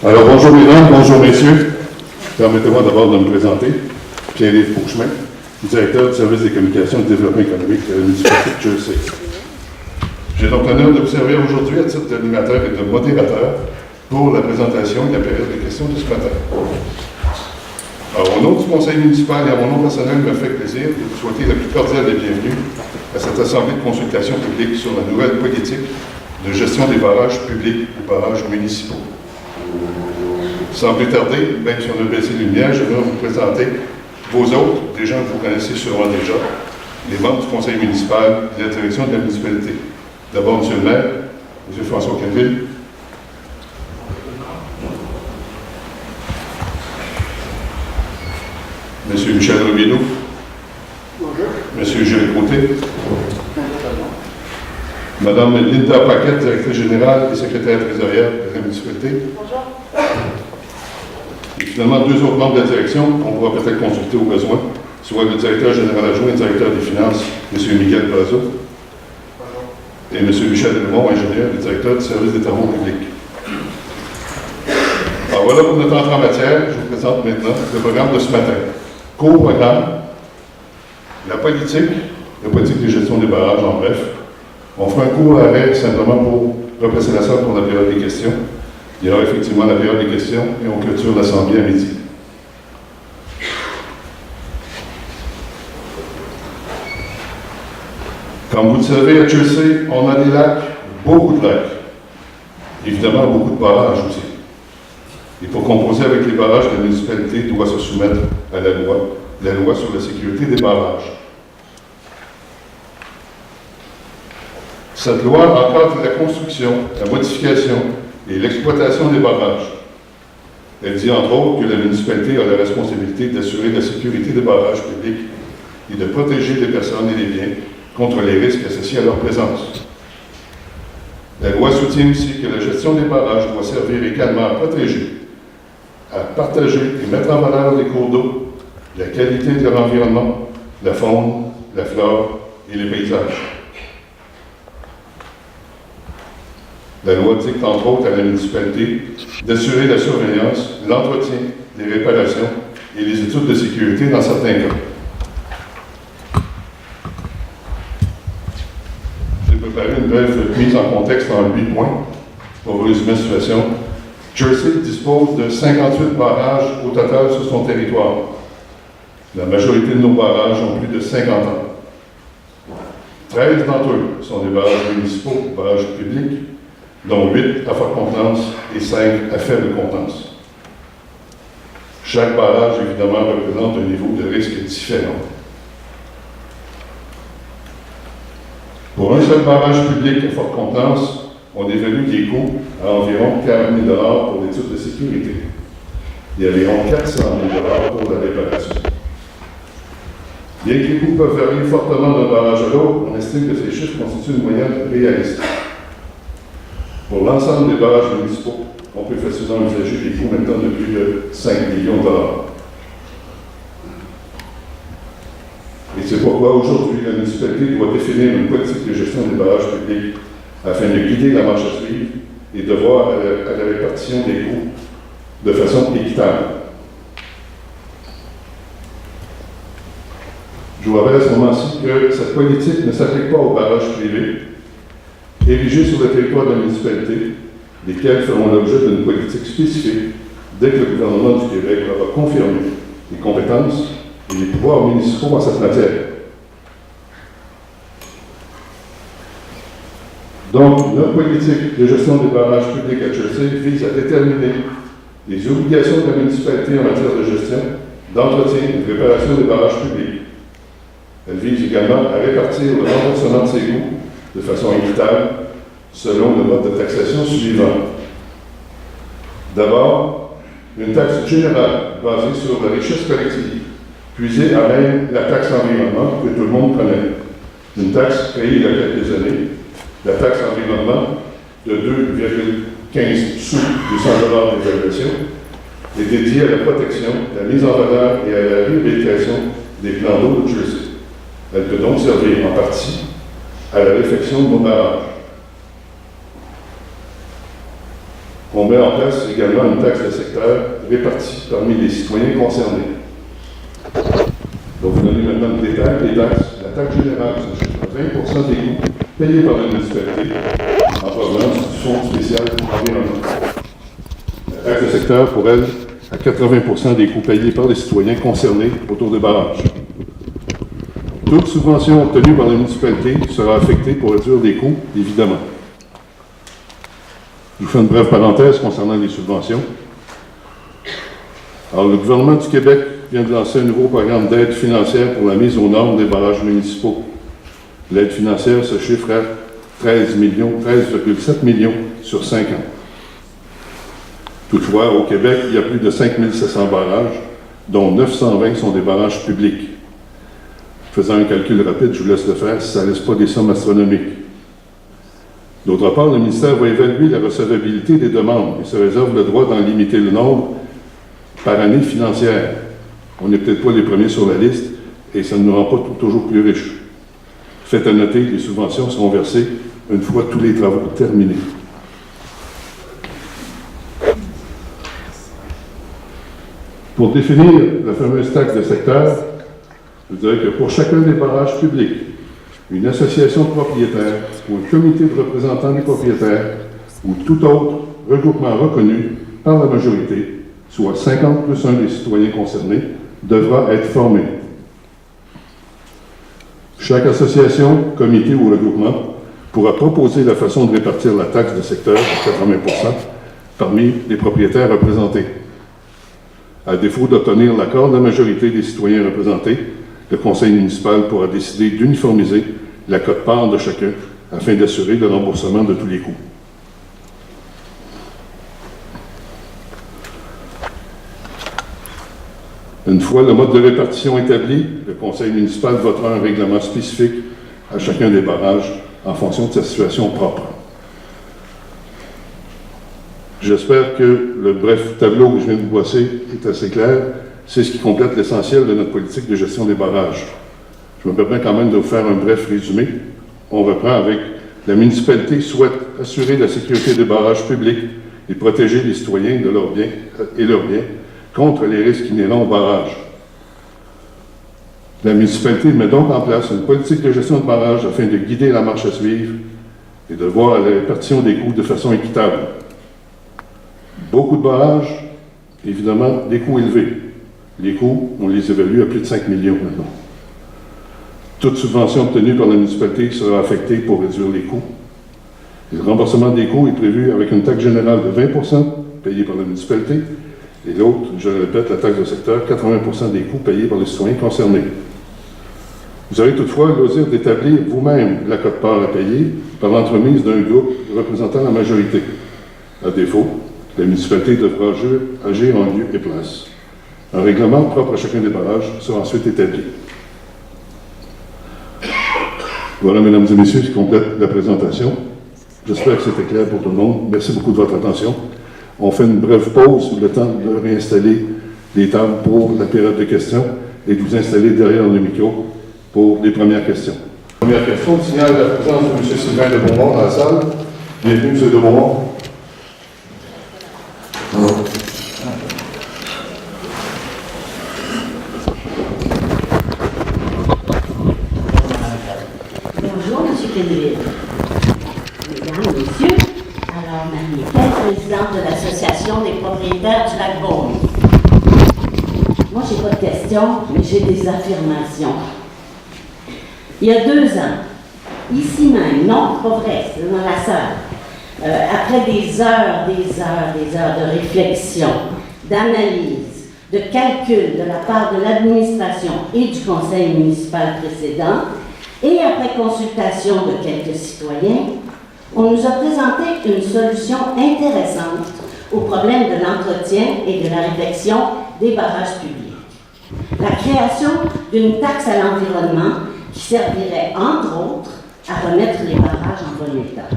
Alors, bonjour mesdames, bonjour messieurs. Permettez-moi d'abord de me présenter. Pierre-Yves Beauchemin, directeur du service des communications et du développement économique de la municipalité de Jersey. J'ai donc l'honneur de vous servir aujourd'hui à titre d'animateur et de modérateur pour la présentation de la période de questions de ce matin. Alors, au nom du conseil municipal et à mon nom personnel, il me fait plaisir de vous souhaiter la plus cordiale des bienvenues à cette assemblée de consultation publique sur la nouvelle politique de gestion des barrages publics ou barrages municipaux. Sans plus tarder, même si on a baissé les lumières, je vais vous présenter vos autres, des gens que vous connaissez sûrement déjà, les membres du conseil municipal et de la direction de la municipalité. D'abord, M. le maire, M. François Canville. M. Michel Robineau. Bonjour. M. Gilles Côté. Mme Linda Paquette, directrice générale et secrétaire trésorière de la municipalité. Bonjour. Et finalement, deux autres membres de la direction qu'on pourra peut-être consulter au besoin, soit le directeur général adjoint et directeur des finances, M. Miguel Brazo, et M. Michel Lemont, ingénieur et directeur du service des travaux publics. Alors voilà pour notre entrée en matière. Je vous présente maintenant le programme de ce matin. Court programme, la politique de gestion des barrages en bref. On fera un court arrêt simplement pour replacer la salle pour la période des questions. Il y aura effectivement la période des questions et on clôture l'Assemblée à midi. Comme vous le savez, à Jersey, on a des lacs, beaucoup de lacs. Évidemment, beaucoup de barrages aussi. Et pour composer avec les barrages, la municipalité doit se soumettre à la loi sur la sécurité des barrages. Cette loi encadre la construction, la modification et l'exploitation des barrages. Elle dit entre autres que la municipalité a la responsabilité d'assurer la sécurité des barrages publics et de protéger les personnes et les biens contre les risques associés à leur présence. La loi soutient aussi que la gestion des barrages doit servir également à protéger, à partager et mettre en valeur les cours d'eau, la qualité de leur environnement, la faune, la flore et les paysages. La loi dicte entre autres à la municipalité d'assurer la surveillance, l'entretien, les réparations et les études de sécurité dans certains cas. J'ai préparé une brève mise en contexte en 8 points pour vous résumer la situation. Jersey dispose de 58 barrages au total sur son territoire. La majorité de nos barrages ont plus de 50 ans. 13 d'entre eux sont des barrages municipaux, barrages publics, dont 8 à forte contenance et 5 à faible contenance. Chaque barrage, évidemment, représente un niveau de risque différent. Pour un seul barrage public à forte contenance, on évalue les coûts à environ 40 000 $ pour l'étude de sécurité et environ 400 000 $ pour la réparation. Bien que les coûts peuvent varier fortement d'un barrage à l'autre, on estime que ces chiffres constituent une moyenne réaliste. Pour l'ensemble des barrages municipaux, on peut facilement envisager des coûts maintenant de plus de 5 millions $. Et c'est pourquoi aujourd'hui, la municipalité doit définir une politique de gestion des barrages publics afin de guider la marche à suivre et de voir à la répartition des coûts de façon équitable. Je vous rappelle à ce moment-ci que cette politique ne s'applique pas aux barrages privés érigés sur le territoire de la municipalité, lesquels feront l'objet d'une politique spécifique dès que le gouvernement du Québec aura confirmé les compétences et les pouvoirs municipaux en cette matière. Donc, notre politique de gestion des barrages publics à Jersey vise à déterminer les obligations de la municipalité en matière de gestion, d'entretien et de réparation des barrages publics. Elle vise également à répartir le remboursement de ces coûts de façon équitable, selon le mode de taxation suivant. D'abord, une taxe générale basée sur la richesse collective, puisée à même la taxe environnement que tout le monde connaît. Une taxe créée il y a quelques années, la taxe environnement de 2,15 sous du 100 $ d'évaluation est dédiée à la protection, la mise en valeur et à la réhabilitation des plans d'eau de Jersey. Elle peut donc servir en partie à la réfection de nos barrages. On met en place également une taxe de secteur répartie parmi les citoyens concernés. Donc, vous donnez maintenant le détail des taxes. La taxe générale se chiffre à 20% des coûts payés par la municipalité en provenance du Fonds spécial environnement. La taxe de secteur, pour elle, à 80% des coûts payés par les citoyens concernés autour des barrages. Toute subvention obtenue par la municipalité sera affectée pour réduire les coûts, évidemment. Je vous fais une brève parenthèse concernant les subventions. Alors, le gouvernement du Québec vient de lancer un nouveau programme d'aide financière pour la mise aux normes des barrages municipaux. L'aide financière se chiffre à 13,7 millions sur 5 ans. Toutefois, au Québec, il y a plus de 5700 barrages, dont 920 sont des barrages publics. Faisant un calcul rapide, je vous laisse le faire, ça ne laisse pas des sommes astronomiques. D'autre part, le ministère va évaluer la recevabilité des demandes et se réserve le droit d'en limiter le nombre par année financière. On n'est peut-être pas les premiers sur la liste et ça ne nous rend pas toujours plus riches. Faites à noter que les subventions seront versées une fois tous les travaux terminés. Pour définir la fameuse taxe de secteur, je dirais que pour chacun des barrages publics, une association de propriétaires ou un comité de représentants des propriétaires ou tout autre regroupement reconnu par la majorité, soit 50 plus 1 des citoyens concernés, devra être formé. Chaque association, comité ou regroupement pourra proposer la façon de répartir la taxe de secteur à 80% parmi les propriétaires représentés. À défaut d'obtenir l'accord de la majorité des citoyens représentés, le conseil municipal pourra décider d'uniformiser la quote-part de chacun afin d'assurer le remboursement de tous les coûts. Une fois le mode de répartition établi, le conseil municipal votera un règlement spécifique à chacun des barrages en fonction de sa situation propre. J'espère que le bref tableau que je viens de vous passer est assez clair. C'est ce qui complète l'essentiel de notre politique de gestion des barrages. Je me permets quand même de vous faire un bref résumé. On reprend avec la municipalité souhaite assurer la sécurité des barrages publics et protéger les citoyens de leurs biens et leurs biens contre les risques inhérents aux barrages. La municipalité met donc en place une politique de gestion de barrages afin de guider la marche à suivre et de voir la répartition des coûts de façon équitable. Beaucoup de barrages, évidemment, des coûts élevés. Les coûts, on les évalue à plus de 5 millions maintenant. Toute subvention obtenue par la municipalité sera affectée pour réduire les coûts. Le remboursement des coûts est prévu avec une taxe générale de 20% payée par la municipalité et l'autre, je le répète, la taxe de secteur, 80% des coûts payés par les citoyens concernés. Vous aurez toutefois le loisir d'établir vous-même la quote-part à payer par l'entremise d'un groupe représentant la majorité. À défaut, la municipalité devra agir en lieu et place. Un règlement propre à chacun des barrages sera ensuite établi. Voilà, mesdames et messieurs, ce qui complète la présentation. J'espère que c'était clair pour tout le monde. Merci beaucoup de votre attention. On fait une brève pause, le temps de réinstaller les tables pour la période de questions et de vous installer derrière le micro pour les premières questions. Première question, signale la présence de M. Sylvain de Beaumont dans la salle. Bienvenue, M. de Beaumont. Bonjour, M. Kennewill. Mesdames, Messieurs, alors, Marie Miquel, présidente de l'Association des propriétaires du lac Beaumont. Moi, je n'ai pas de questions, mais j'ai des affirmations. Il y a 2 ans, ici même, non, pas vrai, c'est dans la salle, après des heures de réflexion, d'analyse, de calcul de la part de l'administration et du conseil municipal précédent, et après consultation de quelques citoyens, on nous a présenté une solution intéressante au problème de l'entretien et de la réfection des barrages publics. La création d'une taxe à l'environnement qui servirait, entre autres, à remettre les barrages en bon état.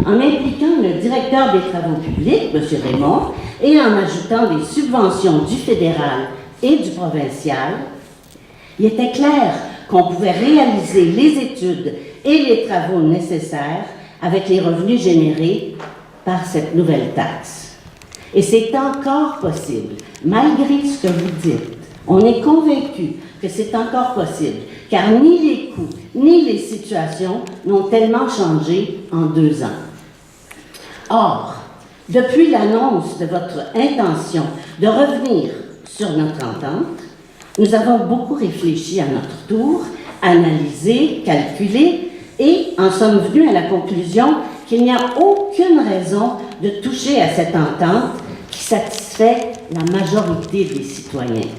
En impliquant le directeur des travaux publics, M. Raymond, et en ajoutant les subventions du fédéral et du provincial, il était clair qu'on pouvait réaliser les études et les travaux nécessaires avec les revenus générés par cette nouvelle taxe. Et c'est encore possible, malgré ce que vous dites. On est convaincu que c'est encore possible, car ni les coûts, ni les situations n'ont tellement changé en 2 ans. Or, depuis l'annonce de votre intention de revenir sur notre entente, nous avons beaucoup réfléchi à notre tour, analysé, calculé, et en sommes venus à la conclusion qu'il n'y a aucune raison de toucher à cette entente qui satisfait la majorité des citoyens.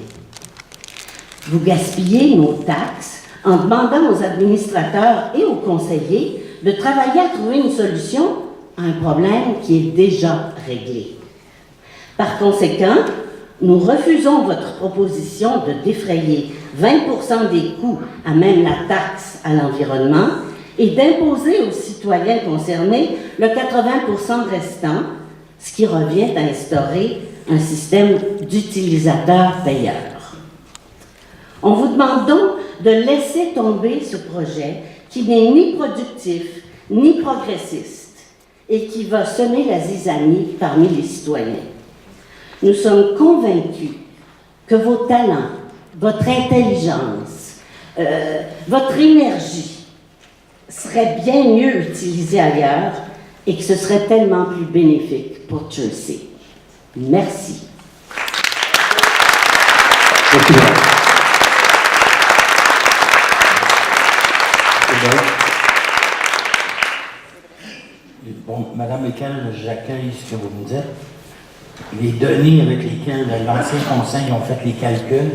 Vous gaspillez nos taxes en demandant aux administrateurs et aux conseillers de travailler à trouver une solution à un problème qui est déjà réglé. Par conséquent, nous refusons votre proposition de défrayer 20% des coûts à même la taxe à l'environnement et d'imposer aux citoyens concernés le 80% restant, ce qui revient à instaurer un système d'utilisateur-payeur. On vous demande donc de laisser tomber ce projet qui n'est ni productif ni progressiste et qui va semer la zizanie parmi les citoyens. Nous sommes convaincus que vos talents, votre intelligence, votre énergie seraient bien mieux utilisés ailleurs et que ce serait tellement plus bénéfique pour Chelsea. Merci. Bon, Madame Lequel, j'accueille ce que vous me dites. Les données avec lesquelles l'ancien conseil ont fait les calculs,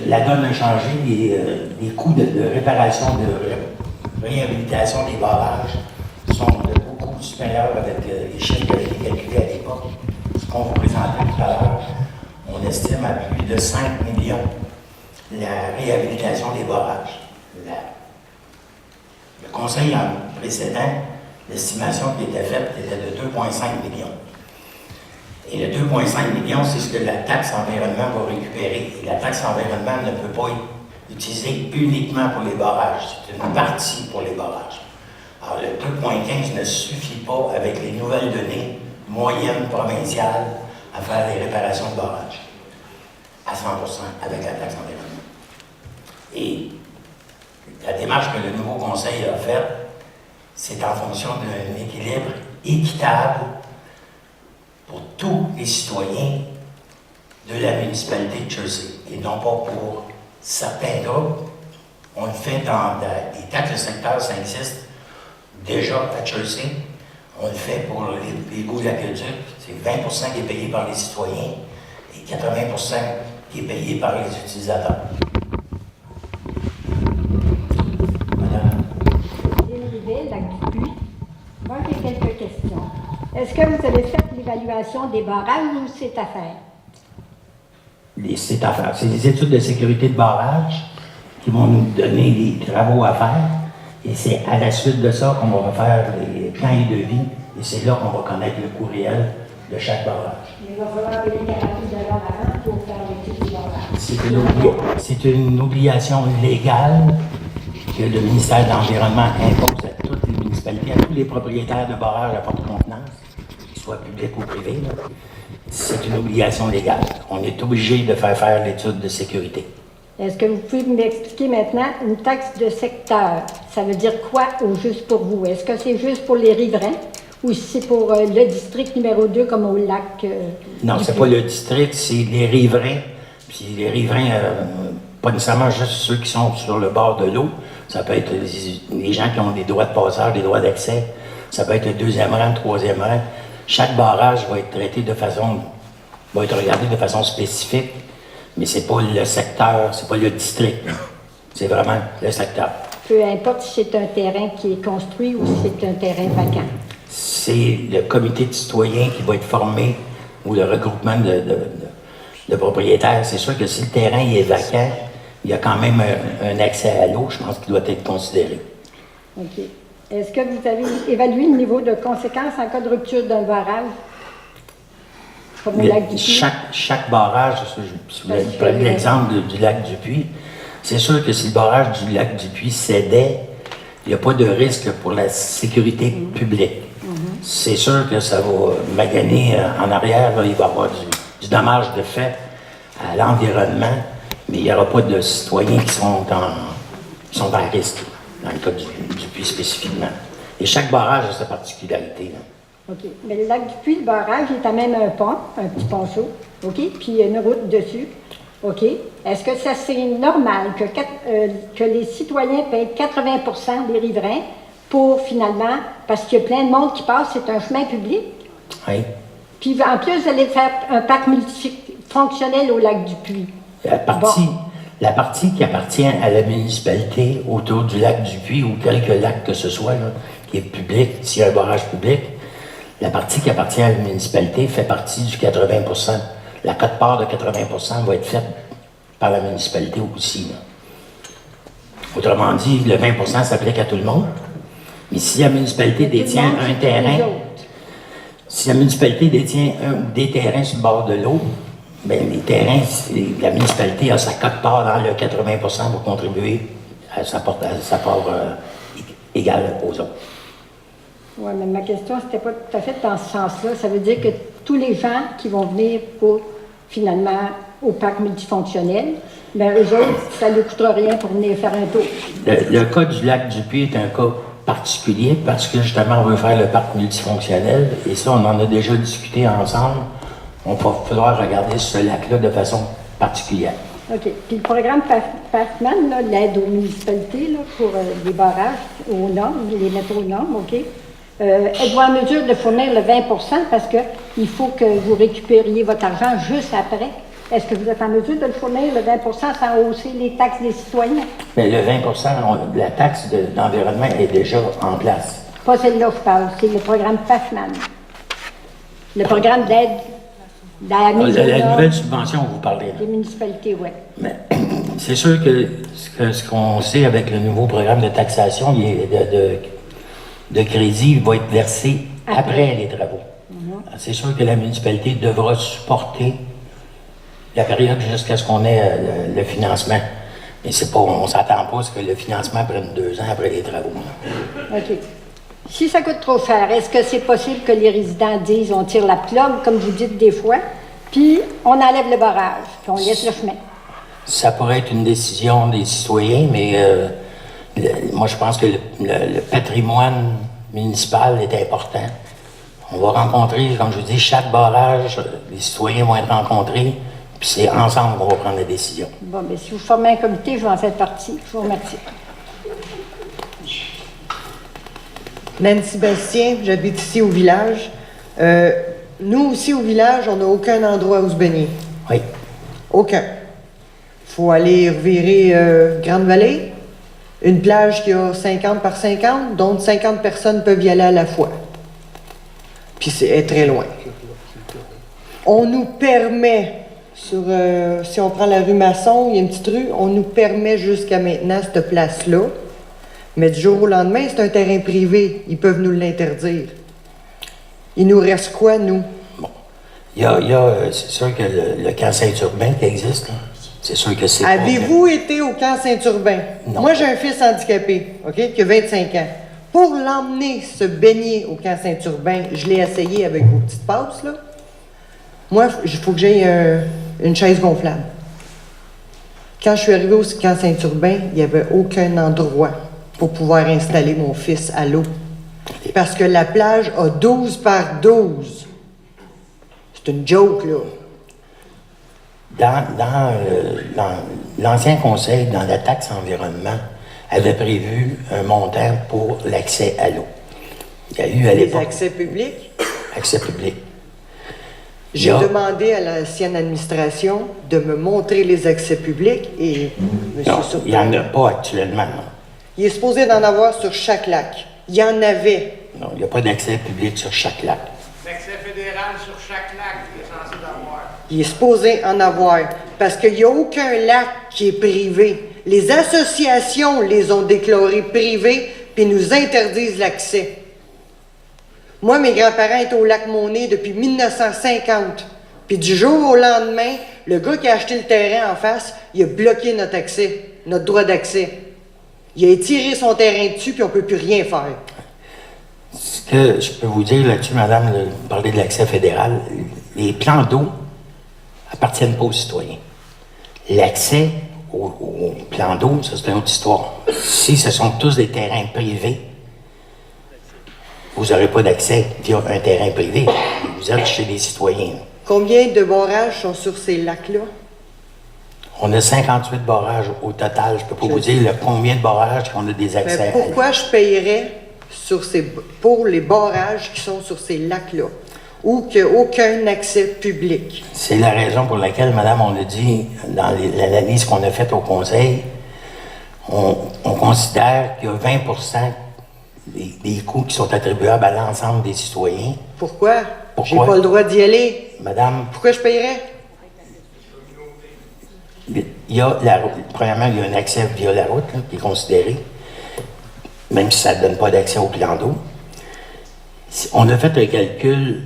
la donne a changé, les coûts de réparation, de réhabilitation des barrages sont beaucoup supérieurs avec les chiffres qui avaient été calculés à l'époque. Ce qu'on vous présentait tout à l'heure, on estime à plus de 5 millions la réhabilitation des barrages. Le conseil précédent, l'estimation qui était faite était de 2,5 millions. Et le 2,5 millions, c'est ce que la taxe environnement va récupérer. Et la taxe environnement ne peut pas être utilisée uniquement pour les barrages. C'est une partie pour les barrages. Alors, le 2,15 ne suffit pas avec les nouvelles données moyennes provinciales à faire les réparations de barrages à 100% avec la taxe environnement. Et la démarche que le nouveau conseil a faite, c'est en fonction d'un équilibre équitable pour tous les citoyens de la municipalité de Chelsea et non pas pour certains groupes. On le fait dans les taxes de secteur, ça existe déjà à Chelsea. On le fait pour les goûts de l'aqueduc. C'est 20% qui est payé par les citoyens et 80% qui est payé par les utilisateurs. Madame. Moi, j'ai quelques questions. Est-ce que vous avez fait l'évaluation des barrages ou c'est à faire? C'est à faire. C'est des études de sécurité de barrage qui vont nous donner les travaux à faire. Et c'est à la suite de ça qu'on va faire les plans et devis. Et c'est là qu'on va connaître le coût réel de chaque barrage. Il va falloir payer 48 $ avant pour faire l'étude du barrage. C'est une obligation légale que le ministère de l'Environnement impose à toutes les municipalités, à tous les propriétaires de barrages à porte contenance, qu'ils soient publics ou privés. C'est une obligation légale. On est obligé de faire l'étude de sécurité. Est-ce que vous pouvez m'expliquer maintenant une taxe de secteur? Ça veut dire quoi au juste pour vous? Est-ce que c'est juste pour les riverains ou c'est pour le district numéro 2 comme au lac? Non, c'est pas le district, c'est les riverains. Puis les riverains, pas nécessairement juste ceux qui sont sur le bord de l'eau. Ça peut être les gens qui ont des droits de passage, des droits d'accès. Ça peut être le 2e rang, le 3e rang. Chaque barrage va être traité va être regardé de façon spécifique, mais c'est pas le secteur, c'est pas le district. C'est vraiment le secteur. Peu importe si c'est un terrain qui est construit ou si c'est un terrain vacant. C'est le comité de citoyens qui va être formé ou le regroupement de propriétaires. C'est sûr que si le terrain est vacant, il y a quand même un accès à l'eau, je pense qu'il doit être considéré. OK. Est-ce que vous avez évalué le niveau de conséquences en cas de rupture d'un barrage? Comme au lac du Puy? Chaque barrage, si vous prenez l'exemple du lac du Puy, c'est sûr que si le barrage du lac du Puy cédait, il n'y a pas de risque pour la sécurité publique. C'est sûr que ça va maganer en arrière, là, il va y avoir du dommage de fait à l'environnement, mais il n'y aura pas de citoyens qui sont en risque, dans le cas du puits spécifiquement. Et chaque barrage a sa particularité. Là. OK. Mais le lac du Puy, le barrage, il a même un pont, un petit ponceau, OK? Puis il y a une route dessus, OK? Est-ce que ça, c'est normal que les citoyens payent 80 des riverains pour, finalement, parce qu'il y a plein de monde qui passe, c'est un chemin public? Oui. Puis en plus, vous allez faire un parc multifonctionnel au lac du Puy. La partie qui appartient à la municipalité autour du lac du Puy ou quelques lacs que ce soit, là, qui est public, s'il y a un barrage public, la partie qui appartient à la municipalité fait partie du 80 %. La quote-part de 80 % va être faite par la municipalité aussi. Là. Autrement dit, le 20 % s'applique à tout le monde. Mais si la municipalité détient un terrain, si la municipalité détient un ou des terrains sur le bord de l'eau, bien, les terrains, la municipalité a sa quote-part dans le 80 % pour contribuer à sa part égale aux autres. Oui, mais ma question, c'était pas tout à fait dans ce sens-là. Ça veut dire que tous les gens qui vont venir pour, finalement, au parc multifonctionnel, bien, eux autres, ça ne leur coûtera rien pour venir faire un tour. Le cas du lac du Puy est un cas particulier parce que, justement, on veut faire le parc multifonctionnel et ça, on en a déjà discuté ensemble. On va falloir regarder ce lac-là de façon particulière. OK. Puis le programme PAFMAN, là, l'aide aux municipalités là, pour les barrages aux normes, les mettre aux normes, OK? Êtes-vous en mesure de fournir le 20 % parce qu'il faut que vous récupériez votre argent juste après? Est-ce que vous êtes en mesure de le fournir, le 20 % sans hausser les taxes des citoyens? Bien, le 20 % la taxe d'environnement est déjà en place. Pas celle-là que je parle, c'est le programme PAFMAN. Le programme d'aide à la mise aux La normes nouvelle subvention, vous parlez. des municipalités, oui. Mais c'est sûr que ce qu'on sait avec le nouveau programme de taxation de crédit va être versé après les travaux. C'est sûr que la municipalité devra supporter la période jusqu'à ce qu'on ait le financement. Mais c'est pas, on ne s'attend pas à ce que le financement prenne 2 ans après les travaux. OK. Si ça coûte trop cher, est-ce que c'est possible que les résidents disent on tire la plug, comme vous dites des fois, puis on enlève le barrage, puis on laisse le chemin? Ça pourrait être une décision des citoyens, mais moi je pense que le patrimoine municipal est important. On va rencontrer, comme je vous dis, chaque barrage, les citoyens vont être rencontrés, puis c'est ensemble qu'on va prendre la décision. Bon, bien, si vous formez un comité, je vais en faire partie. Je vous remercie. Nancy Bastien, j'habite ici au village. Nous aussi au village, on n'a aucun endroit où se baigner. Oui. Aucun. Faut aller revirer Grande-Vallée, une plage qui a 50 par 50, dont 50 personnes peuvent y aller à la fois. Puis c'est très loin. On nous permet, si on prend la rue Masson, il y a une petite rue, on nous permet jusqu'à maintenant cette place-là. Mais du jour au lendemain, c'est un terrain privé. Ils peuvent nous l'interdire. Il nous reste quoi, nous? Bon. C'est sûr que le camp Saint-Urbain qui existe, là, c'est sûr que c'est... Avez-vous été au camp Saint-Urbain? Non. Moi, j'ai un fils handicapé, OK, qui a 25 ans. Pour l'emmener se baigner au camp Saint-Urbain, je l'ai essayé avec vos petites passes, là. Moi, il faut que j'aie une chaise gonflable. Quand je suis arrivée au camp Saint-Urbain, il n'y avait aucun endroit pour pouvoir installer mon fils à l'eau. Parce que la plage a 12 par 12. C'est une joke, là. Dans l'ancien conseil, dans la taxe environnement, avait prévu un montant pour l'accès à l'eau. Il y a eu à l'époque... Les accès publics? Accès public. J'ai demandé à l'ancienne administration de me montrer les accès publics et... Non, il n'y en a pas actuellement, non. Il est supposé d'en avoir sur chaque lac. Il y en avait. Non, il n'y a pas d'accès public sur chaque lac. L'accès fédéral sur chaque lac, il est censé d'avoir. Il est supposé en avoir. Parce qu'il n'y a aucun lac qui est privé. Les associations les ont déclarés privés puis nous interdisent l'accès. Moi, mes grands-parents étaient au lac Monnet depuis 1950. Puis du jour au lendemain, le gars qui a acheté le terrain en face, il a bloqué notre accès, notre droit d'accès. Il a étiré son terrain dessus puis on ne peut plus rien faire. Ce que je peux vous dire là-dessus, madame, vous parlez de l'accès fédéral, les plans d'eau appartiennent pas aux citoyens. L'accès aux plans d'eau, ça c'est une autre histoire. Si ce sont tous des terrains privés, vous n'aurez pas d'accès via un terrain privé. Vous êtes chez les citoyens. Combien de barrages sont sur ces lacs-là? On a 58 barrages au total. Je ne peux pas vous dire combien de barrages qu'on a des accès Mais pourquoi je payerais pour les barrages qui sont sur ces lacs-là ou qu'il n'y a aucun accès public? C'est la raison pour laquelle, madame, on a dit, dans l'analyse qu'on a faite au conseil, on considère qu'il y a 20% des coûts qui sont attribuables à l'ensemble des citoyens. Pourquoi? J'ai Pourquoi? pas le droit d'y aller. Madame, Pourquoi je payerais? il y a la route. Premièrement, il y a un accès via la route là, qui est considéré, même si ça ne donne pas d'accès au plan d'eau. On a fait un calcul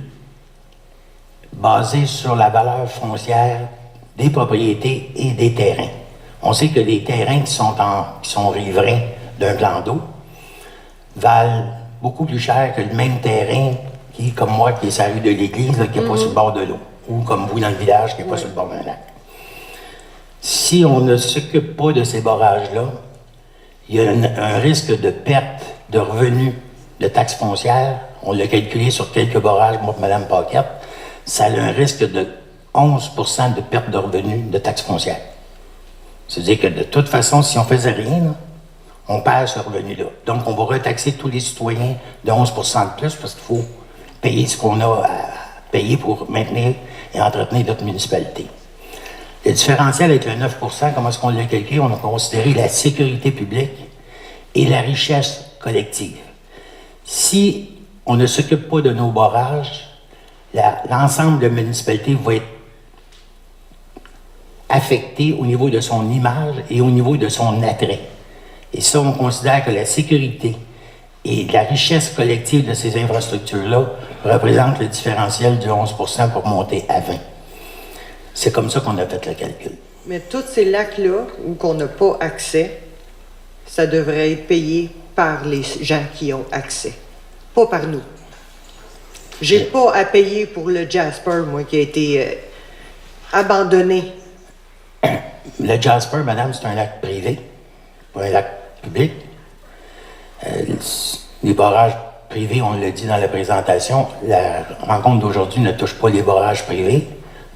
basé sur la valeur foncière des propriétés et des terrains. On sait que les terrains qui sont riverains d'un plan d'eau valent beaucoup plus cher que le même terrain qui, comme moi, qui est sur la rue de l'église, là, qui n'est pas sur le bord de l'eau, ou comme vous dans le village, qui n'est pas sur le bord d'un lac. Si on ne s'occupe pas de ces barrages-là, il y a un risque de perte de revenus de taxes foncières. On l'a calculé sur quelques barrages, moi et Mme Paquette. Ça a un risque de 11% de perte de revenus de taxes foncières. C'est-à-dire que de toute façon, si on ne faisait rien, là, on perd ce revenu-là. Donc, on va retaxer tous les citoyens de 11% de plus parce qu'il faut payer ce qu'on a à payer pour maintenir et entretenir notre municipalité. Le différentiel avec le 9%, comment est-ce qu'on l'a calculé? On a considéré la sécurité publique et la richesse collective. Si on ne s'occupe pas de nos barrages, l'ensemble de la municipalité va être affecté au niveau de son image et au niveau de son attrait. Et ça, on considère que la sécurité et la richesse collective de ces infrastructures-là représente le différentiel de 11% pour monter à 20%. C'est comme ça qu'on a fait le calcul. Mais tous ces lacs-là où on n'a pas accès, ça devrait être payé par les gens qui ont accès, pas par nous. J'ai pas à payer pour le Jasper, moi, qui a été abandonné. Le Jasper, madame, c'est un lac privé, pas un lac public. Les barrages privés, on l'a dit dans la présentation, la rencontre d'aujourd'hui ne touche pas les barrages privés.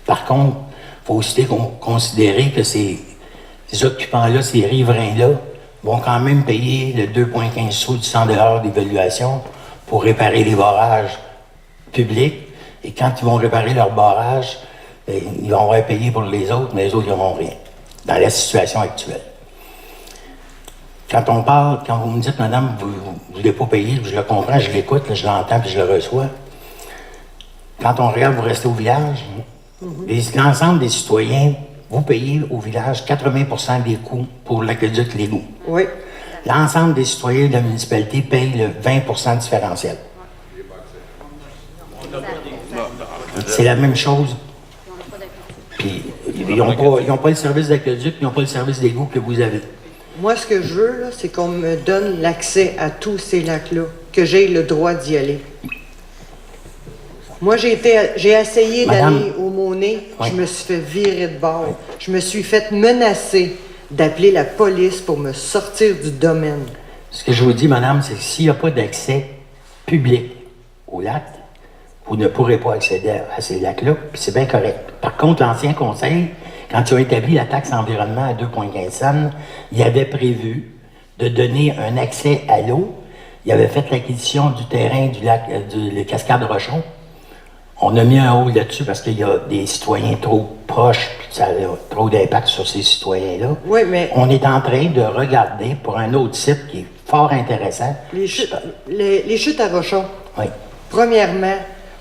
Par contre, il faut aussi considérer que ces occupants-là, ces riverains-là, vont quand même payer le 2,15 sous du 100 $ d'évaluation pour réparer les barrages publics. Et quand ils vont réparer leurs barrages, ils vont avoir payé pour les autres, mais les autres, ils n'auront rien, dans la situation actuelle. Quand vous me dites, madame, vous ne voulez pas payer, je le comprends, je l'écoute, je l'entends, puis je le reçois. Quand on regarde, vous restez au village, l'ensemble des citoyens, vous payez au village 80% des coûts pour l'aqueduc l'égout. Oui. L'ensemble des citoyens de la municipalité payent le 20% différentiel. C'est la même chose. Puis, ils n'ont pas le service d'aqueduc, ils n'ont pas le service d'égout que vous avez. Moi, ce que je veux, là, c'est qu'on me donne l'accès à tous ces lacs-là, que j'ai le droit d'y aller. Moi, j'ai essayé d'aller au Monet, Oui. je me suis fait virer de bord. Je me suis fait menacer d'appeler la police pour me sortir du domaine. Ce que je vous dis, madame, c'est que s'il n'y a pas d'accès public au lac, vous ne pourrez pas accéder à ces lacs-là, puis c'est bien correct. Par contre, l'ancien conseil, quand ils ont établi la taxe environnement à 2,15 cents, il avait prévu de donner un accès à l'eau. Il avait fait l'acquisition du terrain du lac, du Cascade Rochon. On a mis un haut là-dessus parce qu'il y a des citoyens trop proches, puis ça a trop d'impact sur ces citoyens-là. Oui, mais On est en train de regarder pour un autre site qui est fort intéressant. les chutes à Rochon, Oui. premièrement,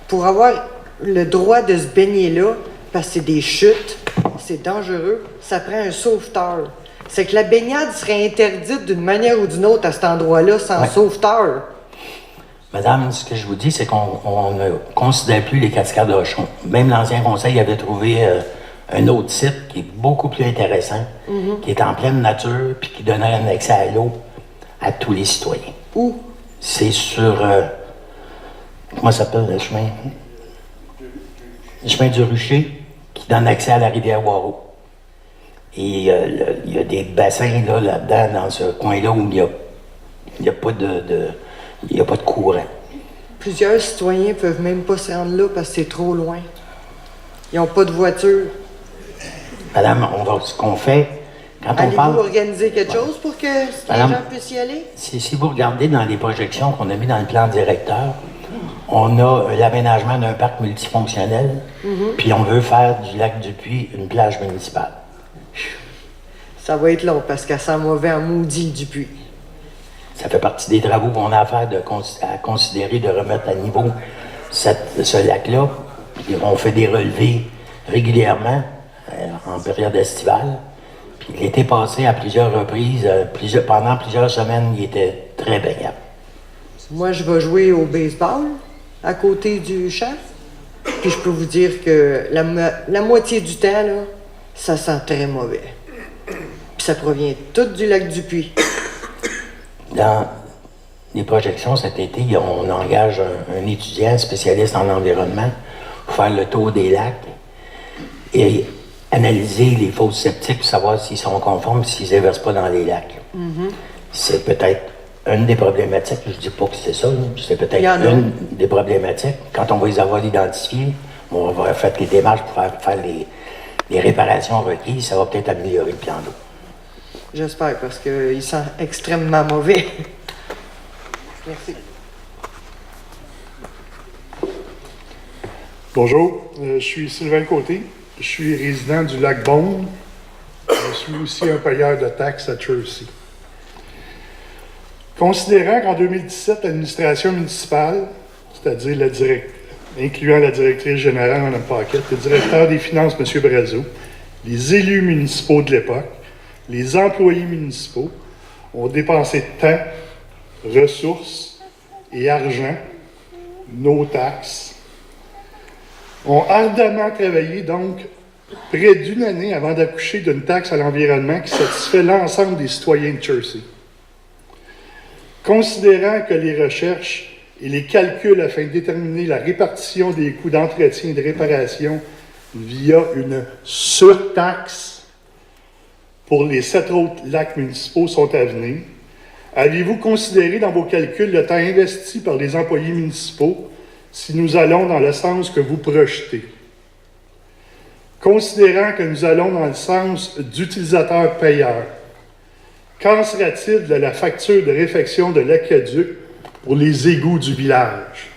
pour avoir le droit de se baigner là, parce que c'est des chutes, c'est dangereux, ça prend un sauveteur. C'est que la baignade serait interdite d'une manière ou d'une autre à cet endroit-là sans Ouais. sauveteur. Madame, ce que je vous dis, c'est qu'on ne considère plus les cascades de Rochon. Même l'ancien conseil avait trouvé un autre site qui est beaucoup plus intéressant, qui est en pleine nature, puis qui donnerait un accès à l'eau à tous les citoyens. Où? C'est sur comment ça s'appelle le chemin? Le chemin du Rucher qui donne accès à la rivière Waro. Et il y a des bassins là-dedans, dans ce coin-là, où il n'y a pas de courant. Plusieurs citoyens ne peuvent même pas se rendre là parce que c'est trop loin. Ils n'ont pas de voiture. Madame, ce qu'on fait, quand on Allez-vous parle... organiser quelque chose pour que les Madame, gens puissent y aller? Si vous regardez dans les projections qu'on a mis dans le plan directeur, on a l'aménagement d'un parc multifonctionnel, puis on veut faire du lac du Puy une plage municipale. Ça va être long parce qu'elle sent mauvais en maudit du puits. Ça fait partie des travaux qu'on a à faire à considérer de remettre à niveau ce lac-là. Puis on fait des relevés régulièrement en période estivale. Puis l'été passé, à plusieurs reprises, pendant plusieurs semaines, il était très baignable. Moi, je vais jouer au baseball à côté du champ. Puis je peux vous dire que la moitié du temps, là, ça sent très mauvais. Puis ça provient tout du lac du Puy. Dans les projections cet été, on engage un étudiant spécialiste en environnement pour faire le tour des lacs et analyser les fosses septiques pour savoir s'ils sont conformes, s'ils ne déversent pas dans les lacs. C'est peut-être une des problématiques, je ne dis pas que c'est ça, c'est peut-être une des problématiques. Quand on va les avoir identifiées, on va faire les démarches pour faire les réparations requises, ça va peut-être améliorer le plan d'eau. J'espère, parce qu'il sent extrêmement mauvais. Merci. Bonjour, je suis Sylvain Côté. Je suis résident du lac Beaune. Je suis aussi un payeur de taxes à Chelsea. Considérant qu'en 2017, l'administration municipale, c'est-à-dire incluant la directrice générale Mme Paquette, le directeur des finances M. Brazeau, les élus municipaux de l'époque, les employés municipaux ont dépensé temps, ressources et argent, nos taxes, ont ardemment travaillé donc près d'une année avant d'accoucher d'une taxe à l'environnement qui satisfait l'ensemble des citoyens de Chelsea. Considérant que les recherches et les calculs afin de déterminer la répartition des coûts d'entretien et de réparation via une surtaxe pour les 7 autres lacs municipaux sont à venir, avez-vous considéré dans vos calculs le temps investi par les employés municipaux si nous allons dans le sens que vous projetez? Considérant que nous allons dans le sens d'utilisateur-payeur, qu'en sera-t-il de la facture de réfection de l'aqueduc pour les égouts du village?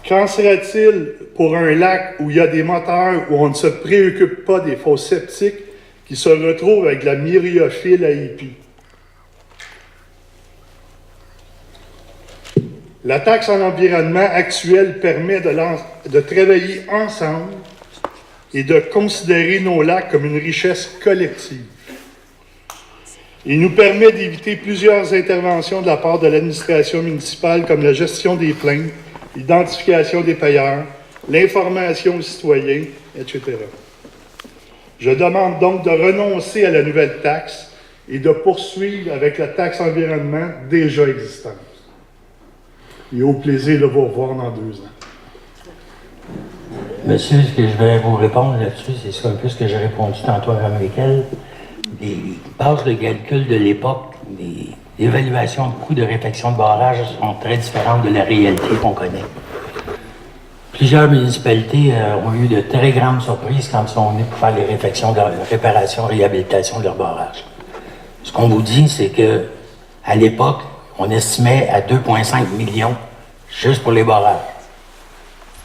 Qu'en sera-t-il pour un lac où il y a des moteurs où on ne se préoccupe pas des fosses septiques qui se retrouvent avec de la myriophylle à épi? La taxe en environnement actuelle permet de travailler ensemble et de considérer nos lacs comme une richesse collective. Il nous permet d'éviter plusieurs interventions de la part de l'administration municipale comme la gestion des plaintes, l'identification des payeurs, l'information aux citoyens, etc. Je demande donc de renoncer à la nouvelle taxe et de poursuivre avec la taxe environnement déjà existante. Et au plaisir de vous revoir dans 2 ans. Monsieur, ce que je vais vous répondre là-dessus, c'est un peu ce que j'ai répondu tantôt à Mme Miquel. Les bases de calcul de l'époque, les évaluations de coûts de réfection de barrage sont très différentes de la réalité qu'on connaît. Plusieurs municipalités ont eu de très grandes surprises quand ils sont venus pour faire les réparations, réhabilitation de leurs barrages. Ce qu'on vous dit, c'est que à l'époque, on estimait à 2,5 millions juste pour les barrages.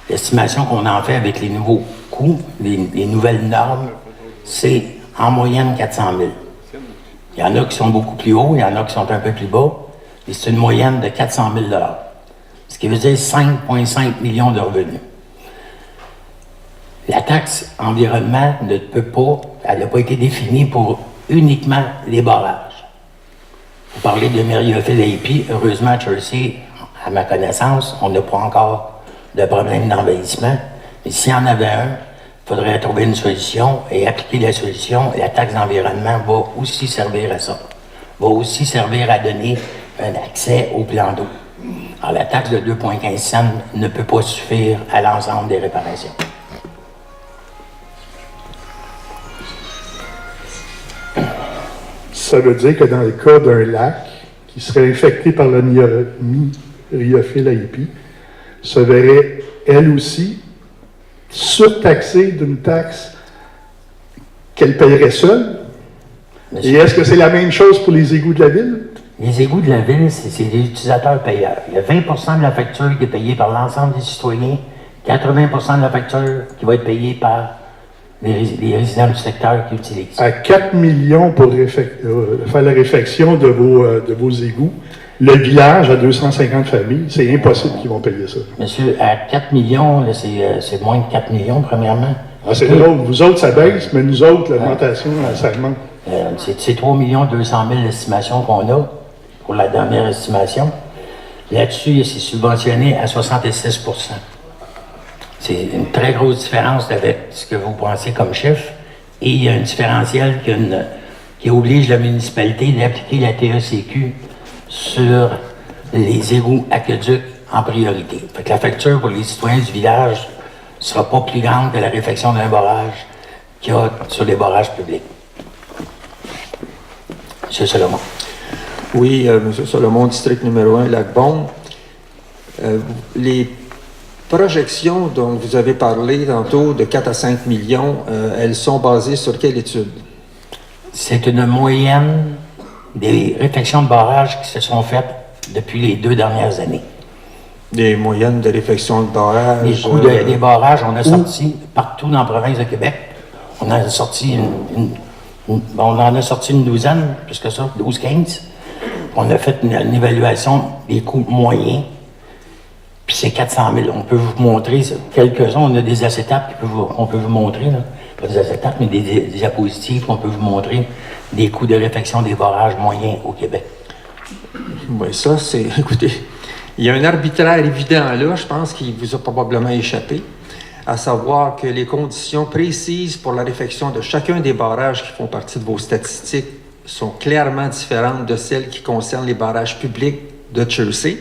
L'estimation qu'on en fait avec les nouveaux coûts, les nouvelles normes, c'est en moyenne 400 000. Il y en a qui sont beaucoup plus hauts, il y en a qui sont un peu plus bas, et c'est une moyenne de 400 000 $. Ce qui veut dire 5,5 millions de revenus. La taxe environnement ne peut pas, elle n'a pas été définie pour uniquement les barrages. Vous parlez de myriophylle à épi, heureusement à Chelsea, à ma connaissance, on n'a pas encore de problème d'envahissement, mais s'il y en avait un, il faudrait trouver une solution et appliquer la solution. La taxe d'environnement va aussi servir à ça, va aussi servir à donner un accès au plan d'eau. Alors, la taxe de 2,15 cents ne peut pas suffire à l'ensemble des réparations. Ça veut dire que dans le cas d'un lac qui serait infecté par la myriophylle AIP, se verrait, elle aussi, surtaxée d'une taxe qu'elle paierait seule? Et est-ce que c'est la même chose pour les égouts de la ville? Les égouts de la ville, c'est des utilisateurs payeurs. Il y a 20 de la facture qui est payée par l'ensemble des citoyens, 80 de la facture qui va être payée par les résidents du secteur qui utilisent. À 4 millions pour faire la réfection de vos égouts, le village a 250 familles, c'est impossible qu'ils vont payer ça. Monsieur, à 4 millions, là, c'est moins de 4 millions, premièrement. Ah, c'est drôle, vous autres, ça baisse, mais nous autres, l'augmentation, ça augmente. C'est 3 200 000 l'estimation qu'on a pour la dernière estimation. Là-dessus, c'est subventionné à 66 %. C'est une très grosse différence avec ce que vous pensez comme chiffre. Et il y a un différentiel qui oblige la municipalité d'appliquer la TECQ sur les égouts aqueducs en priorité. Fait que la facture pour les citoyens du village ne sera pas plus grande que la réfection d'un barrage qu'il y a sur les barrages publics. M. Solomon. Oui, M. Solomon, district numéro 1, Lac-Beaume. Les projections dont vous avez parlé tantôt de 4 à 5 millions, elles sont basées sur quelle étude? C'est une moyenne des réfections de barrages qui se sont faites depuis les 2 dernières années. Des moyennes de réfection de barrages? Les coûts des barrages, on a sorti partout dans la province de Québec. On en a sorti on en a sorti une douzaine, plus que ça, 12-15. On a fait une évaluation des coûts moyens. Puis c'est 400 000. On peut vous montrer quelques-uns. On a des acétates qu'on peut vous montrer. Là. Pas des acétates, mais des diapositives qu'on peut vous montrer des coûts de réfection des barrages moyens au Québec. Oui, ça, c'est... Écoutez, il y a un arbitraire évident là, je pense qu'il vous a probablement échappé, à savoir que les conditions précises pour la réfection de chacun des barrages qui font partie de vos statistiques sont clairement différentes de celles qui concernent les barrages publics de Chelsea.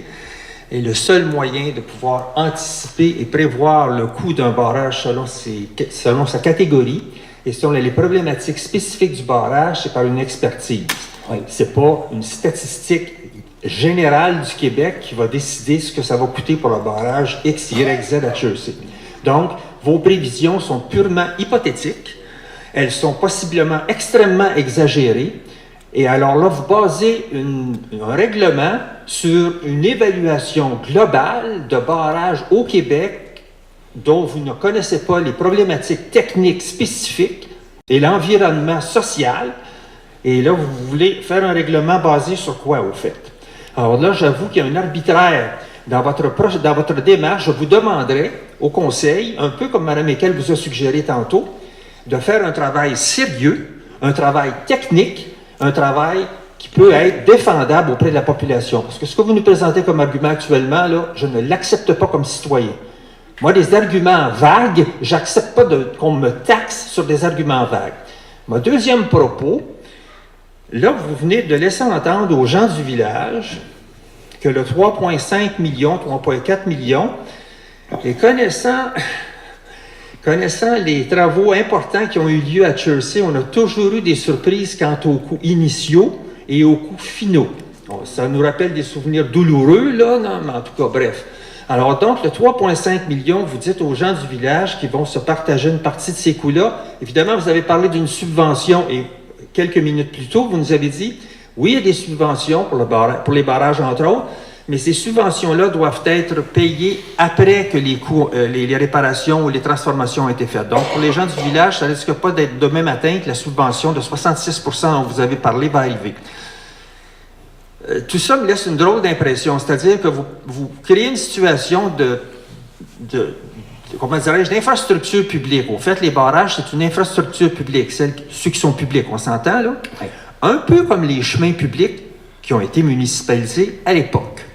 Et le seul moyen de pouvoir anticiper et prévoir le coût d'un barrage selon sa catégorie et selon les problématiques spécifiques du barrage, c'est par une expertise. Oui. C'est pas une statistique générale du Québec qui va décider ce que ça va coûter pour le barrage X, Y, Z à Chelsea. Donc, vos prévisions sont purement hypothétiques. Elles sont possiblement extrêmement exagérées. Et alors là, vous basez un règlement sur une évaluation globale de barrages au Québec dont vous ne connaissez pas les problématiques techniques spécifiques et l'environnement social. Et là, vous voulez faire un règlement basé sur quoi, au fait? Alors là, j'avoue qu'il y a un arbitraire dans votre démarche. Je vous demanderai au Conseil, un peu comme Mme Ekel vous a suggéré tantôt, de faire un travail sérieux, un travail technique, un travail qui peut être défendable auprès de la population. Parce que ce que vous nous présentez comme argument actuellement, là, je ne l'accepte pas comme citoyen. Moi, des arguments vagues, j'accepte pas qu'on me taxe sur des arguments vagues. Mon deuxième propos, là, vous venez de laisser entendre aux gens du village que le 3,5 millions, 3,4 millions, et connaissant les travaux importants qui ont eu lieu à Chelsea, on a toujours eu des surprises quant aux coûts initiaux et aux coûts finaux. Bon, ça nous rappelle des souvenirs douloureux, là, non, mais en tout cas, bref. Alors donc, le 3,5 millions, vous dites aux gens du village qui vont se partager une partie de ces coûts-là. Évidemment, vous avez parlé d'une subvention et quelques minutes plus tôt, vous nous avez dit, oui, il y a des subventions pour les barrages, entre autres, mais ces subventions-là doivent être payées après que les réparations ou les transformations ont été faites. Donc, pour les gens du village, ça ne risque pas d'être demain matin que la subvention de 66 % dont vous avez parlé va arriver. Tout ça me laisse une drôle d'impression, c'est-à-dire que vous créez une situation comment dirais-je, d'infrastructure publique. Au fait, les barrages, c'est une infrastructure publique, ceux qui sont publics, on s'entend là? Oui. Un peu comme les chemins publics qui ont été municipalisés à l'époque.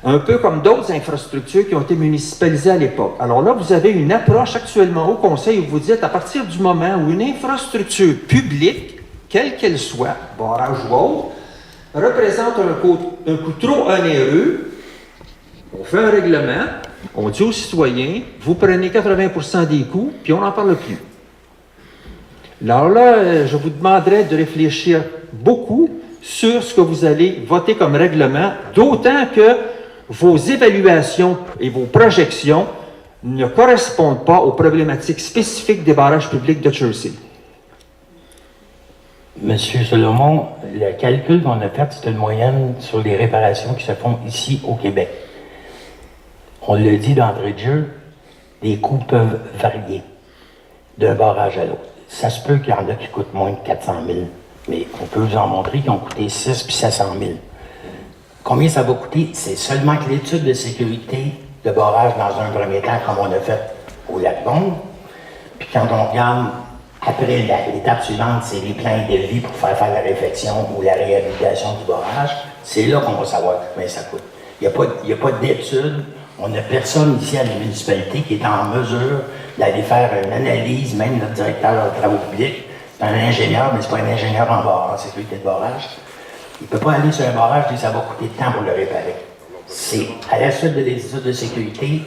Un peu comme d'autres infrastructures qui ont été municipalisées à l'époque. Alors là, vous avez une approche actuellement au Conseil où vous dites, à partir du moment où une infrastructure publique, quelle qu'elle soit, barrage ou autre, représente un coût trop onéreux, On fait un règlement, on dit aux citoyens, vous prenez 80% des coûts, puis on n'en parle plus. Alors là, je vous demanderai de réfléchir beaucoup sur ce que vous allez voter comme règlement, d'autant que vos évaluations et vos projections ne correspondent pas aux problématiques spécifiques des barrages publics de Chelsea. Monsieur Solomon, le calcul qu'on a fait, c'est une moyenne sur les réparations qui se font ici au Québec. On le dit d'entrée de jeu, les coûts peuvent varier d'un barrage à l'autre. Ça se peut qu'il y en a qui coûtent moins de 400 000, mais on peut vous en montrer qui ont coûté 6 puis 700 000. Combien ça va coûter? C'est seulement que l'étude de sécurité de barrage dans un premier temps, comme on a fait au Lac-Bombe. Puis quand on regarde, après l'étape suivante, c'est les plans de vie pour faire la réfection ou la réhabilitation du barrage, c'est là qu'on va savoir combien ça coûte. Il n'y a pas d'étude. On n'a personne ici à la municipalité qui est en mesure d'aller faire une analyse, même notre directeur de travaux publics. C'est un ingénieur, mais ce n'est pas un ingénieur en sécurité de barrage. Il ne peut pas aller sur un barrage et ça va coûter de temps pour le réparer. C'est à la suite de l'étude de sécurité,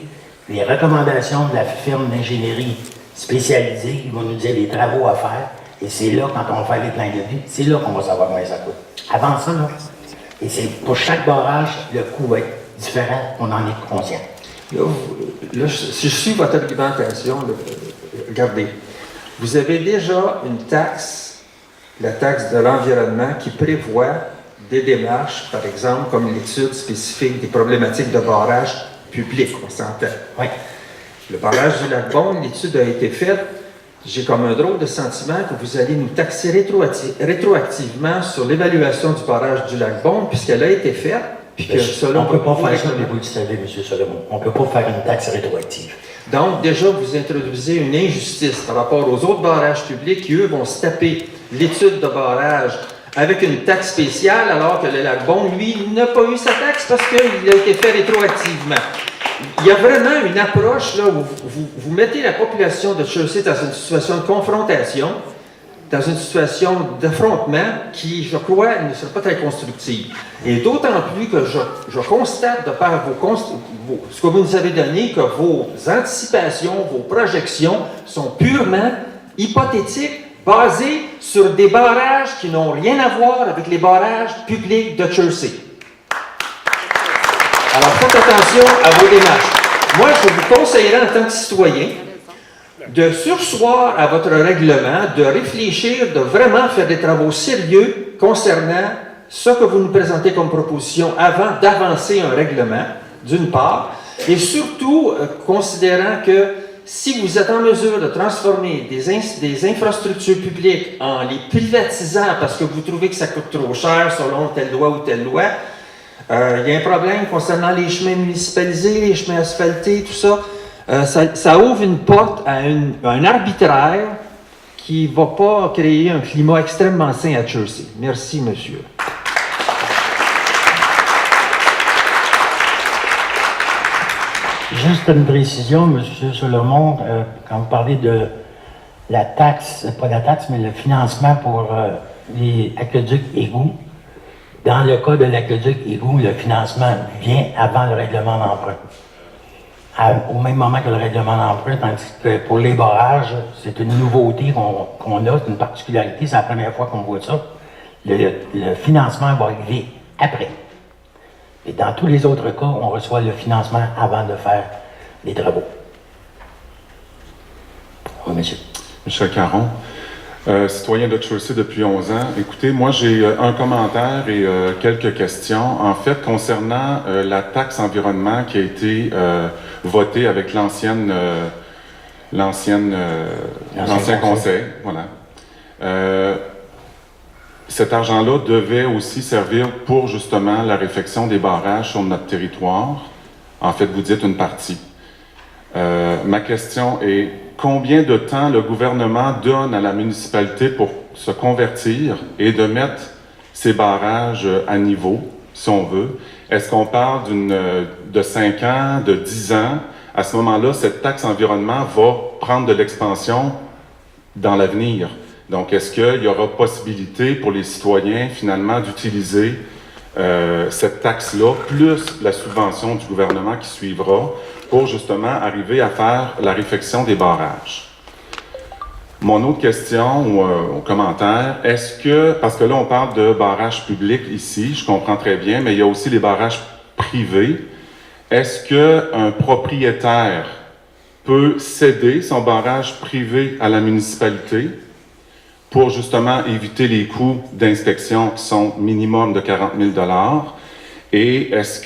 les recommandations de la firme d'ingénierie spécialisée, ils vont nous dire les travaux à faire, et c'est là, quand on va faire les plans de vie, c'est là qu'on va savoir combien ça coûte. Avant ça, là, et c'est pour chaque barrage, le coût va être différent, on en est conscient. Là, si je suis votre argumentation, là, regardez, vous avez déjà une taxe, la taxe de l'environnement, qui prévoit des démarches, par exemple, comme l'étude spécifique des problématiques de barrage public, on s'entend. Oui. Le barrage du Lac-Bombe, l'étude a été faite. J'ai comme un drôle de sentiment que vous allez nous taxer rétroactivement sur l'évaluation du barrage du Lac-Bombe, puisqu'elle a été faite. Puis que selon on ne peut pas faire ça, mais vous le savez, M. Solomon. On ne peut pas faire une taxe rétroactive. Donc, déjà, vous introduisez une injustice par rapport aux autres barrages publics qui, eux, vont se taper l'étude de barrage avec une taxe spéciale, alors que le Lac-Bombe, lui, n'a pas eu sa taxe parce qu'il a été fait rétroactivement. Il y a vraiment une approche là, où vous mettez la population de Chelsea dans une situation de confrontation, dans une situation d'affrontement qui, je crois, ne sera pas très constructive. Et d'autant plus que je constate de par ce que vous nous avez donné, que vos anticipations, vos projections sont purement hypothétiques, basées sur des barrages qui n'ont rien à voir avec les barrages publics de Chelsea. Alors faites attention à vos démarches. Moi, je vous conseillerais en tant que citoyen de surseoir à votre règlement, de réfléchir, de vraiment faire des travaux sérieux concernant ce que vous nous présentez comme proposition avant d'avancer un règlement, d'une part, et surtout considérant que si vous êtes en mesure de transformer des infrastructures publiques en les privatisant parce que vous trouvez que ça coûte trop cher selon telle loi ou telle loi, il y a un problème concernant les chemins municipalisés, les chemins asphaltés, tout ça. Ça ouvre une porte à un arbitraire qui ne va pas créer un climat extrêmement sain à Chelsea. Merci, monsieur. Juste une précision, M. Solomon, quand vous parlez de la taxe, pas la taxe, mais le financement pour les aqueducs égouts, dans le cas de l'aqueduc égout, le financement vient avant le règlement d'emprunt. Au même moment que le règlement d'emprunt, tandis que pour les barrages, c'est une nouveauté qu'on a, c'est une particularité, c'est la première fois qu'on voit ça. Le financement va arriver après. Et dans tous les autres cas, on reçoit le financement avant de faire les travaux. Oui, monsieur. Michel Caron, citoyen de Chelsea depuis 11 ans. Écoutez, moi j'ai un commentaire et quelques questions. En fait, concernant la taxe environnement qui a été votée avec l'ancien conseil, voilà. Cet argent-là devait aussi servir pour justement la réfection des barrages sur notre territoire. En fait, vous dites une partie. Ma question est, combien de temps le gouvernement donne à la municipalité pour se convertir et de mettre ces barrages à niveau, si on veut? Est-ce qu'on parle de 5 ans, de 10 ans? À ce moment-là, cette taxe environnement va prendre de l'expansion dans l'avenir. Donc, est-ce qu'il y aura possibilité pour les citoyens, finalement, d'utiliser cette taxe-là, plus la subvention du gouvernement qui suivra, pour justement arriver à faire la réfection des barrages. Mon autre question ou commentaire, est-ce que, parce que là on parle de barrages publics ici, je comprends très bien, mais il y a aussi les barrages privés. Est-ce qu'un propriétaire peut céder son barrage privé à la municipalité pour justement éviter les coûts d'inspection qui sont minimum de 40 000 $? Et est-ce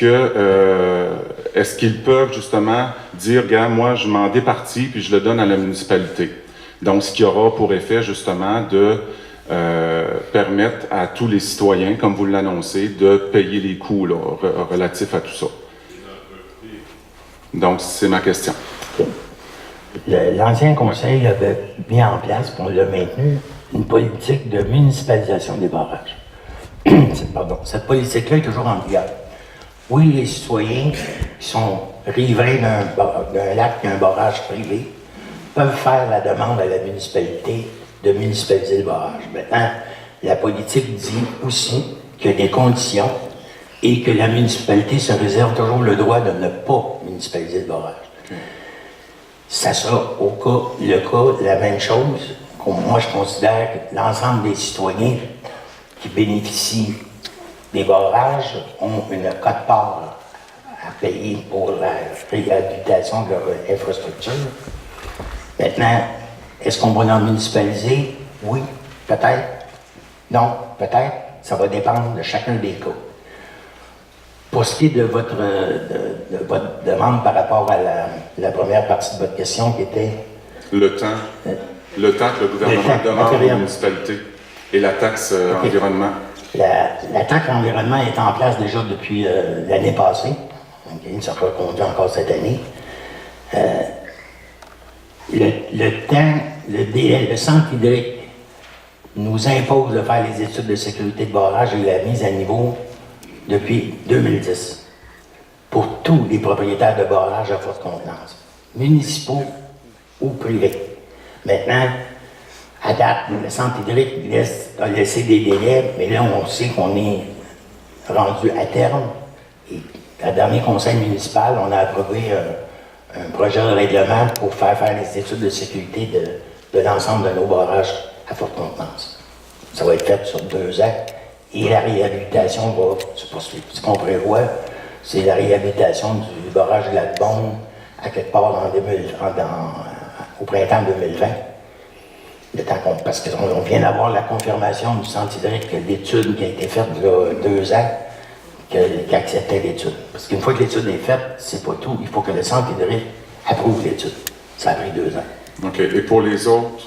qu'ils peuvent justement dire, regarde, moi je m'en départis puis je le donne à la municipalité? Donc, ce qui aura pour effet, justement, de permettre à tous les citoyens, comme vous l'annoncez, de payer les coûts là, relatifs à tout ça. Donc, c'est ma question. L'ancien conseil avait mis en place, puis on l'a maintenu, une politique de municipalisation des barrages. Pardon. Cette politique-là est toujours en vigueur. Oui, les citoyens qui sont riverains d'un lac et un barrage privé peuvent faire la demande à la municipalité de municipaliser le barrage. Maintenant, la politique dit aussi qu'il y a des conditions et que la municipalité se réserve toujours le droit de ne pas municipaliser le barrage. Ça sera le cas, la même chose. Moi, je considère que l'ensemble des citoyens qui bénéficient des barrages ont une quote-part à payer pour la réhabilitation de leur infrastructure. Maintenant, est-ce qu'on va en municipaliser? Oui, peut-être. Non, peut-être. Ça va dépendre de chacun des cas. Pour ce qui est de votre demande par rapport à la première partie de votre question qui était... Le temps que le gouvernement demande aux municipalités et la taxe environnement. La taxe environnement est en place déjà depuis l'année passée. Okay, ça sera reconduit encore cette année. Le temps, le délai, le centre hydrique nous impose de faire les études de sécurité de barrage et la mise à niveau depuis 2010 pour tous les propriétaires de barrages à forte contenance, municipaux ou privés. Maintenant, à date, le centre hydrique a laissé des délais, mais là, on sait qu'on est rendu à terme. Et à le dernier conseil municipal, on a approuvé un projet de règlement pour faire les études de sécurité de l'ensemble de nos barrages à forte contenance. Ça va être fait sur 2 ans et la réhabilitation va se poursuivre. Ce qu'on prévoit, c'est la réhabilitation du barrage de Lac-Beaune à quelque part au printemps 2020. Parce qu'on vient d'avoir la confirmation du centre hydrique que l'étude qui a été faite il y a 2 ans, qui acceptait l'étude. Parce qu'une fois que l'étude est faite, c'est pas tout. Il faut que le centre hydrique approuve l'étude. Ça a pris 2 ans. OK. Et pour les autres,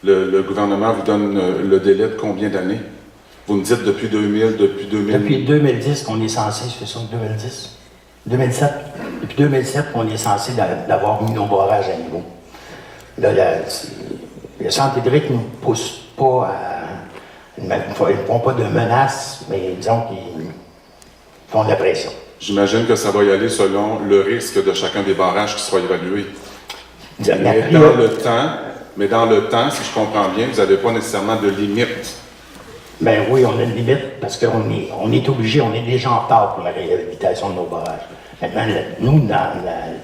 le gouvernement vous donne le délai de combien d'années? Vous me dites depuis 2000, depuis 2000... Depuis 2010 qu'on est censé, c'est ça, 2010? 2007. Depuis 2007 qu'on est censé d'avoir mis nos barrages à niveau. Là, le centre hydrique ne nous pousse pas ils ne font pas de menaces, mais disons qu'ils font de la pression. J'imagine que ça va y aller selon le risque de chacun des barrages qui sera évalué. Mais dans le temps, si je comprends bien, vous n'avez pas nécessairement de limite. Ben oui, on a une limite parce qu'on est obligé, on est déjà en retard pour la réhabilitation de nos barrages. Maintenant, nous, dans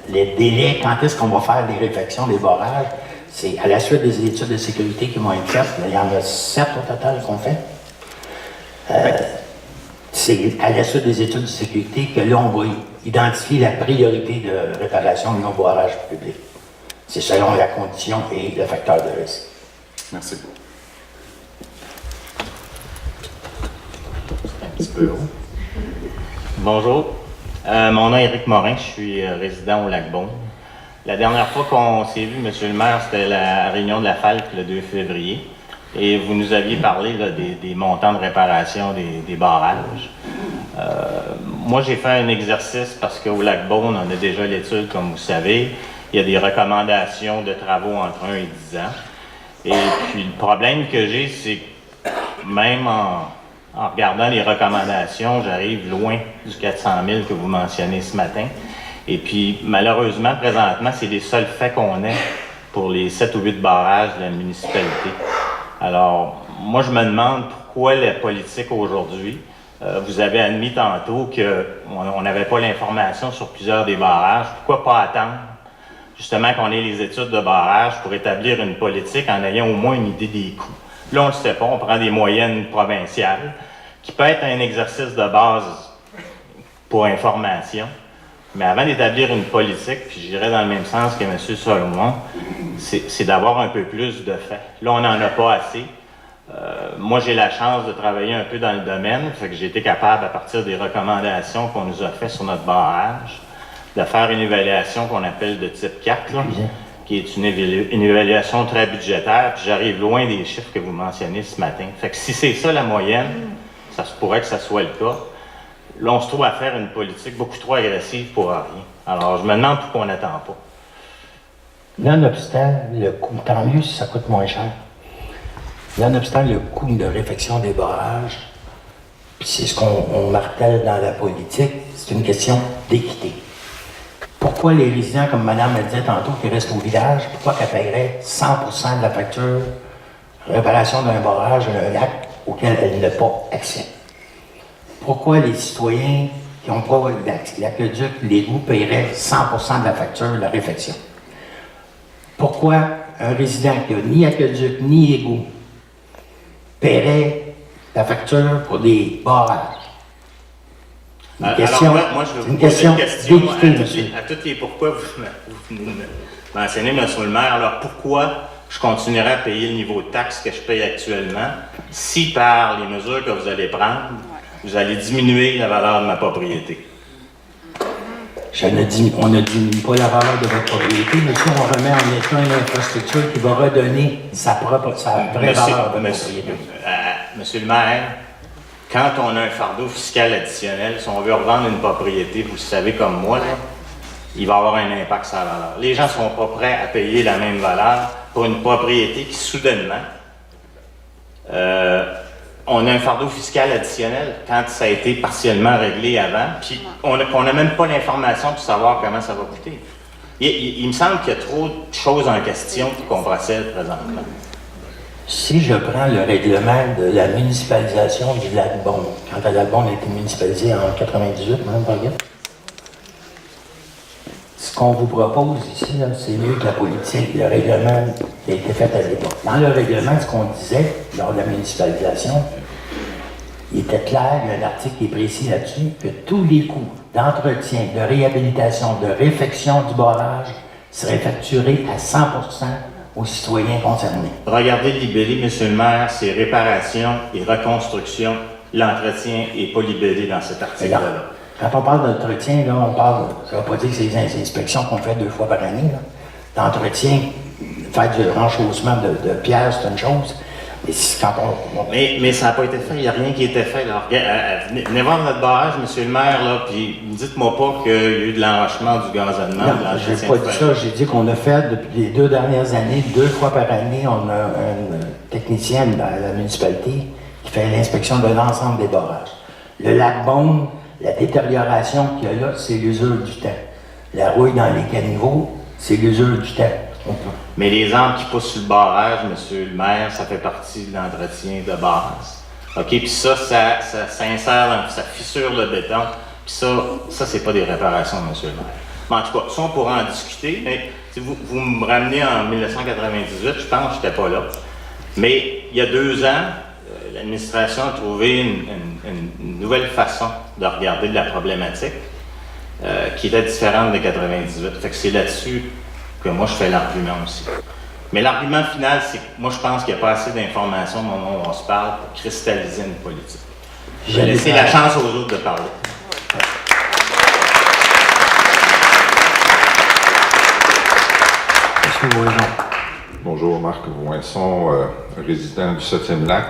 les délais, quand est-ce qu'on va faire les réfections des barrages, c'est à la suite des études de sécurité qui vont être faites. Il y en a 7 au total qu'on fait. C'est à la suite des études de sécurité que là, on va identifier la priorité de réparation de nos barrages publics. C'est selon la condition et le facteur de risque. Merci. Bonjour. Mon nom est Éric Morin, je suis résident au Lac-Beaune. La dernière fois qu'on s'est vu, M. le maire, c'était la réunion de la FALC le 2 février. Et vous nous aviez parlé là, des montants de réparation des barrages. Moi, j'ai fait un exercice parce qu'au Lac-Beaune, on a déjà l'étude, comme vous savez. Il y a des recommandations de travaux entre 1 et 10 ans. Et puis, le problème que j'ai, c'est que même en regardant les recommandations, j'arrive loin du 400 000 que vous mentionnez ce matin. Et puis, malheureusement, présentement, c'est les seuls faits qu'on ait pour les 7 ou 8 barrages de la municipalité. Alors, moi, je me demande pourquoi la politique aujourd'hui Vous avez admis tantôt qu'on n'avait pas l'information sur plusieurs des barrages. Pourquoi pas attendre, justement, qu'on ait les études de barrage pour établir une politique en ayant au moins une idée des coûts? Là, on ne le sait pas, on prend des moyennes provinciales, qui peut être un exercice de base pour information. Mais avant d'établir une politique, puis j'irais dans le même sens que M. Solomon, c'est d'avoir un peu plus de faits. Là, on n'en a pas assez. Moi, j'ai la chance de travailler un peu dans le domaine, fait que j'ai été capable, à partir des recommandations qu'on nous a faites sur notre barrage, de faire une évaluation qu'on appelle de type 4, là, qui est une évaluation très budgétaire, puis j'arrive loin des chiffres que vous mentionnez ce matin. Fait que si c'est ça la moyenne, ça se pourrait que ça soit le cas. Là, on se trouve à faire une politique beaucoup trop agressive pour rien. Alors, je me demande pourquoi on n'attend pas. Nonobstant le coût, tant mieux si ça coûte moins cher. Nonobstant le coût de réfection des barrages, puis c'est ce qu'on martèle dans la politique, c'est une question d'équité. Pourquoi les résidents, comme Mme le disait tantôt, qui restent au village, pourquoi qu'elles paieraient 100% de la facture réparation d'un barrage, d'un lac auquel elles n'ont pas accès? Pourquoi les citoyens qui n'ont pas l'aqueduc, l'égout, paieraient 100% de la facture de la réfection? Pourquoi un résident qui n'a ni aqueduc ni égout paierait la facture pour des barrages? Une question, alors, moi, je vais vous poser une question à toutes les pourquoi vous mentionnez, M. le maire. Alors, pourquoi je continuerai à payer le niveau de taxe que je paye actuellement si, par les mesures que vous allez prendre, vous allez diminuer la valeur de ma propriété? On ne diminue pas la valeur de votre propriété, mais si on remet en état une infrastructure qui va redonner sa vraie valeur de propriété. Monsieur le maire, quand on a un fardeau fiscal additionnel, si on veut revendre une propriété, vous le savez comme moi, là, il va avoir un impact sur la valeur. Les gens ne sont pas prêts à payer la même valeur pour une propriété qui, soudainement, on a un fardeau fiscal additionnel quand ça a été partiellement réglé avant, puis on n'a même pas l'information pour savoir comment ça va coûter. Il me semble qu'il y a trop de choses en question pour qu'on procède présentement. Si je prends le règlement de la municipalisation du Lac-Beaune, quand le Lac-Beaune a été municipalisé en 98, Mme Bourguette, ce qu'on vous propose ici, c'est mieux que la politique, le règlement qui a été fait à l'époque. Dans le règlement, ce qu'on disait lors de la municipalisation, il était clair, il y a un article qui est précis là-dessus, que tous les coûts d'entretien, de réhabilitation, de réfection du barrage seraient facturés à 100% aux citoyens concernés. Regardez libellé, M. le maire, c'est réparation et reconstruction. L'entretien n'est pas libellé dans cet article-là. Quand on parle d'entretien, là, on parle, ça ne veut pas dire que c'est des inspections qu'on fait 2 fois par année. D'entretien, faire du renchaussement de pierres, c'est une chose. Mais quand mais ça n'a pas été fait, il n'y a rien qui a été fait. Alors, venez voir notre barrage, M. le maire, là, puis dites-moi pas qu'il y a eu de l'enrochement, du gazonnement. Non, je n'ai pas dit ça. J'ai dit qu'on a fait, depuis les 2 dernières années, 2 fois par année, on a un technicien à la municipalité qui fait l'inspection de l'ensemble des barrages. Le Lac-Beaune, la détérioration qu'il y a là, c'est l'usure du temps. La rouille dans les caniveaux, c'est l'usure du temps. Mais les arbres qui poussent sur le barrage, M. le maire, ça fait partie de l'entretien de base. OK, puis ça s'insère, ça fissure le béton. Puis ça c'est pas des réparations, M. le maire. Mais en tout cas, ça, on pourra en discuter. Mais vous me ramenez en 1998, je pense que je n'étais pas là. Mais il y a 2 ans, l'administration a trouvé une nouvelle façon de regarder de la problématique qui était différente de 98. Fait que c'est là-dessus que moi je fais l'argument aussi. Mais l'argument final, c'est que moi je pense qu'il n'y a pas assez d'informations au moment où on se parle pour cristalliser une politique. Je vais laisser la chance aux autres de parler. Bonjour, Marc Voinson, résident du 7e lac.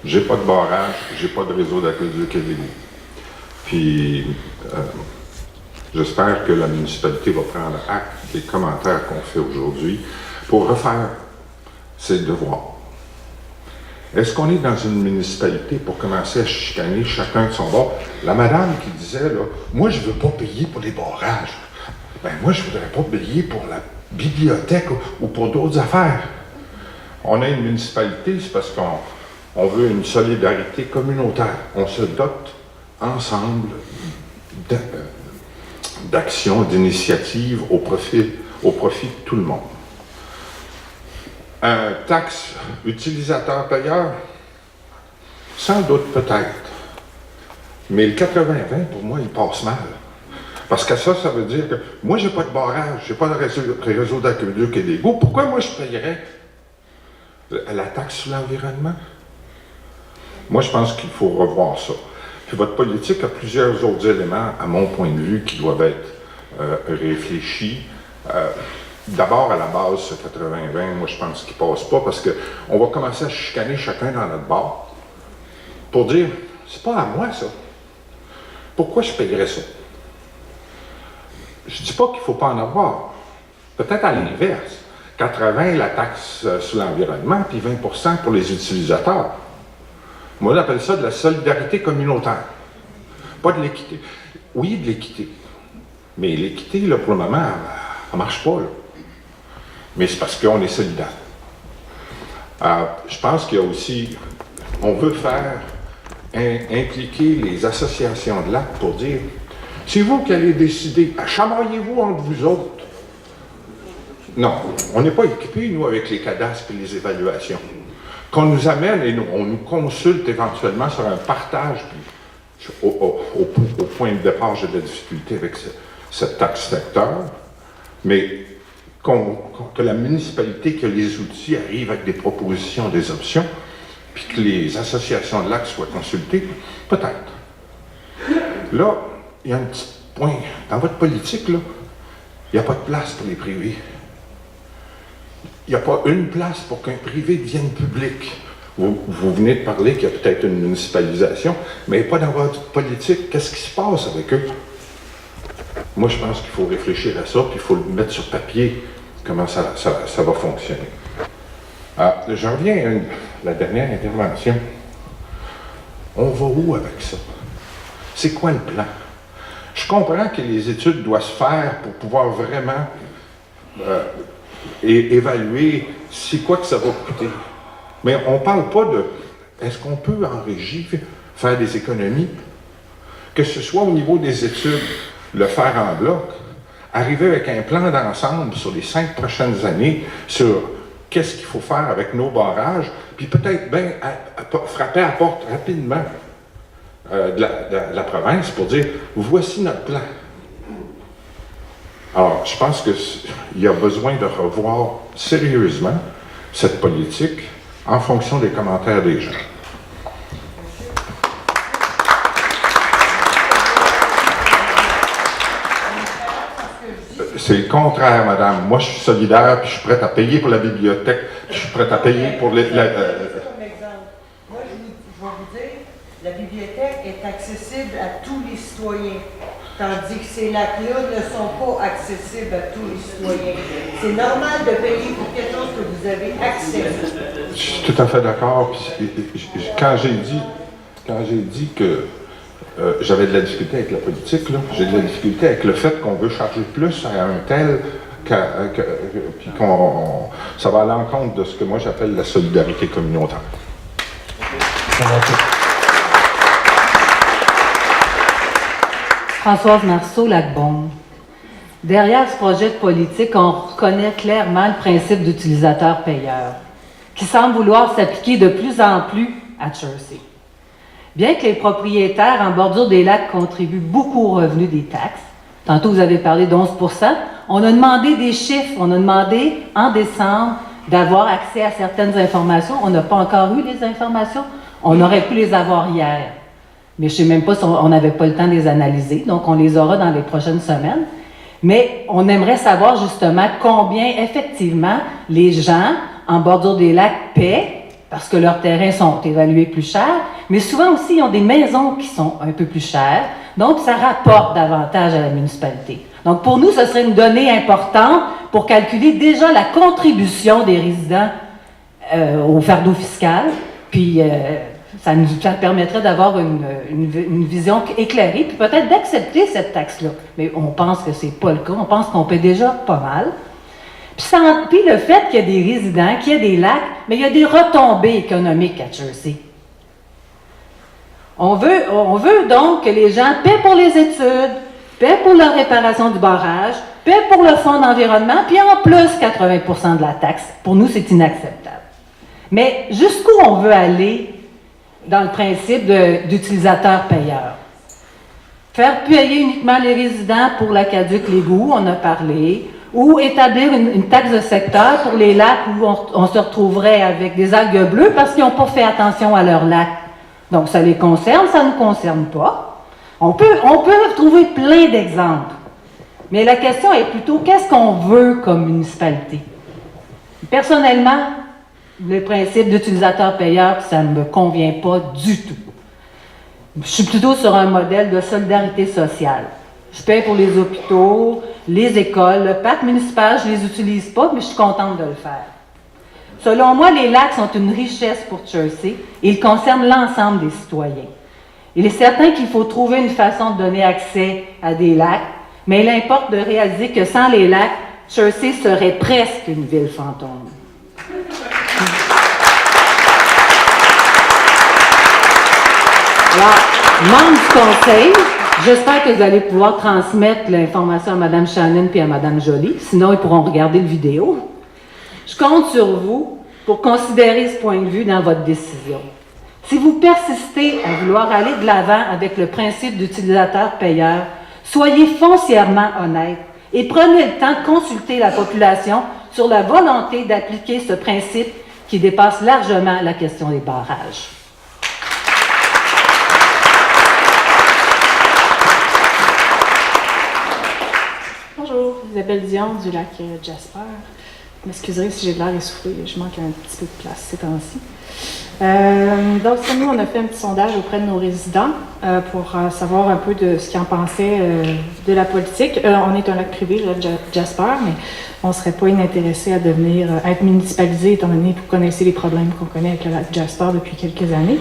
J'ai pas de barrage, j'ai pas de réseau d'aqueduc et d'égout. Puis, j'espère que la municipalité va prendre acte des commentaires qu'on fait aujourd'hui pour refaire ses devoirs. Est-ce qu'on est dans une municipalité pour commencer à chicaner chacun de son bord? La madame qui disait, là, moi je veux pas payer pour les barrages. Ben moi je voudrais pas payer pour la bibliothèque ou pour d'autres affaires. On a une municipalité, c'est parce qu'on veut une solidarité communautaire. On se dote ensemble d'actions, d'initiatives au profit de tout le monde. Un taxe utilisateur-payeur, sans doute peut-être. Mais le 80-20, pour moi, il passe mal. Parce que ça veut dire que moi, j'ai pas de barrage, j'ai pas de réseau d'aqueduc et d'égouts. Pourquoi moi, je payerais la taxe sur l'environnement? Moi, je pense qu'il faut revoir ça. Puis votre politique a plusieurs autres éléments, à mon point de vue, qui doivent être réfléchis. D'abord, à la base, ce 80-20, moi, je pense qu'il ne passe pas parce qu'on va commencer à chicaner chacun dans notre bar pour dire, c'est pas à moi, ça. Pourquoi je payerais ça? Je ne dis pas qu'il ne faut pas en avoir. Peut-être à l'inverse. 80, la taxe sur l'environnement, puis 20% pour les utilisateurs. Moi, j'appelle ça de la solidarité communautaire. Pas de l'équité. Oui, de l'équité. Mais l'équité, là, pour le moment, elle ne marche pas, là. Mais c'est parce qu'on est solidaire. Je pense qu'il y a aussi, on veut faire impliquer les associations de lacs pour dire, c'est vous qui allez décider, chamaillez-vous entre vous autres. Non, on n'est pas équipés, nous, avec les cadastres et les évaluations. Qu'on nous amène et on nous consulte éventuellement sur un partage, puis au point de départ, j'ai de la difficulté avec cette taxe secteur, mais que la municipalité, que les outils arrivent avec des propositions, des options, puis que les associations de lacs soient consultées, peut-être. Là, il y a un petit point. Dans votre politique, là, il n'y a pas de place pour les privés. Il n'y a pas une place pour qu'un privé devienne public. Vous venez de parler qu'il y a peut-être une municipalisation, mais pas dans votre politique. Qu'est-ce qui se passe avec eux? Moi, je pense qu'il faut réfléchir à ça, puis il faut le mettre sur papier, comment ça va fonctionner. J'en reviens à la dernière intervention. On va où avec ça? C'est quoi le plan? Je comprends que les études doivent se faire pour pouvoir vraiment évaluer c'est quoi que ça va coûter. Mais on ne parle pas de est-ce qu'on peut en régie faire des économies? Que ce soit au niveau des études, le faire en bloc, arriver avec un plan d'ensemble sur les 5 prochaines années sur qu'est-ce qu'il faut faire avec nos barrages, puis peut-être bien frapper à la porte rapidement de la province pour dire voici notre plan. Alors, je pense qu'il y a besoin de revoir sérieusement cette politique en fonction des commentaires des gens. C'est le contraire, madame. Moi, je suis solidaire, puis je suis prête à payer pour la bibliothèque, puis je suis prête à payer pour les... Moi, je vais vous dire, la bibliothèque est accessible à tous les citoyens, tandis que ces lacs-là ne sont pas accessibles à tous les citoyens. C'est normal de payer pour quelque chose que vous avez accès. Je suis tout à fait d'accord. Quand j'ai dit que j'avais de la difficulté avec la politique, j'ai de la difficulté avec le fait qu'on veut charger plus à un tel, puis ça va à l'encontre de ce que moi j'appelle la solidarité communautaire. Françoise Marceau, Lac-Beaume. Derrière ce projet de politique, on reconnaît clairement le principe d'utilisateur-payeur, qui semble vouloir s'appliquer de plus en plus à Jersey. Bien que les propriétaires en bordure des lacs contribuent beaucoup aux revenus des taxes, tantôt vous avez parlé d'11 %, on a demandé des chiffres, on a demandé en décembre d'avoir accès à certaines informations. On n'a pas encore eu les informations, on aurait pu les avoir hier. Mais je ne sais même pas si on n'avait pas le temps de les analyser, donc on les aura dans les prochaines semaines. Mais on aimerait savoir justement combien effectivement les gens en bordure des lacs paient, parce que leurs terrains sont évalués plus cher, mais souvent aussi, ils ont des maisons qui sont un peu plus chères, donc ça rapporte davantage à la municipalité. Donc pour nous, ce serait une donnée importante pour calculer déjà la contribution des résidents au fardeau fiscal, puis ça nous permettrait d'avoir une vision éclairée, puis peut-être d'accepter cette taxe-là. Mais on pense que c'est pas le cas, on pense qu'on paie déjà pas mal. Puis le fait qu'il y a des résidents, qu'il y a des lacs, mais il y a des retombées économiques à Jersey. On veut donc que les gens paient pour les études, paient pour la réparation du barrage, paient pour le fonds d'environnement, puis en plus 80% de la taxe. Pour nous, c'est inacceptable. Mais jusqu'où on veut aller dans le principe d'utilisateur-payeur? Faire payer uniquement les résidents pour l'aqueduc l'égout, on a parlé, ou établir une taxe de secteur pour les lacs où on se retrouverait avec des algues bleues parce qu'ils n'ont pas fait attention à leurs lacs. Donc, ça les concerne, ça ne nous concerne pas. On peut trouver plein d'exemples. Mais la question est plutôt, qu'est-ce qu'on veut comme municipalité? Personnellement, le principe d'utilisateur-payeur, ça ne me convient pas du tout. Je suis plutôt sur un modèle de solidarité sociale. Je paie pour les hôpitaux, les écoles, le parc municipal, je ne les utilise pas, mais je suis contente de le faire. Selon moi, les lacs sont une richesse pour Chelsea et ils concernent l'ensemble des citoyens. Il est certain qu'il faut trouver une façon de donner accès à des lacs, mais il importe de réaliser que sans les lacs, Chelsea serait presque une ville fantôme. Alors, membres du conseil, j'espère que vous allez pouvoir transmettre l'information à Mme Shannon et à Mme Joly, sinon ils pourront regarder le vidéo. Je compte sur vous pour considérer ce point de vue dans votre décision. Si vous persistez à vouloir aller de l'avant avec le principe d'utilisateur-payeur, soyez foncièrement honnête et prenez le temps de consulter la population sur la volonté d'appliquer ce principe qui dépasse largement la question des barrages. Bonjour, Isabelle Dion du lac Jasper. M'excuserez si j'ai de l'air essoufflé, je manque un petit peu de place ces temps-ci. Donc, nous, on a fait un petit sondage auprès de nos résidents pour savoir un peu de ce qu'ils en pensaient de la politique. On est un lac privé, le lac Jasper, mais on ne serait pas inintéressé à devenir, être municipalisé, étant donné que vous connaissez les problèmes qu'on connaît avec le lac Jasper depuis quelques années.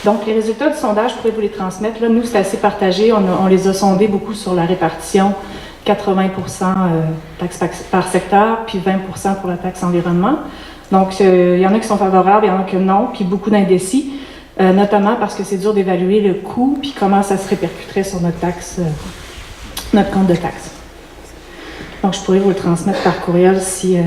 Donc, les résultats du sondage, je pourrais vous les transmettre. Là, nous, c'est assez partagé. On les a sondés beaucoup sur la répartition. 80% taxe par secteur, puis 20% pour la taxe environnement. Donc, il y en a qui sont favorables, il y en a que non, puis beaucoup d'indécis, notamment parce que c'est dur d'évaluer le coût, puis comment ça se répercuterait sur notre taxe, notre compte de taxe. Donc, je pourrais vous le transmettre par courriel si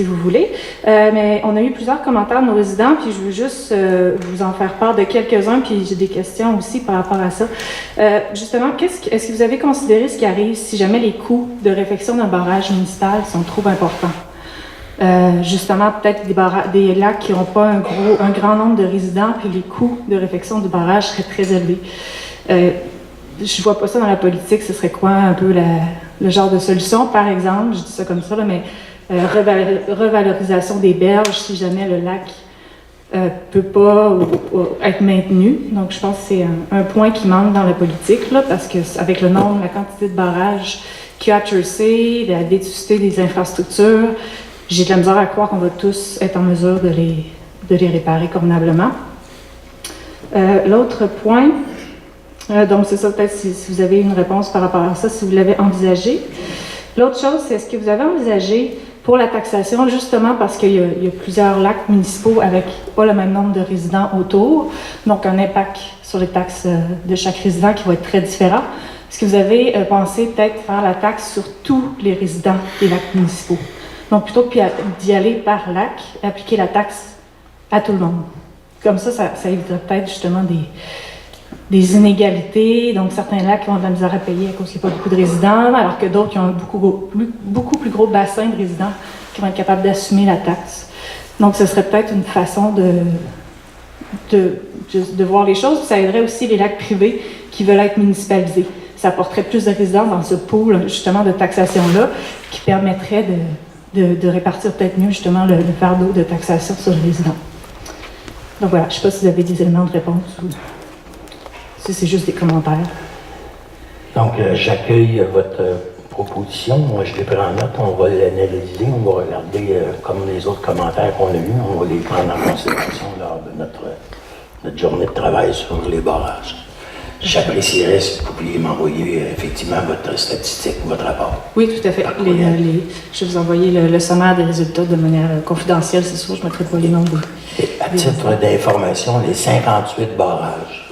vous voulez. Mais on a eu plusieurs commentaires de nos résidents, puis je veux juste vous en faire part de quelques-uns, puis j'ai des questions aussi par rapport à ça. Justement, est-ce que vous avez considéré ce qui arrive si jamais les coûts de réfection d'un barrage municipal sont trop importants? Justement, peut-être des lacs qui n'ont pas un grand nombre de résidents, puis les coûts de réfection du barrage seraient très élevés. Je vois pas ça dans la politique. Ce serait quoi un peu le genre de solution, par exemple, je dis ça comme ça, là, mais revalorisation des berges si jamais le lac peut pas être maintenu. Donc, je pense que c'est un point qui manque dans la politique, là, parce qu'avec le nombre, la quantité de barrages qu'il y a à Chelsea, la vétusté des infrastructures, j'ai de la misère à croire qu'on va tous être en mesure de les réparer convenablement. L'autre point, donc c'est ça, peut-être si vous avez une réponse par rapport à ça, si vous l'avez envisagé. L'autre chose, c'est est-ce que vous avez envisagé pour la taxation, justement parce qu'il y a plusieurs lacs municipaux avec pas le même nombre de résidents autour, donc un impact sur les taxes de chaque résident qui va être très différent. Est-ce que vous avez pensé peut-être faire la taxe sur tous les résidents des lacs municipaux? Donc plutôt que d'y aller par lac, appliquer la taxe à tout le monde. Comme ça éviterait peut-être justement des inégalités, donc certains lacs qui ont de la misère à payer à cause qu'il n'y a pas beaucoup de résidents, alors que d'autres qui ont un beaucoup plus gros bassin de résidents qui vont être capables d'assumer la taxe. Donc ce serait peut-être une façon de voir les choses. Ça aiderait aussi les lacs privés qui veulent être municipalisés. Ça apporterait plus de résidents dans ce pool justement de taxation-là qui permettrait de répartir peut-être mieux justement le fardeau de taxation sur les résidents. Donc voilà, je ne sais pas si vous avez des éléments de réponse ou si c'est juste des commentaires. Donc, j'accueille votre proposition. Moi, je les prends en note. On va l'analyser. On va regarder, comme les autres commentaires qu'on a eus, on va les prendre en considération lors de notre journée de travail sur les barrages. J'apprécierais si vous pouviez m'envoyer effectivement votre statistique, votre rapport. Oui, tout à fait. Je vais vous envoyer le sommaire des résultats de manière confidentielle, c'est sûr. Je ne mettrai pas les noms. À titre d'information, les 58 barrages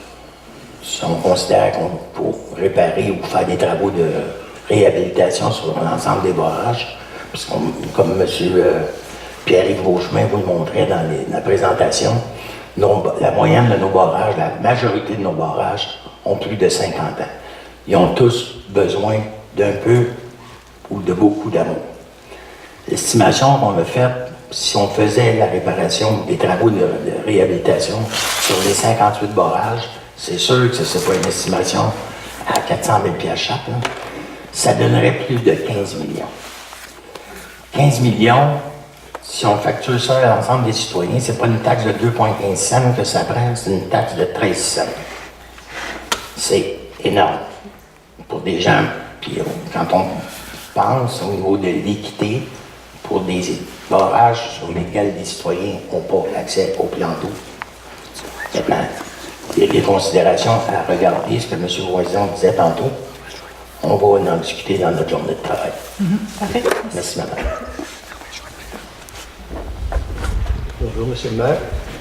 Si on considère qu'on pour réparer ou faire des travaux de réhabilitation sur l'ensemble des barrages, puisqu'on, comme M. Pierre-Yves Beauchemin vous le montrait dans la présentation, la moyenne de nos barrages, la majorité de nos barrages ont plus de 50 ans. Ils ont tous besoin d'un peu ou de beaucoup d'amour. L'estimation qu'on a faite, si on faisait la réparation des travaux de réhabilitation sur les 58 barrages, c'est sûr que ce n'est pas une estimation à 400 000 chaque, là. Ça donnerait plus de 15 millions. 15 millions, si on facture ça à l'ensemble des citoyens, c'est pas une taxe de 2,15 cents que ça prend, c'est une taxe de 13 cents. C'est énorme pour des gens. Puis quand on pense au niveau de l'équité pour des barrages sur lesquels les citoyens n'ont pas accès au plan d'eau, il y a des considérations à regarder, ce que M. Voisin disait tantôt. On va en discuter dans notre journée de travail. Parfait. Merci, madame. Bonjour, monsieur le maire.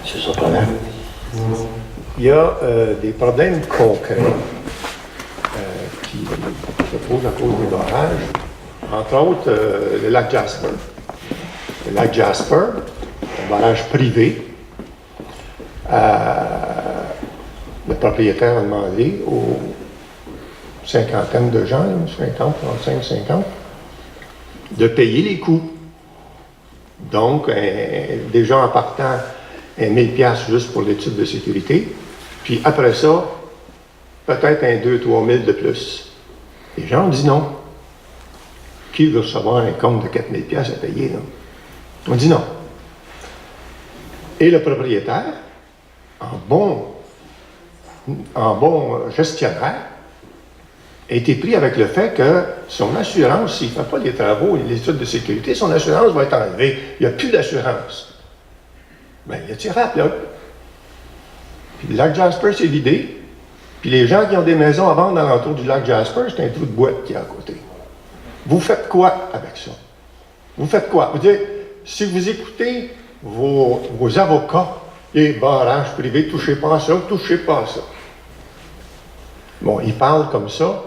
C'est surprenant. Il y a des problèmes concrets qui se posent à cause des barrages. Entre autres, le lac Jasper. Le lac Jasper, un barrage privé. Le propriétaire a demandé aux cinquantaine de gens, 50, 35, 50, de payer les coûts. Donc, déjà en partant, 1000 $ juste pour l'étude de sécurité, puis après ça, peut-être 2 000 à 3 000 de plus. Les gens ont dit non. Qui veut recevoir un compte de 4 000 $ à payer, là? On dit non. Et le propriétaire, en bon gestionnaire, a été pris avec le fait que son assurance, s'il ne fait pas les travaux et les études de sécurité, son assurance va être enlevée. Il n'y a plus d'assurance. Bien, il a tiré à la plug. Puis le lac Jasper s'est vidé. Puis les gens qui ont des maisons à vendre alentour du lac Jasper, c'est un trou de boîte qui est à côté. Vous faites quoi avec ça? Vous faites quoi? Vous dites, si vous écoutez vos avocats, les barrages privés, touchez pas à ça, touchez pas à ça. Bon, ils parlent comme ça.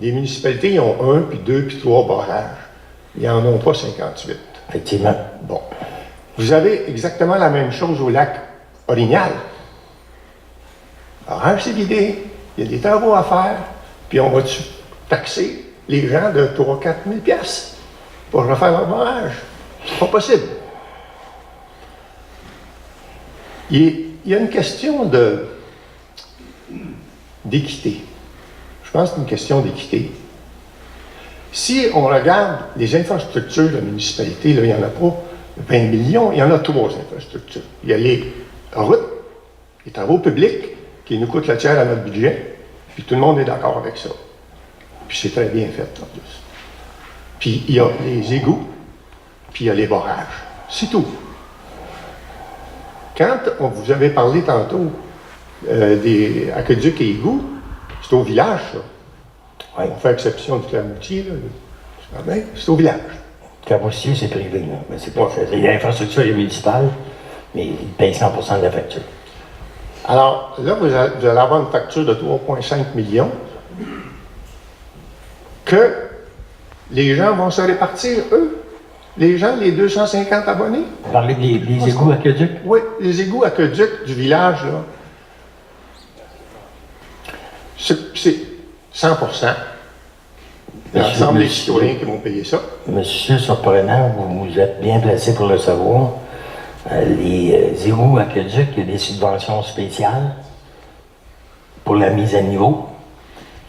Les municipalités, ils ont 1, puis 2, puis 3 barrages. Ils n'en ont pas 58. Effectivement. Bon. Vous avez exactement la même chose au lac Orignal. Le barrage, c'est vidé. Il y a des travaux à faire. Puis on va taxer les gens de 3 000 à 4 000 $ pour refaire leur barrage. C'est pas possible. Il y a une question d'équité. Je pense que c'est une question d'équité. Si on regarde les infrastructures de la municipalité, là, il n'y en a pas 20 millions, il y en a 3 infrastructures. Il y a les routes, les travaux publics, qui nous coûtent le tiers à notre budget, puis tout le monde est d'accord avec ça. Puis c'est très bien fait, en plus. Puis il y a les égouts, puis il y a les barrages. C'est tout. Quand vous avez parlé tantôt des aqueducs et égouts, c'est au village, ça. Oui. On fait exception du Clamoutier, là. C'est au village. Clamoutier, c'est privé, là. Mais c'est pas fait. L'infrastructure est municipale, mais il paye 100% de la facture. Alors, là, vous allez avoir une facture de 3,5 millions que les gens vont se répartir, eux. Les gens, les 250 abonnés. Vous parlez des égouts aqueducs? Oui, les égouts aqueducs du village, là. C'est 100%. L'ensemble des citoyens qui vont payer ça. Monsieur Surprenant, vous êtes bien placé pour le savoir. Les égouts aqueducs, il y a des subventions spéciales pour la mise à niveau.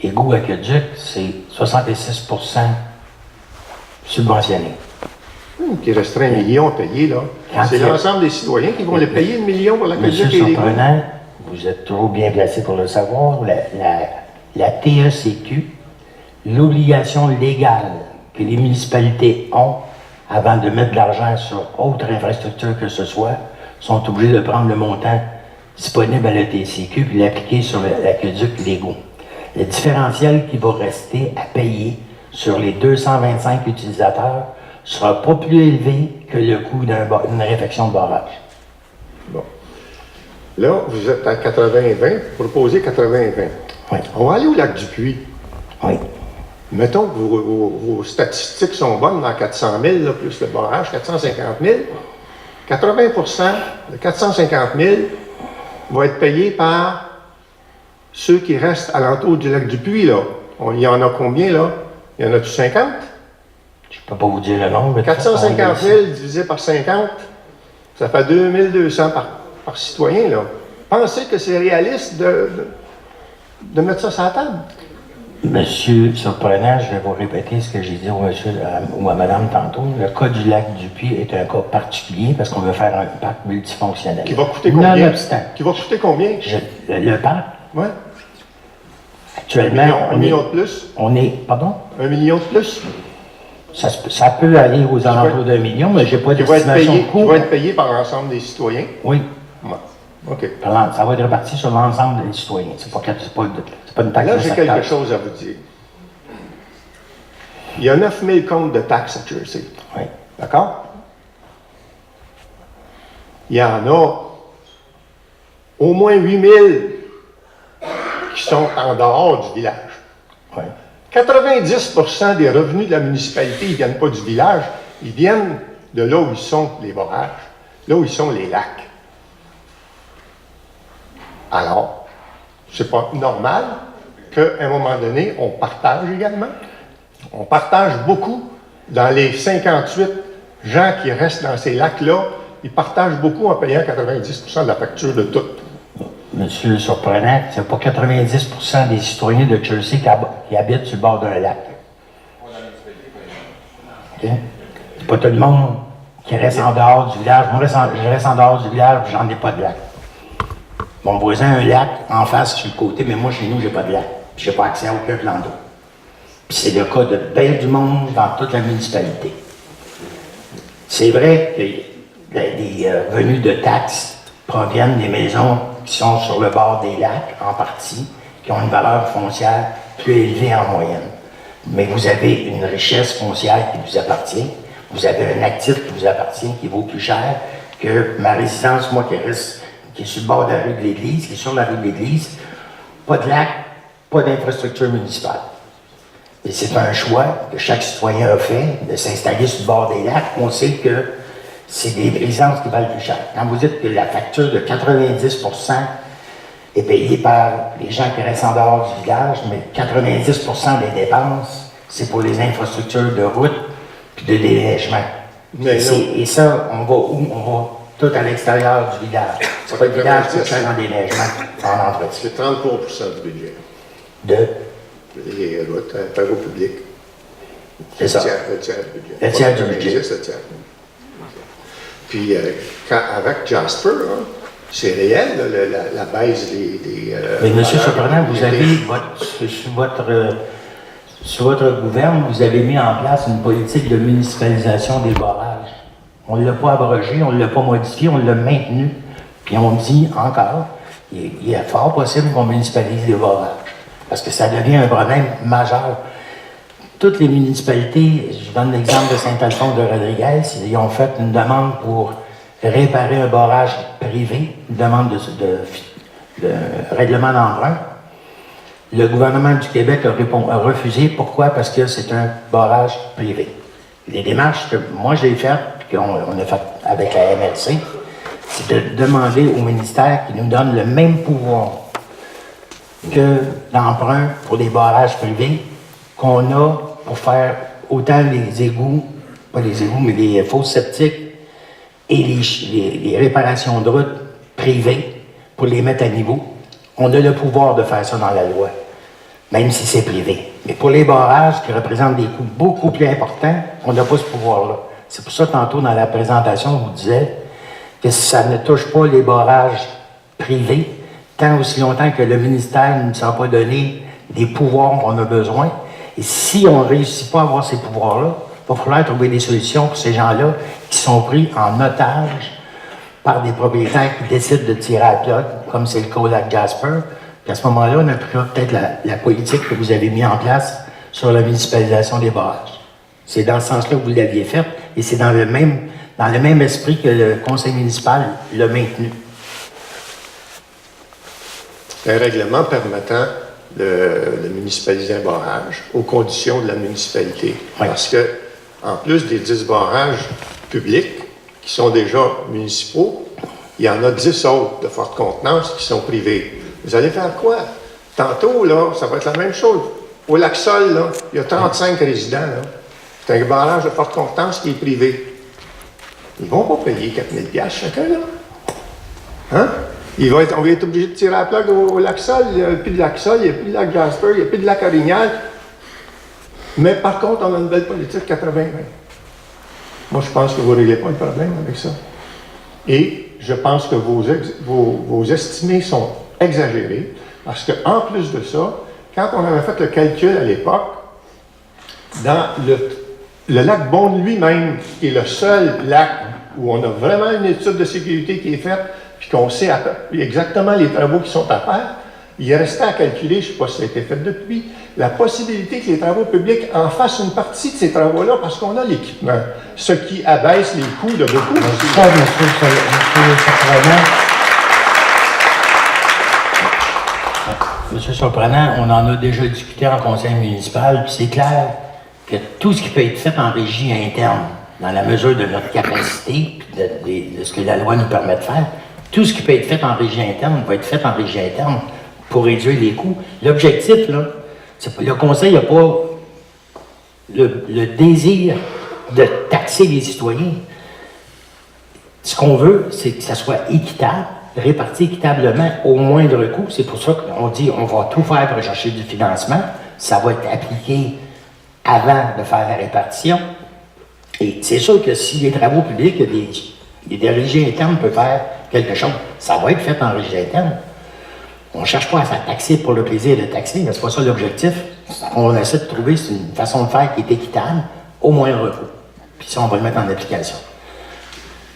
Égouts aqueducs, c'est 66% subventionné. Il resterait 1 million à payer, là. C'est l'ensemble des citoyens qui vont le payer 1 million pour l'aqueduc et les égouts. Vous êtes trop bien placé pour le savoir. La TECQ, l'obligation légale que les municipalités ont avant de mettre de l'argent sur autre infrastructure que ce soit, sont obligés de prendre le montant disponible à la TCQ puis l'appliquer sur l'aqueduc et l'égout. Le différentiel qui va rester à payer sur les 225 utilisateurs sera pas plus élevé que le coût d'une réfection de barrage. Bon. Là, vous êtes à 80-20, vous proposez 80-20. Oui. On va aller au lac du Puy. Oui. Mettons que vos statistiques sont bonnes dans 400 000, là, plus le barrage, 450 000. 80 de 450 000 va être payé par ceux qui restent alentour du lac du Puy, là. Il y en a combien, là? Il y en a-tu 50? Je peux pas vous dire le nombre. 450 000 divisé par 50, ça fait 2200 par citoyen, là. Pensez que c'est réaliste de mettre ça sur la table? Monsieur Surprenant, je vais vous répéter ce que j'ai dit au monsieur ou à madame tantôt. Le cas du lac du Puy est un cas particulier parce qu'on veut faire un parc multifonctionnel. Qui va coûter combien? Nonobstant. Qui va coûter combien? Le parc? Oui. Actuellement, un million de plus? On est, pardon? 1 million de plus? Ça peut aller aux alentours d'1 million, mais j'ai pas d'estimation de coût. Qui va être payé par l'ensemble des citoyens? Oui. Ouais. OK. Ça va être réparti sur l'ensemble des citoyens. C'est pas une taxe Là, de j'ai secteur. quelque chose à vous dire. Il y a 9 000 comptes de taxes à Jersey. Oui. D'accord? Il y en a au moins 8 000 qui sont en dehors du village. Oui. 90% des revenus de la municipalité, ils ne viennent pas du village, ils viennent de là où ils sont les barrages, là où ils sont les lacs. Alors, c'est pas normal qu'à un moment donné, on partage également. On partage beaucoup dans les 58 gens qui restent dans ces lacs-là. Ils partagent beaucoup en payant 90% de la facture de tout. Monsieur Surprenant, c'est pas 90% des citoyens de Jersey qui habitent sur le bord d'un lac. Okay? C'est pas tout le monde qui reste en dehors du village. Moi, je reste en dehors du village, j'en ai pas de lac. Mon voisin a un lac en face sur le côté, mais moi, chez nous, j'ai pas de lac. J'ai pas accès à aucun plan d'eau. Puis c'est le cas de bien du monde dans toute la municipalité. C'est vrai que les revenus de taxes proviennent des maisons qui sont sur le bord des lacs, en partie, qui ont une valeur foncière plus élevée en moyenne. Mais vous avez une richesse foncière qui vous appartient. Vous avez un actif qui vous appartient, qui vaut plus cher que ma résidence, moi, qui est sur le bord de la rue de l'Église, qui est sur la rue de l'Église. Pas de lac, pas d'infrastructure municipale. Et c'est un choix que chaque citoyen a fait de s'installer sur le bord des lacs. On sait que c'est des résidences qui valent plus cher. Quand vous dites que la facture de 90% est payée par les gens qui restent en dehors du village, mais 90% des dépenses, c'est pour les infrastructures de route puis de déneigement. Et ça, on va où? On va tout à l'extérieur du village. C'est pas le village qui fait en déneigement, en entretien. C'est 33% du budget. De? Les routes, travaux publics. C'est ça. Le tiers du budget. Le tiers du budget. Le tiers. Puis, avec Jasper, hein, c'est réel, la baisse des mais M. Surprenant, vous avez, sur votre gouverne, vous avez mis en place une politique de municipalisation des barrages. On ne l'a pas abrogé, on ne l'a pas modifié, on l'a maintenu. Puis on dit encore, il est fort possible qu'on municipalise les barrages. Parce que ça devient un problème majeur. Toutes les municipalités, je donne l'exemple de Saint-Alphonse de Rodriguez, ils ont fait une demande pour réparer un barrage privé, une demande de règlement d'emprunt. Le gouvernement du Québec a refusé. Pourquoi? Parce que c'est un barrage privé. Les démarches que moi j'ai faites, puis qu'on a fait avec la MRC, c'est de demander au ministère qui nous donne le même pouvoir que d'emprunt pour des barrages privés qu'on a pour faire autant les égouts, pas les égouts, mais les fosses septiques et les réparations de routes privées pour les mettre à niveau. On a le pouvoir de faire ça dans la loi, même si c'est privé. Mais pour les barrages qui représentent des coûts beaucoup plus importants, on n'a pas ce pouvoir-là. C'est pour ça, tantôt, dans la présentation, je vous disais que ça ne touche pas les barrages privés, tant aussi longtemps que le ministère ne nous a pas donné des pouvoirs qu'on a besoin. Et si on ne réussit pas à avoir ces pouvoirs-là, il va falloir trouver des solutions pour ces gens-là qui sont pris en otage par des propriétaires qui décident de tirer à la plug, comme c'est le cas au lac Jasper. Puis à ce moment-là, on appliquera peut-être la politique que vous avez mise en place sur la municipalisation des barrages. C'est dans ce sens-là que vous l'aviez fait, et c'est dans le même esprit que le conseil municipal l'a maintenu. Un règlement permettant de municipaliser un barrage aux conditions de la municipalité. Parce que, en plus des 10 barrages publics qui sont déjà municipaux, il y en a 10 autres de forte contenance qui sont privés. Vous allez faire quoi? Tantôt, là, ça va être la même chose. Au Lac-Sol, là, il y a 35 résidents. Là. C'est un barrage de forte contenance qui est privé. Ils ne vont pas payer 4 000 $ chacun, là. Hein? On va être obligé de tirer la plug au Lac-Sol. Il n'y a plus de Lac-Sol, il n'y a plus de Lac-Jasper, il n'y a plus de Lac-Orignal. Mais par contre, on a une belle politique 80-20. Moi, je pense que vous ne réglez pas le problème avec ça. Et je pense que vos estimés sont exagérés, parce qu'en plus de ça, quand on avait fait le calcul à l'époque, dans le lac Beaune lui-même, qui est le seul lac où on a vraiment une étude de sécurité qui est faite, puis qu'on sait exactement les travaux qui sont à faire, il restait à calculer, je ne sais pas si ça a été fait depuis, la possibilité que les travaux publics en fassent une partie de ces travaux-là parce qu'on a l'équipement, ce qui abaisse les coûts de beaucoup. Monsieur Surprenant, on en a déjà discuté en conseil municipal, puis c'est clair que tout ce qui peut être fait en régie interne, dans la mesure de notre capacité, puis de ce que la loi nous permet de faire, tout ce qui peut être fait en régie interne va être fait en régie interne pour réduire les coûts. L'objectif, là, le conseil n'a pas le désir de taxer les citoyens. Ce qu'on veut, c'est que ça soit équitable, réparti équitablement au moindre coût. C'est pour ça qu'on dit on va tout faire pour chercher du financement. Ça va être appliqué avant de faire la répartition. Et c'est sûr que si les travaux publics, des régies internes peuvent faire quelque chose, ça va être fait en régie interne. On ne cherche pas à faire taxer pour le plaisir de taxer, mais ce n'est pas ça l'objectif. On essaie de trouver une façon de faire qui est équitable au moindre coût. Puis ça, on va le mettre en application.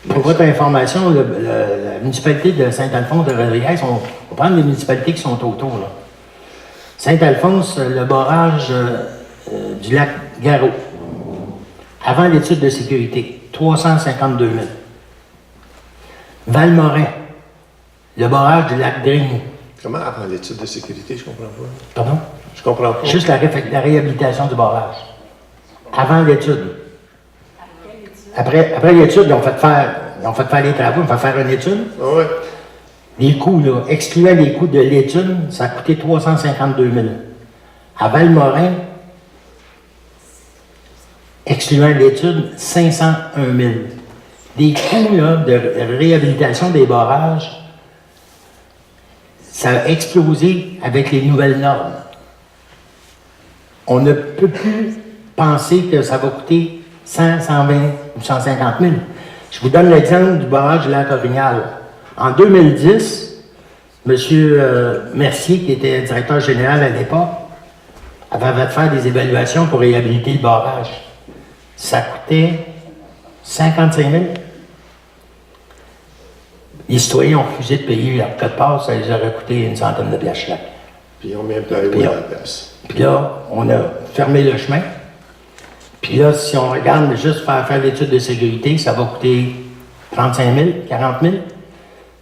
Pour votre information, la municipalité de Saint-Alphonse de Rodriguez, on va prendre les municipalités qui sont autour. Là. Saint-Alphonse, le barrage du lac Garot, avant l'étude de sécurité, 352 000. Valmorin, le barrage du lac Drigny. Comment avant l'étude de sécurité, je comprends pas. Pardon? Je comprends pas. Juste la réhabilitation du barrage. Avant l'étude. Après l'étude, ils ont fait faire les travaux, ils ont fait faire une étude. Oui. Les coûts, là, excluant les coûts de l'étude, ça a coûté 352 000. À Valmorin, excluant l'étude, 501 000. Des coûts là, de réhabilitation des barrages, ça a explosé avec les nouvelles normes. On ne peut plus penser que ça va coûter 100, 120 ou 150 000. Je vous donne l'exemple du barrage du lac Orignal. En 2010, M. Mercier, qui était directeur général à l'époque, avait fait faire des évaluations pour réhabiliter le barrage. Ça coûtait 55 000. Les citoyens ont refusé de payer leur code passe, ça les aurait coûté une centaine de piastres chaque. Puis on met un plywood à la place. Puis là, on a fermé le chemin. Puis là, si on regarde juste faire l'étude de sécurité, ça va coûter 35 000, 40 000.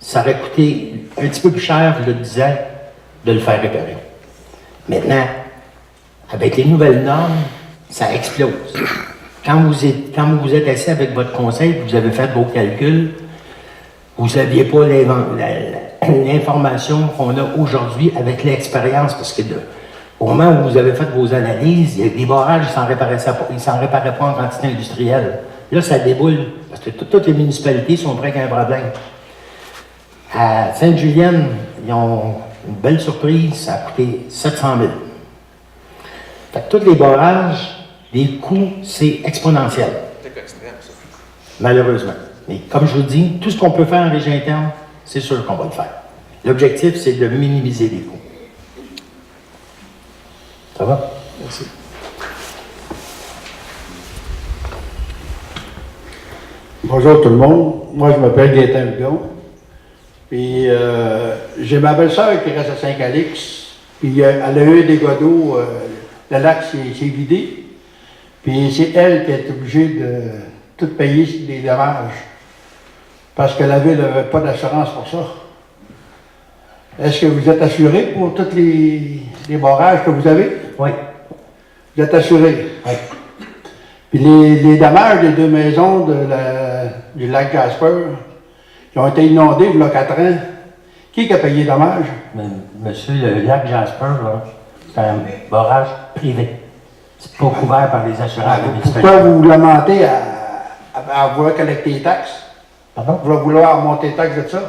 Ça aurait coûté un petit peu plus cher, je le disais, de le faire réparer. Maintenant, avec les nouvelles normes, ça explose. Quand vous êtes assis avec votre conseil, vous avez fait vos calculs, vous n'aviez pas l'information qu'on a aujourd'hui avec l'expérience, parce que au moment où vous avez fait vos analyses, les barrages, ils ne s'en réparaient pas en quantité industrielle. Là, ça déboule, parce que toutes les municipalités sont prêtes à un problème. À Sainte-Julienne, ils ont une belle surprise, ça a coûté 700 000. Fait que tous les barrages, les coûts, c'est exponentiel. C'est extrême, ça. Malheureusement. Mais comme je vous dis, tout ce qu'on peut faire en régie interne, c'est sûr qu'on va le faire. L'objectif, c'est de minimiser les coûts. Ça va? Merci. Bonjour tout le monde. Moi, je m'appelle Gaëtan Hugon. Puis, j'ai ma belle-sœur qui reste à Saint-Calix. Puis, elle a eu des dégâts d'eau. Le lac s'est vidé. Puis, c'est elle qui est obligée de tout payer des dommages. Parce que la ville n'avait pas d'assurance pour ça. Est-ce que vous êtes assuré pour tous les barrages que vous avez? Oui. Vous êtes assuré? Oui. Puis les dommages des 2 maisons du lac Jasper qui ont été inondées il y a 4 ans, qui a payé les dommages? Monsieur, le lac Jasper, là, c'est un barrage privé. C'est pas couvert par les assurances de municipalité. Pourquoi vous lamentez à vouloir collecter les taxes? Pardon? Vous vouloir monter les taxes de ça?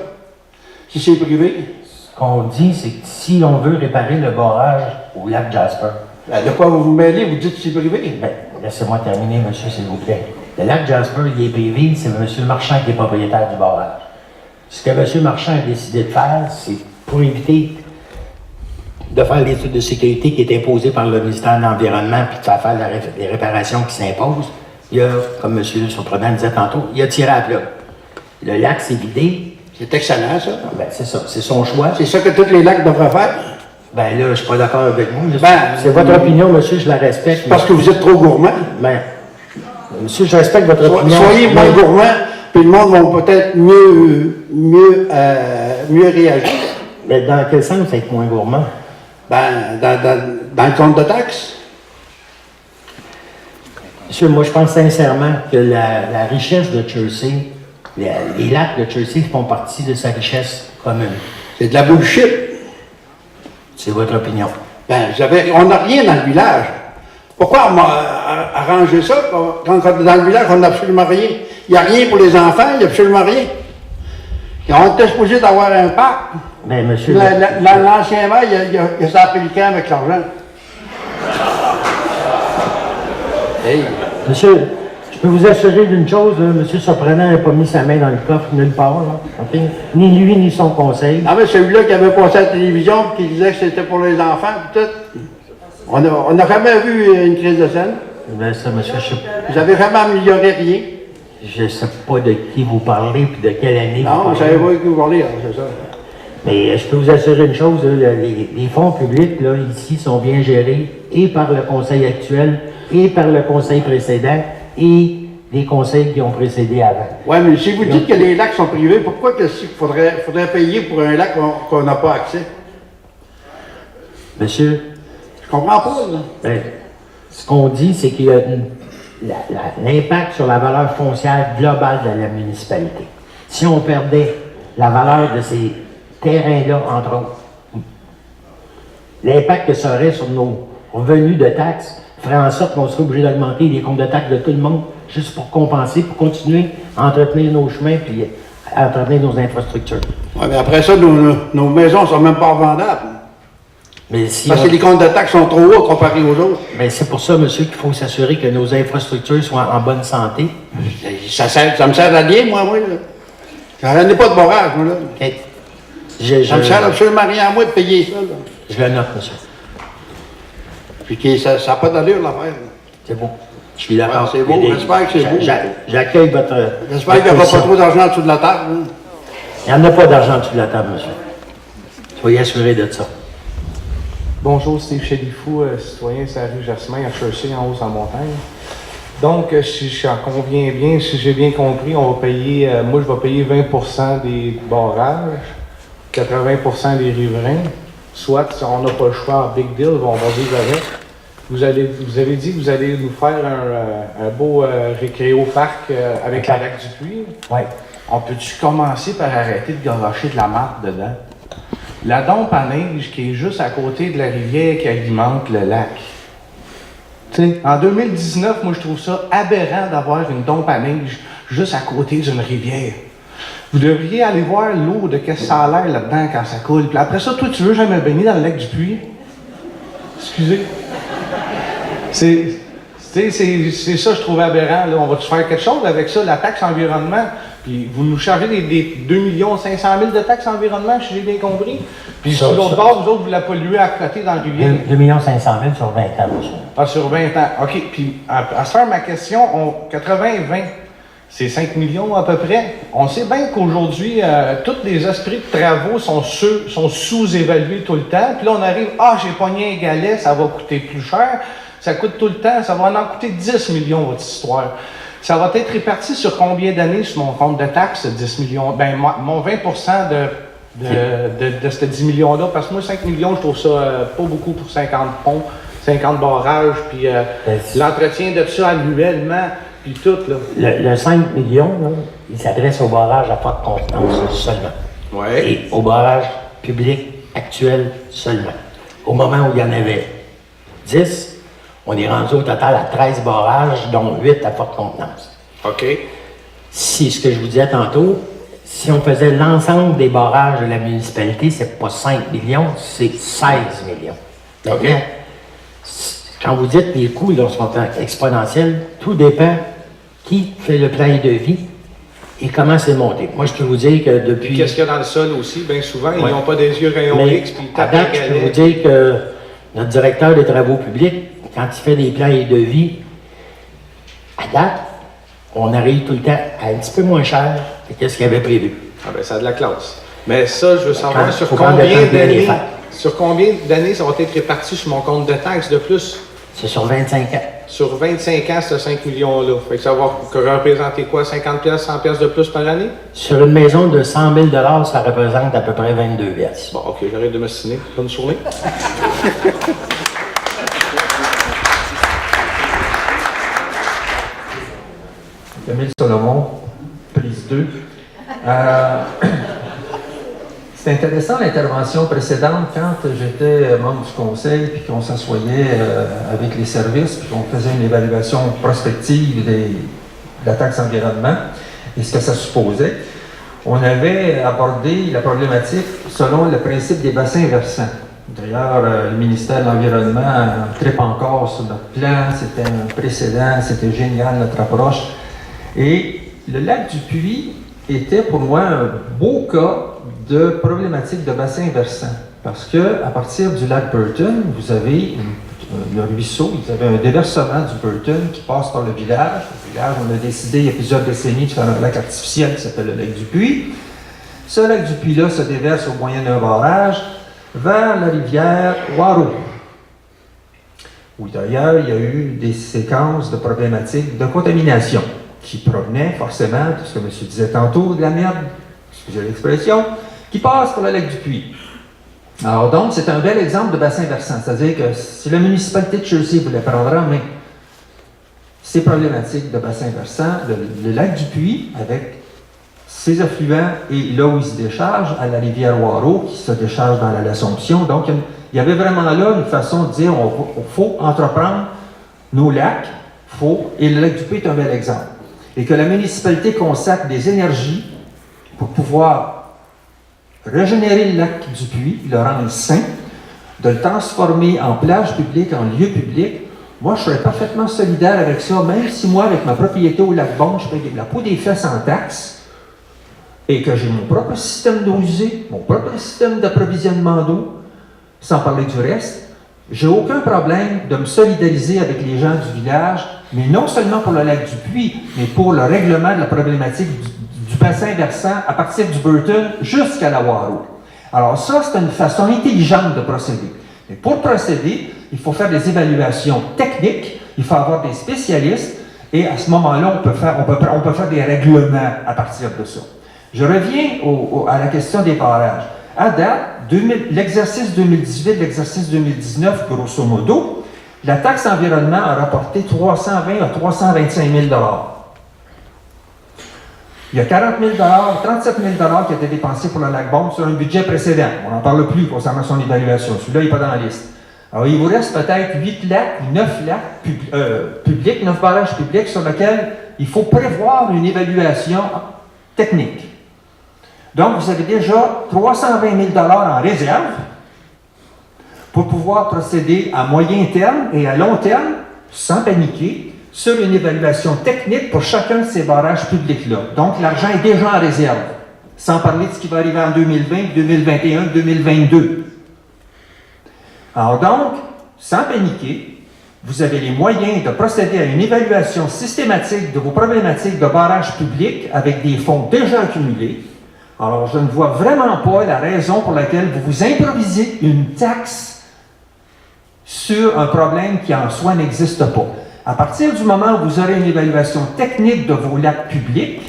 Si c'est privé? Ce qu'on dit, c'est que si on veut réparer le barrage au lac Jasper. De quoi vous vous mêlez? Vous dites que c'est privé? Ben, laissez-moi terminer, monsieur, s'il vous plaît. Le lac Jasper, il est privé, c'est monsieur Marchand qui est propriétaire du barrage. Ce que monsieur Marchand a décidé de faire, c'est pour éviter de faire l'étude de sécurité qui est imposée par le ministère de l'Environnement, puis de faire les réparations qui s'imposent. Il a, comme monsieur le surprenant disait tantôt, il a tiré à plat. Le lac s'est vidé. C'est excellent, ça. Ben, c'est ça, c'est son choix. C'est ça que tous les lacs devraient faire? Ben là, je suis pas d'accord avec vous. Ben, c'est votre opinion, monsieur, je la respecte. Parce que vous êtes trop gourmand. Ben, monsieur, je respecte votre opinion. Soyez moins gourmand, puis le monde va peut-être mieux réagir. Mais dans quel sens être moins gourmand? Ben, dans le compte de taxes. Monsieur, moi, je pense sincèrement que la richesse de Chelsea, les lacs de Chelsea font partie de sa richesse commune. C'est de la bullshit. C'est votre opinion. Ben, on n'a rien dans le village. Pourquoi on m'a arrangé ça? Quand dans le village, on n'a absolument rien. Il n'y a rien pour les enfants, il n'y a absolument rien. Et on était supposé d'avoir un parc. Mais monsieur... L'ancien maire, il a sa pélican avec l'argent. Hey. Monsieur, je peux vous assurer d'une chose, là, monsieur Surprenant n'a pas mis sa main dans le coffre nulle part, là, okay? Ni lui, ni son conseil. Ah mais celui-là qui avait passé à la télévision et qui disait que c'était pour les enfants, puis tout. On n'a jamais vu une crise de scène. Ben ça, monsieur, je sais pas. Vous n'avez jamais amélioré rien. Je ne sais pas de qui vous parlez puis de quelle année non, vous parlez. Non, je ne savais pas de qui vous parlez, c'est ça. Mais je peux vous assurer une chose, là, les fonds publics, là, ici, sont bien gérés et par le conseil actuel, et par le conseil précédent, et les conseils qui ont précédé avant. Oui, mais si vous dites que les lacs sont privés, pourquoi il faudrait payer pour un lac qu'on n'a pas accès? Monsieur? Je comprends pas, là. Ben, ce qu'on dit, c'est qu'il y a l'impact sur la valeur foncière globale de la municipalité. Si on perdait la valeur de ces terrains-là, entre autres, l'impact que ça aurait sur nos revenus de taxes ferait en sorte qu'on serait obligé d'augmenter les comptes de taxes de tout le monde, juste pour compenser, pour continuer à entretenir nos chemins puis à entretenir nos infrastructures. Oui, mais après ça, nos maisons ne sont même pas vendables. Mais si parce que les comptes de taxes sont trop hauts comparés aux autres. Mais c'est pour ça, monsieur, qu'il faut s'assurer que nos infrastructures soient en bonne santé. Ça me sert à rien, moi, là. J'en ai pas de barrage, moi, là. Okay. Ça me sert absolument rien à moi de payer ça, là. Je le note, monsieur. Puis ça n'a pas d'allure, l'affaire. C'est bon. Je suis d'accord. Ouais, c'est beau, j'espère que c'est beau. J'accueille votre... J'espère qu'il n'y aura pas trop d'argent en dessous de la table. Hein. Il n'y en a pas d'argent en dessous de la table, monsieur. Soyez assurés de ça. Bonjour, Steve Chalifou, citoyen de la rue Jasmin à Chelsea, en haut en montagne. Donc, si j'en conviens bien, si j'ai bien compris, on va payer, moi je vais payer 20% des barrages, 80% des riverains. Soit, si on n'a pas le choix en big deal, on va vivre avec. Vous avez dit que vous allez nous faire un beau récréo-parc avec la lac du Puy. Oui. On peut-tu commencer par arrêter de garocher de la marde dedans? La dompe à neige qui est juste à côté de la rivière qui alimente le lac. T'sais, en 2019, moi je trouve ça aberrant d'avoir une dompe à neige juste à côté d'une rivière. Vous devriez aller voir l'eau de qu'est-ce que ça a l'air là-dedans quand ça coule. Puis après ça, toi, tu veux jamais baigner dans le lac du Puy? Excusez. C'est ça, je trouve aberrant. Là. On va-tu faire quelque chose avec ça, la taxe environnement? Puis vous nous chargez des 2 500 000 de taxes environnement, si j'ai bien compris. Puis sur l'autre bord, vous autres, vous la polluez à côté dans le rivière. 2 500 000 sur 20 ans, monsieur. Ah, sur 20 ans. OK. Puis à se faire ma question, 80-20. C'est 5 millions à peu près. On sait bien qu'aujourd'hui, tous les esprits de travaux sont sous-évalués tout le temps. Puis là, on arrive, j'ai pogné un galet, ça va coûter plus cher. Ça coûte tout le temps, ça va en coûter 10 millions, votre histoire. Ça va être réparti sur combien d'années sur mon compte de taxes, 10 millions? Ben, mon 20% de ces 10 millions-là? Parce que moi, 5 millions, je trouve ça pas beaucoup pour 50 ponts, 50 barrages, puis l'entretien de ça annuellement, puis tout. Là. Le 5 millions, là, il s'adresse au barrage à forte contenance seulement. Ouais. Et au barrage public actuel seulement. Au moment où il y en avait 10, on est rendu au total à 13 barrages, dont 8 à forte contenance. OK. Si, ce que je vous disais tantôt, si on faisait l'ensemble des barrages de la municipalité, c'est pas 5 millions, c'est 16 millions. OK. Quand vous dites que les coûts là, sont exponentiels, tout dépend qui fait le plan de vie et comment c'est monté. Moi, je peux vous dire que depuis... Qu'est-ce qu'il y a dans le sol aussi? Bien souvent, ils Ouais. n'ont pas des yeux rayons Mais X, puis ils à tapent date, un je peux galet. vous dire que notre directeur des travaux publics, quand il fait des plans et devis, à date, on arrive tout le temps à un petit peu moins cher que ce qu'il avait prévu. Ah ben ça a de la classe. Mais ça, je veux savoir Quand- sur faut prendre le temps combien de bien les d'années faire. sur combien d'années ça va être réparti sur mon compte de taxes de plus? C'est sur 25 ans. Sur 25 ans, ce 5 millions-là. Fait que ça va représenter quoi? 50 pièces, 100 pièces de plus par année? Sur une maison de 100 000 $, ça représente à peu près 22 pièces. Bon, OK, j'arrête de me signer. Bonne journée. Camille Solomon, prise 2. C'est intéressant l'intervention précédente quand j'étais membre du conseil puis qu'on s'assoyait avec les services puis qu'on faisait une évaluation prospective de la taxe environnement et ce que ça supposait. On avait abordé la problématique selon le principe des bassins versants. D'ailleurs, le ministère de l'Environnement tripe encore sur notre plan, c'était un précédent, c'était génial notre approche. Et le lac du Puy était pour moi un beau cas de problématique de bassin versant. Parce que à partir du lac Burton, vous avez le ruisseau, vous avez un déversement du Burton qui passe par le village. Le village, on a décidé il y a plusieurs décennies de faire un lac artificiel qui s'appelle le lac du Puy. Ce lac du Puy-là se déverse au moyen d'un barrage vers la rivière Waro. Où d'ailleurs, il y a eu des séquences de problématiques de contamination qui provenaient forcément de ce que M. disait tantôt, de la merde, excusez l'expression, qui passe par le lac du Puy. Alors donc, c'est un bel exemple de bassin versant, c'est-à-dire que si la municipalité de Chelsea voulait prendre en main ces problématiques de bassin versant, le lac du Puy, avec ses affluents et là où il se décharge, à la rivière Waro, qui se décharge dans l'Assomption. Donc, il y avait vraiment là une façon de dire il faut entreprendre nos lacs, et le lac du Puy est un bel exemple. Et que la municipalité consacre des énergies pour pouvoir régénérer le lac du Puy, le rendre sain, de le transformer en plage publique, en lieu public. Moi, je serais parfaitement solidaire avec ça, même si moi, avec ma propriété au lac Bon, je paye la peau des fesses en taxes et que j'ai mon propre système d'eau usée, mon propre système d'approvisionnement d'eau, sans parler du reste. J'ai aucun problème de me solidariser avec les gens du village, mais non seulement pour le lac du Puy, mais pour le règlement de la problématique du bassin versant à partir du Burton jusqu'à la Waro. Alors ça, c'est une façon intelligente de procéder. Mais pour procéder, il faut faire des évaluations techniques, il faut avoir des spécialistes, et à ce moment-là, on peut faire des règlements à partir de ça. Je reviens à la question des barrages. À date, l'exercice 2018, l'exercice 2019, grosso modo, la taxe environnement a rapporté 320 à 325 000 $. Il y a 40 000 $, 37 000 $ qui étaient dépensés pour le lac Bon sur un budget précédent. On n'en parle plus concernant son évaluation. Celui-là n'est pas dans la liste. Alors, il vous reste peut-être 8 lacs, 9 lacs publics, 9 barrages publics sur lesquels il faut prévoir une évaluation technique. Donc, vous avez déjà 320 000 $ en réserve pour pouvoir procéder à moyen terme et à long terme, sans paniquer, sur une évaluation technique pour chacun de ces barrages publics-là. Donc, l'argent est déjà en réserve, sans parler de ce qui va arriver en 2020, 2021, 2022. Alors donc, sans paniquer, vous avez les moyens de procéder à une évaluation systématique de vos problématiques de barrages publics avec des fonds déjà accumulés. Alors, je ne vois vraiment pas la raison pour laquelle vous vous improvisez une taxe sur un problème qui en soi n'existe pas. À partir du moment où vous aurez une évaluation technique de vos lacs publics,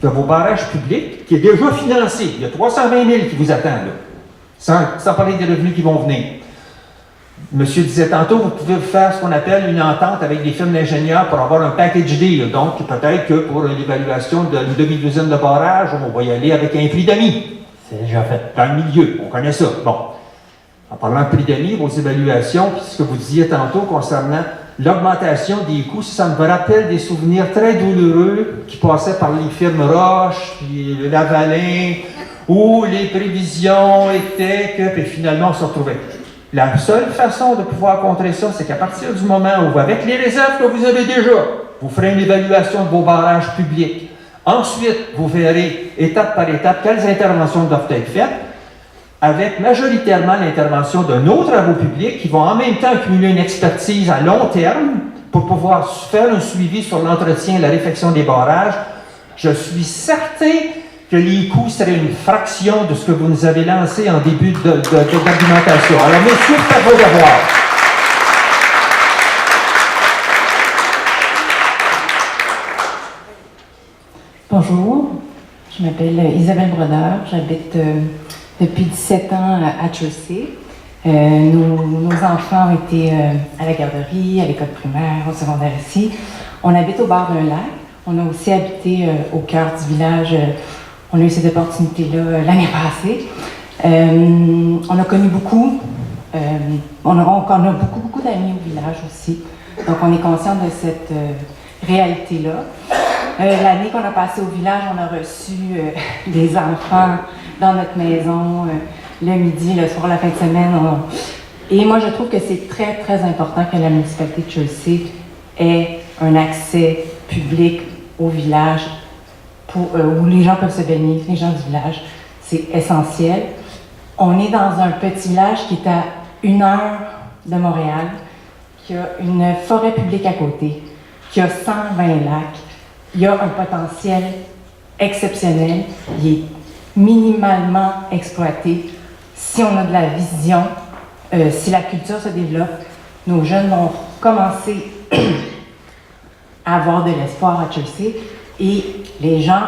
de vos barrages publics qui est déjà financé. Il y a 320 000 qui vous attendent, là, sans parler des revenus qui vont venir. Monsieur disait tantôt, vous pouvez faire ce qu'on appelle une entente avec des firmes d'ingénieurs pour avoir un package deal. Donc, peut-être que pour l'évaluation d'une demi-douzaine de barrages, on va y aller avec un prix d'amis. C'est déjà fait. Dans le milieu, on connaît ça. Bon. En parlant de prix d'amis, vos évaluations, puis ce que vous disiez tantôt concernant l'augmentation des coûts, ça me rappelle des souvenirs très douloureux qui passaient par les firmes Roche, puis Lavalin, où les prévisions étaient que, puis finalement, on se retrouvait. La seule façon de pouvoir contrer ça, c'est qu'à partir du moment où, avec les réserves que vous avez déjà, vous ferez une évaluation de vos barrages publics. Ensuite, vous verrez, étape par étape, quelles interventions doivent être faites, avec majoritairement l'intervention de nos travaux publics qui vont en même temps accumuler une expertise à long terme pour pouvoir faire un suivi sur l'entretien et la réfection des barrages. Je suis certain que les coûts seraient une fraction de ce que vous nous avez lancé en début d'argumentation. Alors, messieurs, faites vos devoirs. Bonjour, je m'appelle Isabelle Brodeur, j'habite depuis 17 ans à Chelsea. Nos enfants ont été à la garderie, à l'école primaire, au secondaire ici. On habite au bord d'un lac. On a aussi habité au cœur du village. On a eu cette opportunité-là l'année passée. On a connu beaucoup. On a beaucoup d'amis au village aussi. Donc, on est conscient de cette réalité-là. L'année qu'on a passée au village, on a reçu des enfants dans notre maison, le midi, le soir, la fin de semaine. Et moi, je trouve que c'est très, très important que la municipalité de Chelsea ait un accès public au village où les gens peuvent se baigner, les gens du village. C'est essentiel. On est dans un petit village qui est à 1 heure de Montréal, qui a une forêt publique à côté, qui a 120 lacs. Il y a un potentiel exceptionnel. Il est minimalement exploité. Si on a de la vision, si la culture se développe, nos jeunes vont commencer à avoir de l'espoir à Chelsea et les gens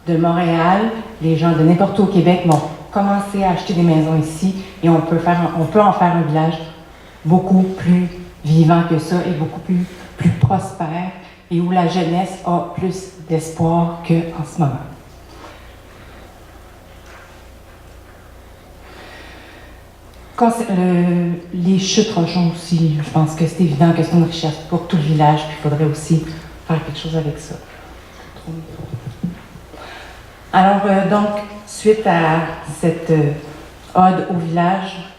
de Montréal, les gens de n'importe où au Québec vont commencer à acheter des maisons ici et on peut en faire un village beaucoup plus vivant que ça et beaucoup plus prospère et où la jeunesse a plus d'espoir qu'en ce moment. Les chutes rochons aussi, je pense que c'est évident que c'est une richesse pour tout le village, puis il faudrait aussi faire quelque chose avec ça. Alors, donc, suite à cette ode au village,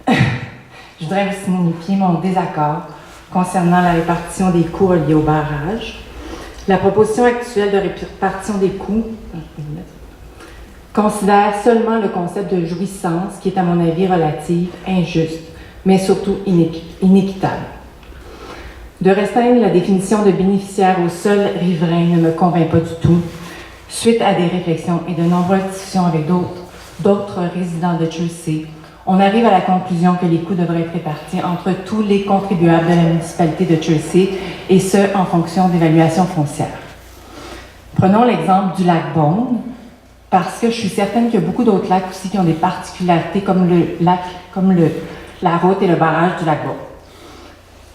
je voudrais vous signifier mon désaccord concernant la répartition des coûts liés au barrage. La proposition actuelle de répartition des coûts considère seulement le concept de jouissance qui est à mon avis relative, injuste, mais surtout inéquitable. De restreindre la définition de bénéficiaire aux seuls riverains ne me convainc pas du tout. Suite à des réflexions et de nombreuses discussions avec d'autres résidents de Chelsea, on arrive à la conclusion que les coûts devraient être répartis entre tous les contribuables de la municipalité de Chelsea et ce, en fonction d'évaluation foncière. Prenons l'exemple du lac Beaune, parce que je suis certaine qu'il y a beaucoup d'autres lacs aussi qui ont des particularités comme la route et le barrage du lac Beaune.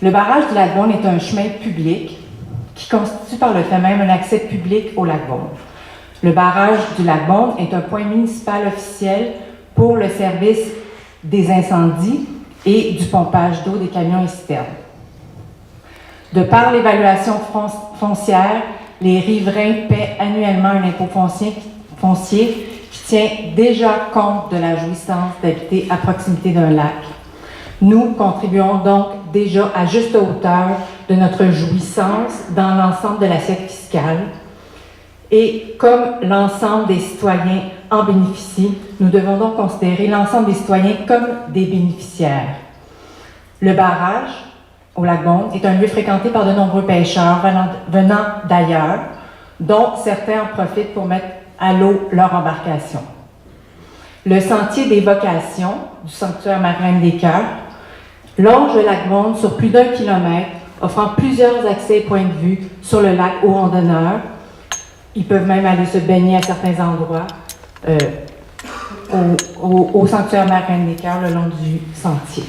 Le barrage du lac Beaune est un chemin public qui constitue par le fait même un accès public au lac Beaune. Le barrage du lac Beaune est un point municipal officiel pour le service des incendies et du pompage d'eau des camions et citernes. De par l'évaluation foncière, les riverains paient annuellement un impôt foncier qui tient déjà compte de la jouissance d'habiter à proximité d'un lac. Nous contribuons donc déjà à juste hauteur de notre jouissance dans l'ensemble de l'assiette fiscale. Et comme l'ensemble des citoyens en bénéficient, nous devons donc considérer l'ensemble des citoyens comme des bénéficiaires. Le barrage au lac Beaune est un lieu fréquenté par de nombreux pêcheurs venant d'ailleurs, dont certains en profitent pour mettre à l'eau leur embarcation. Le sentier des vocations du sanctuaire marin des Cœurs longe le lac Beaune sur plus d'1 kilomètre, offrant plusieurs accès et points de vue sur le lac aux randonneurs Ils peuvent même aller se baigner à certains endroits au sanctuaire Marraine des Cœurs le long du sentier.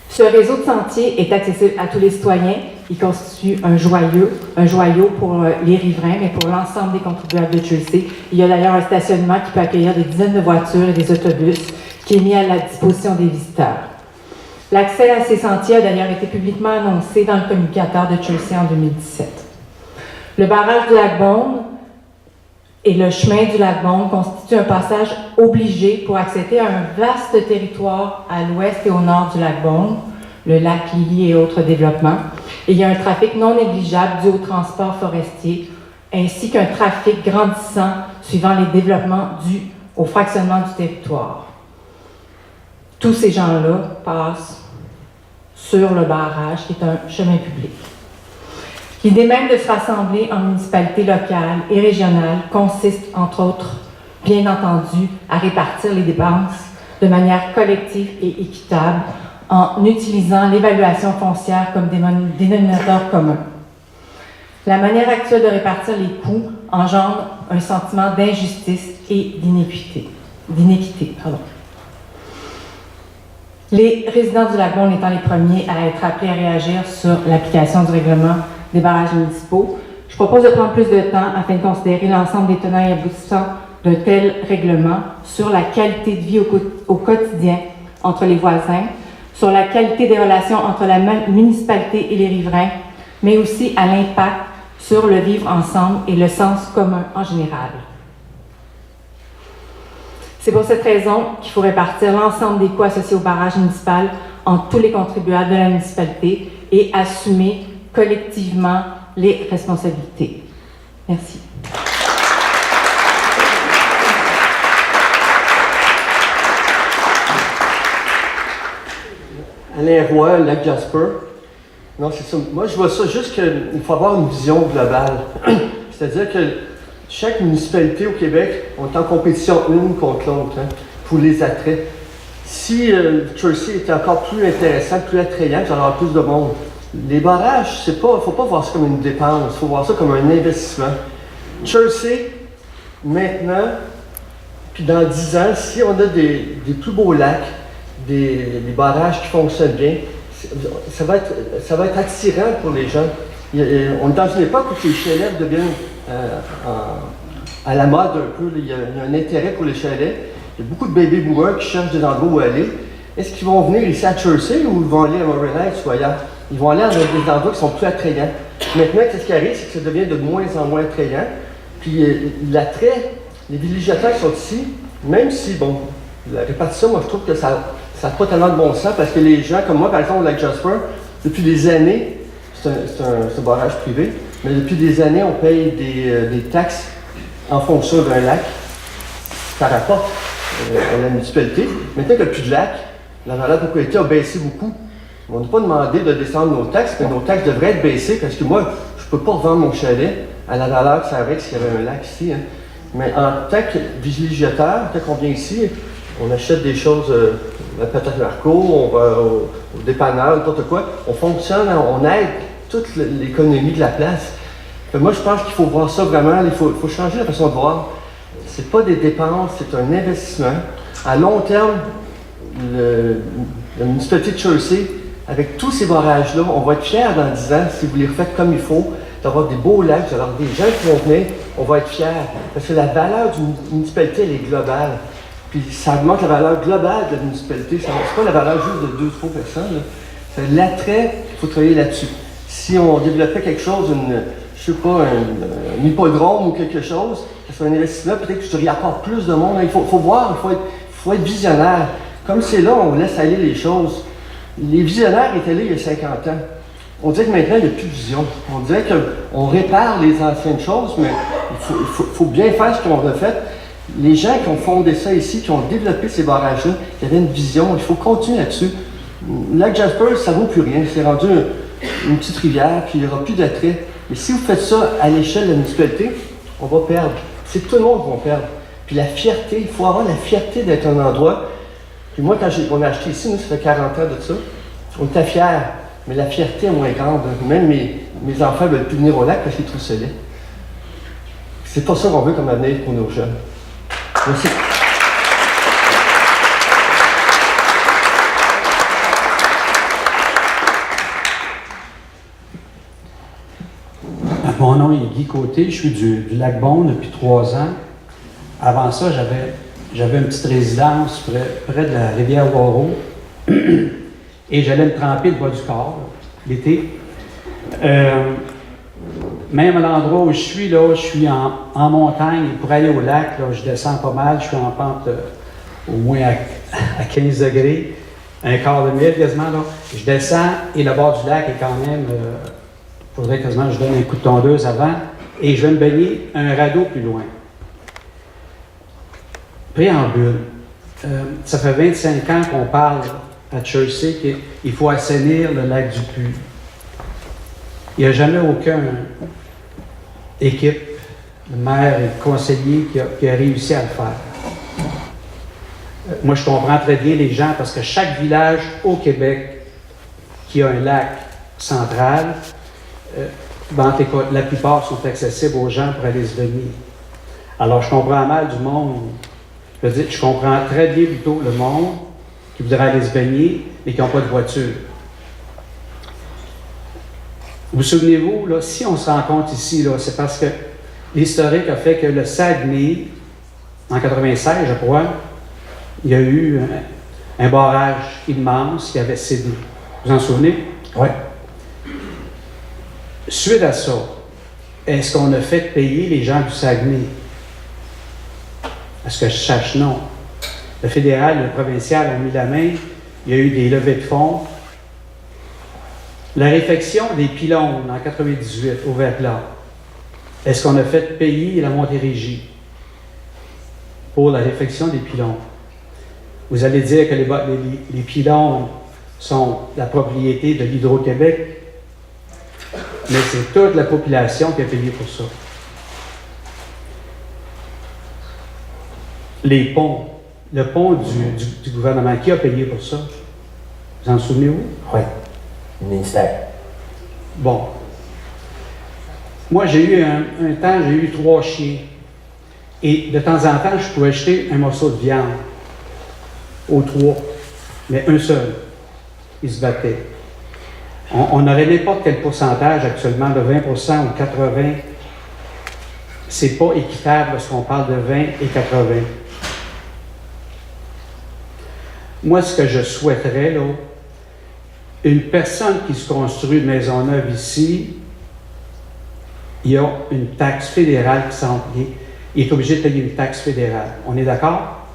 Ce réseau de sentiers est accessible à tous les citoyens. Il constitue un joyau pour les riverains, mais pour l'ensemble des contribuables de Chelsea. Il y a d'ailleurs un stationnement qui peut accueillir des dizaines de voitures et des autobus qui est mis à la disposition des visiteurs. L'accès à ces sentiers a d'ailleurs été publiquement annoncé dans le communicateur de Chelsea en 2017. Le barrage du lac Beaune et le chemin du lac Beaune constituent un passage obligé pour accéder à un vaste territoire à l'ouest et au nord du lac Beaune, le lac Lily et autres développements. Et il y a un trafic non négligeable dû au transport forestier, ainsi qu'un trafic grandissant suivant les développements dus au fractionnement du territoire. Tous ces gens-là passent sur le barrage, qui est un chemin public. L'idée même de se rassembler en municipalités locales et régionales consiste, entre autres, bien entendu, à répartir les dépenses de manière collective et équitable en utilisant l'évaluation foncière comme dénominateur commun. La manière actuelle de répartir les coûts engendre un sentiment d'injustice et d'inéquité. Les résidents du lac Beaune étant les premiers à être appelés à réagir sur l'application du règlement des barrages municipaux, je propose de prendre plus de temps afin de considérer l'ensemble des tenants et aboutissants d'un tel règlement sur la qualité de vie au quotidien entre les voisins, sur la qualité des relations entre la municipalité et les riverains, mais aussi à l'impact sur le vivre ensemble et le sens commun en général. C'est pour cette raison qu'il faut répartir l'ensemble des coûts associés au barrage municipal entre tous les contribuables de la municipalité et assumer collectivement les responsabilités. Merci. Alain Roy, Lac Jasper. Non, c'est ça. Moi, je vois ça juste qu'il faut avoir une vision globale. C'est-à-dire que chaque municipalité au Québec, on est en compétition une contre l'autre pour les attraits. Si Chelsea était encore plus intéressant, plus attrayant, il y en aura plus de monde. Les barrages, il ne faut pas voir ça comme une dépense, il faut voir ça comme un investissement. Chelsea, maintenant, puis dans 10 ans, si on a des plus beaux lacs, des barrages qui fonctionnent bien, ça va être attirant pour les gens. On est dans une époque où les chalets deviennent à la mode un peu. Il y a un intérêt pour les chalets. Il y a beaucoup de baby boomers qui cherchent des endroits où aller. Est-ce qu'ils vont venir ici à Chelsea ou ils vont aller à Murray Heights ou ailleurs? Ils vont aller dans des endroits qui sont plus attrayants. Maintenant, ce qui arrive, c'est que ça devient de moins en moins attrayant. Puis l'attrait, les villégiateurs qui sont ici, même si, bon, la répartition, moi, je trouve que ça n'a pas tellement de bon sens parce que les gens, comme moi, par exemple, au Lac Jasper, depuis des années, c'est un barrage privé, mais depuis des années, on paye des taxes en fonction d'un lac. Ça rapporte à la municipalité. Maintenant qu'il n'y a plus de lac, la valeur de propriété a baissé beaucoup. On n'a pas demandé de descendre nos taxes, mais nos taxes devraient être baissées parce que moi, je ne peux pas revendre mon chalet à la valeur que ça aurait s'il y avait un lac ici. Mais en tant que villégiateur, quand on vient ici, on achète des choses, la patate Marco, on va au dépanneur, n'importe quoi. On fonctionne, on aide toute l'économie de la place. Moi, je pense qu'il faut voir ça vraiment, il faut changer la façon de voir. Ce n'est pas des dépenses, c'est un investissement. À long terme, la municipalité de Chelsea, avec tous ces barrages-là, on va être fiers dans 10 ans, si vous les refaites comme il faut, d'avoir des beaux lacs, d'avoir des gens qui vont venir, on va être fiers. Parce que la valeur d'une municipalité, elle est globale. Puis ça augmente la valeur globale de la municipalité. Ce n'est pas la valeur juste de 2-3 personnes. C'est l'attrait, il faut travailler là-dessus. Si on développait quelque chose, un hippodrome ou quelque chose, ça serait un investissement, peut-être que je dirais encore plus de monde. Il faut voir, il faut être visionnaire. Comme c'est là, on laisse aller les choses. Les visionnaires étaient là il y a 50 ans. On dirait que maintenant, il n'y a plus de vision. On dirait qu'on répare les anciennes choses, mais il faut bien faire ce qu'on a fait. Les gens qui ont fondé ça ici, qui ont développé ces barrages-là, il y avait une vision, il faut continuer là-dessus. Le lac Jasper, ça ne vaut plus rien. C'est rendu une petite rivière, puis il n'y aura plus d'attrait. Mais si vous faites ça à l'échelle de la municipalité, on va perdre. C'est que tout le monde va perdre. Puis la fierté, il faut avoir la fierté d'être un endroit. Puis moi, quand on a acheté ici, nous, ça fait 40 ans de ça, on était fiers. Mais la fierté est moins grande. Même mes enfants ne veulent plus venir au lac parce qu'ils trouvent ça laid. C'est pas ça qu'on veut comme avenir pour nos jeunes. Merci. Mon nom est Guy Côté, je suis du Lac-Beaune depuis 3 ans. Avant ça, j'avais une petite résidence près de la rivière Waro et j'allais me tremper le bas du corps l'été. Même à l'endroit où je suis, là, je suis en montagne. Pour aller au lac, là, je descends pas mal. Je suis en pente au moins à 15 degrés, un quart de mille quasiment. Là. Je descends et le bord du lac est quand même... il faudrait quasiment que je donne un coup de tondeuse avant. Et je vais me baigner un radeau plus loin. Préambule. Ça fait 25 ans qu'on parle à Chelsea qu'il faut assainir le lac du Puy. Il n'y a jamais aucune équipe, de maire et de conseiller qui a réussi à le faire. Moi, je comprends très bien les gens parce que chaque village au Québec qui a un lac central, la plupart sont accessibles aux gens pour aller se baigner. Alors, je comprends mal du monde. Je comprends très bien plutôt le monde qui voudrait aller se baigner mais qui n'ont pas de voiture. Vous souvenez-vous, là, si on se rencontre ici, là, c'est parce que l'historique a fait que le Saguenay, en 96, je crois, il y a eu un barrage immense qui avait cédé. Vous en souvenez? Oui. Suite à ça, est-ce qu'on a fait payer les gens du Saguenay? Est-ce que je sache? Non. Le fédéral et le provincial ont mis la main. Il y a eu des levées de fonds. La réfection des pylônes en 98 au Verglas, est-ce qu'on a fait payer la Montérégie pour la réfection des pylônes? Vous allez dire que les pylônes sont la propriété de l'Hydro-Québec, mais c'est toute la population qui a payé pour ça. Les ponts, le pont du gouvernement, qui a payé pour ça? Vous en souvenez-vous? Oui. Le ministère. Bon. Moi, j'ai eu un temps, j'ai eu 3 chiens. Et de temps en temps, je pouvais acheter un morceau de viande aux 3. Mais un seul. Il se battait. On aurait n'importe quel pourcentage actuellement, de 20% ou 80%. C'est pas équitable lorsqu'on parle de 20 et 80. Moi, ce que je souhaiterais, là, une personne qui se construit une maison neuve ici, il y a une taxe fédérale qui s'en vient. Il est obligé de payer une taxe fédérale. On est d'accord?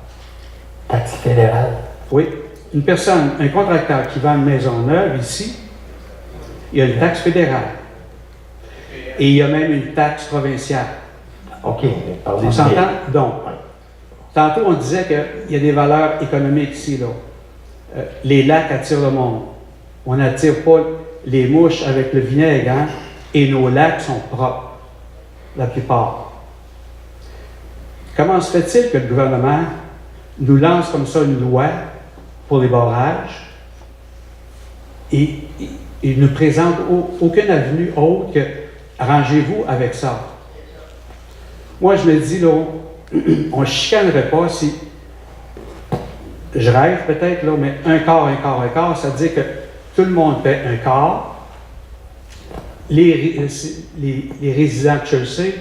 Taxe fédérale? Oui. Une personne, un contracteur qui vend une maison neuve ici, il y a une taxe fédérale. Et il y a même une taxe provinciale. OK. On s'entend? Donc, tantôt, on disait qu'il y a des valeurs économiques ici, là. Les lacs attirent le monde. On n'attire pas les mouches avec le vinaigre, hein? Et nos lacs sont propres, la plupart. Comment se fait-il que le gouvernement nous lance comme ça une loi pour les barrages et il ne présente aucune avenue autre que arrangez-vous avec ça? Moi, je me dis, là, on ne chicanerait pas si, je rêve peut-être, là, mais un quart, ça veut dire que tout le monde paie un quart. Les résidents de Chelsea,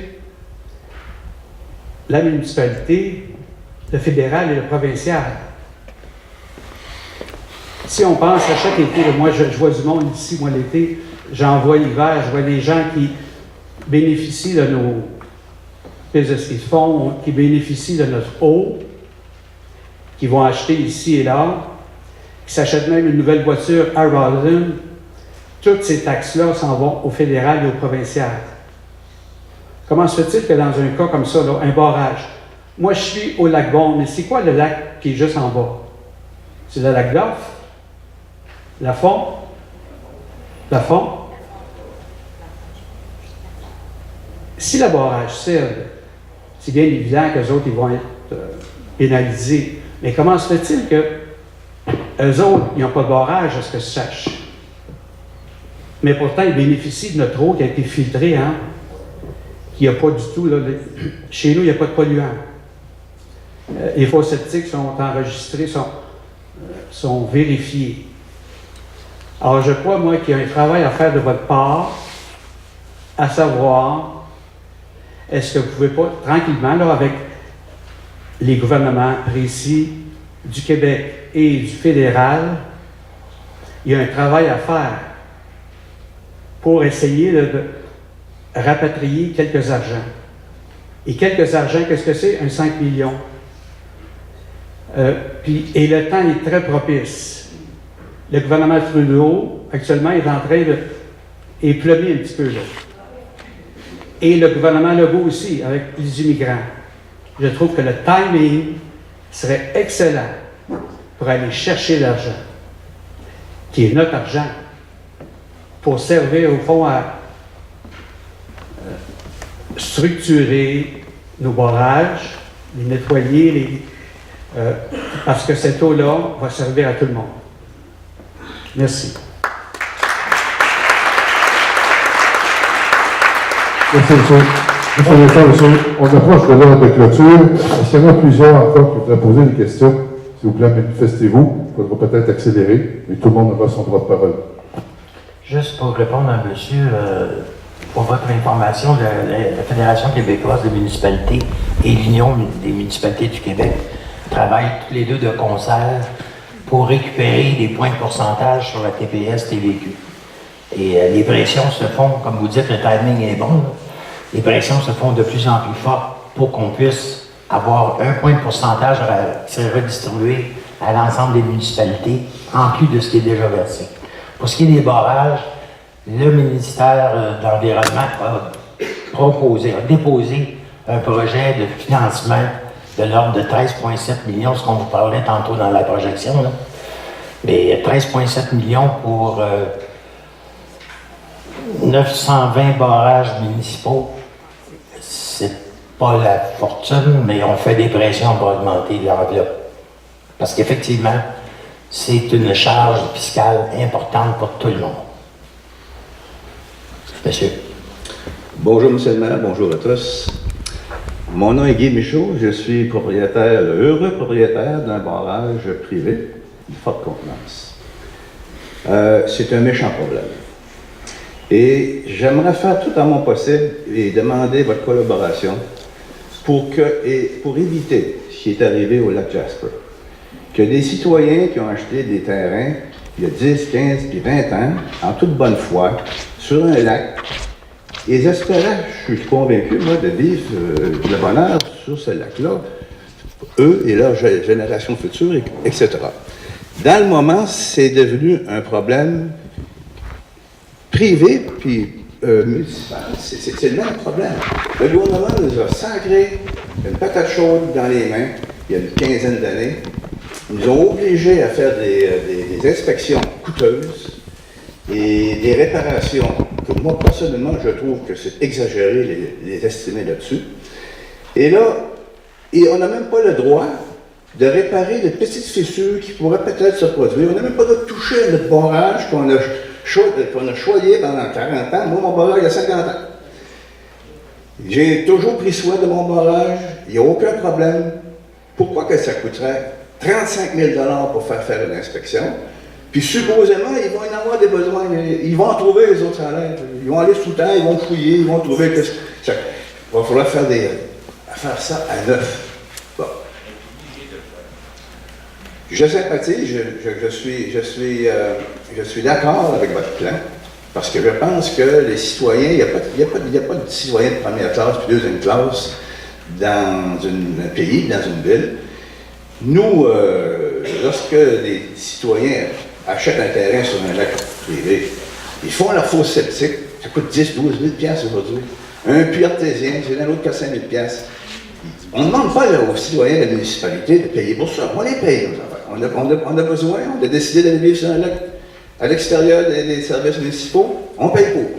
la municipalité, le fédéral et le provincial. Si on pense à chaque été, moi je vois du monde ici, moi l'été, j'en vois l'hiver, je vois des gens qui bénéficient de nos pistes de ski de fond, qui bénéficient de notre eau, qui vont acheter ici et là, qui s'achètent même une nouvelle voiture à Rawdon. Toutes ces taxes-là s'en vont au fédéral et au provincial. Comment se fait-il que dans un cas comme ça, là, un barrage, moi je suis au lac Beaune, mais c'est quoi le lac qui est juste en bas? C'est le lac d'Off? La Fond? La Fond? Si le barrage cède, c'est bien évident qu'eux autres, ils vont être pénalisés. Mais comment se fait-il que eux autres, ils n'ont pas de barrage, à ce que je sache? Mais pourtant, ils bénéficient de notre eau qui a été filtrée, hein? qu'il n'y a pas du tout, là, chez nous, il n'y a pas de polluants. Les fosses septiques sont enregistrés, sont vérifiés. Alors, je crois, moi, qu'il y a un travail à faire de votre part, à savoir, est-ce que vous pouvez pas, tranquillement, là, avec les gouvernements précis du Québec et du fédéral, il y a un travail à faire pour essayer de rapatrier quelques argents. Et quelques argents, qu'est-ce que c'est? Un 5 millions. Et le temps est très propice. Le gouvernement Trudeau, actuellement, est en train de plomber un petit peu là. Et le gouvernement Legault aussi, avec les immigrants. Je trouve que le timing serait excellent pour aller chercher l'argent, qui est notre argent, pour servir au fond à structurer nos barrages, les nettoyer, parce que cette eau-là va servir à tout le monde. Merci. Merci, monsieur. Monsieur, on approche de l'heure de clôture. Est-ce qu'il y en a plusieurs encore qui voudraient poser des questions? S'il vous plaît, manifestez-vous. Il faudra peut-être accélérer, mais tout le monde aura son droit de parole. Juste pour répondre à monsieur, pour votre information, la Fédération québécoise des municipalités et l'Union des municipalités du Québec travaillent tous les deux de concert pour récupérer des points de pourcentage sur la TPS TVQ. Et les pressions se font, comme vous dites, le timing est bon, là. Les pressions se font de plus en plus fortes pour qu'on puisse avoir un point de pourcentage qui serait redistribué à l'ensemble des municipalités, en plus de ce qui est déjà versé. Pour ce qui est des barrages, le ministère de l'Environnement a déposé un projet de financement de l'ordre de 13,7 millions, ce qu'on vous parlait tantôt dans la projection, là. Mais 13,7 millions pour 920 barrages municipaux, c'est pas la fortune, mais on fait des pressions pour augmenter l'enveloppe. Parce qu'effectivement, c'est une charge fiscale importante pour tout le monde. Monsieur. Bonjour, monsieur le maire, bonjour à tous. Mon nom est Guy Michaud, je suis propriétaire, heureux propriétaire d'un barrage privé de forte contenance. C'est un méchant problème. Et j'aimerais faire tout à mon possible et demander votre collaboration pour éviter ce qui est arrivé au lac Jasper. Que des citoyens qui ont acheté des terrains il y a 10, 15 puis 20 ans, en toute bonne foi, sur un lac, ils espéraient, je suis convaincu, moi, de vivre le bonheur sur ce lac-là, eux et leur génération future, etc. Dans le moment, c'est devenu un problème privé, puis municipal. C'est le même problème. Le gouvernement nous a sacré une patate chaude dans les mains, il y a une quinzaine d'années. Ils nous ont obligés à faire des inspections coûteuses et des réparations que moi, personnellement, je trouve que c'est exagéré les estimer là-dessus. Et là, on n'a même pas le droit de réparer les petites fissures qui pourraient peut-être se produire. On n'a même pas le droit de toucher à notre barrage qu'on a choyé pendant 40 ans. Moi, mon barrage, il y a 50 ans. J'ai toujours pris soin de mon barrage. Il n'y a aucun problème. Pourquoi que ça coûterait 35 000 $ pour faire une inspection? Puis supposément, ils vont en avoir des besoins. Ils vont en trouver les autres salaires. Ils vont aller sous terre, ils vont fouiller, ils vont trouver que il va falloir faire ça à neuf. Bon. Je sympathise, je suis d'accord avec votre plan, parce que je pense que les citoyens, il n'y a pas de citoyens de première classe puis deuxième classe dans un pays, dans une ville. Nous, lorsque les citoyens achètent un terrain sur un lac privé, ils font leur fosse septique, ça coûte 10 000 12 000 $. Aujourd'hui. Un puits artésien, c'est un autre qui a 5 000 $. On ne demande pas aux citoyens de la municipalité de payer pour ça. On les paye, nos affaires. On a besoin, on a décidé d'aller vivre sur un lac à l'extérieur des services municipaux, on paye pour.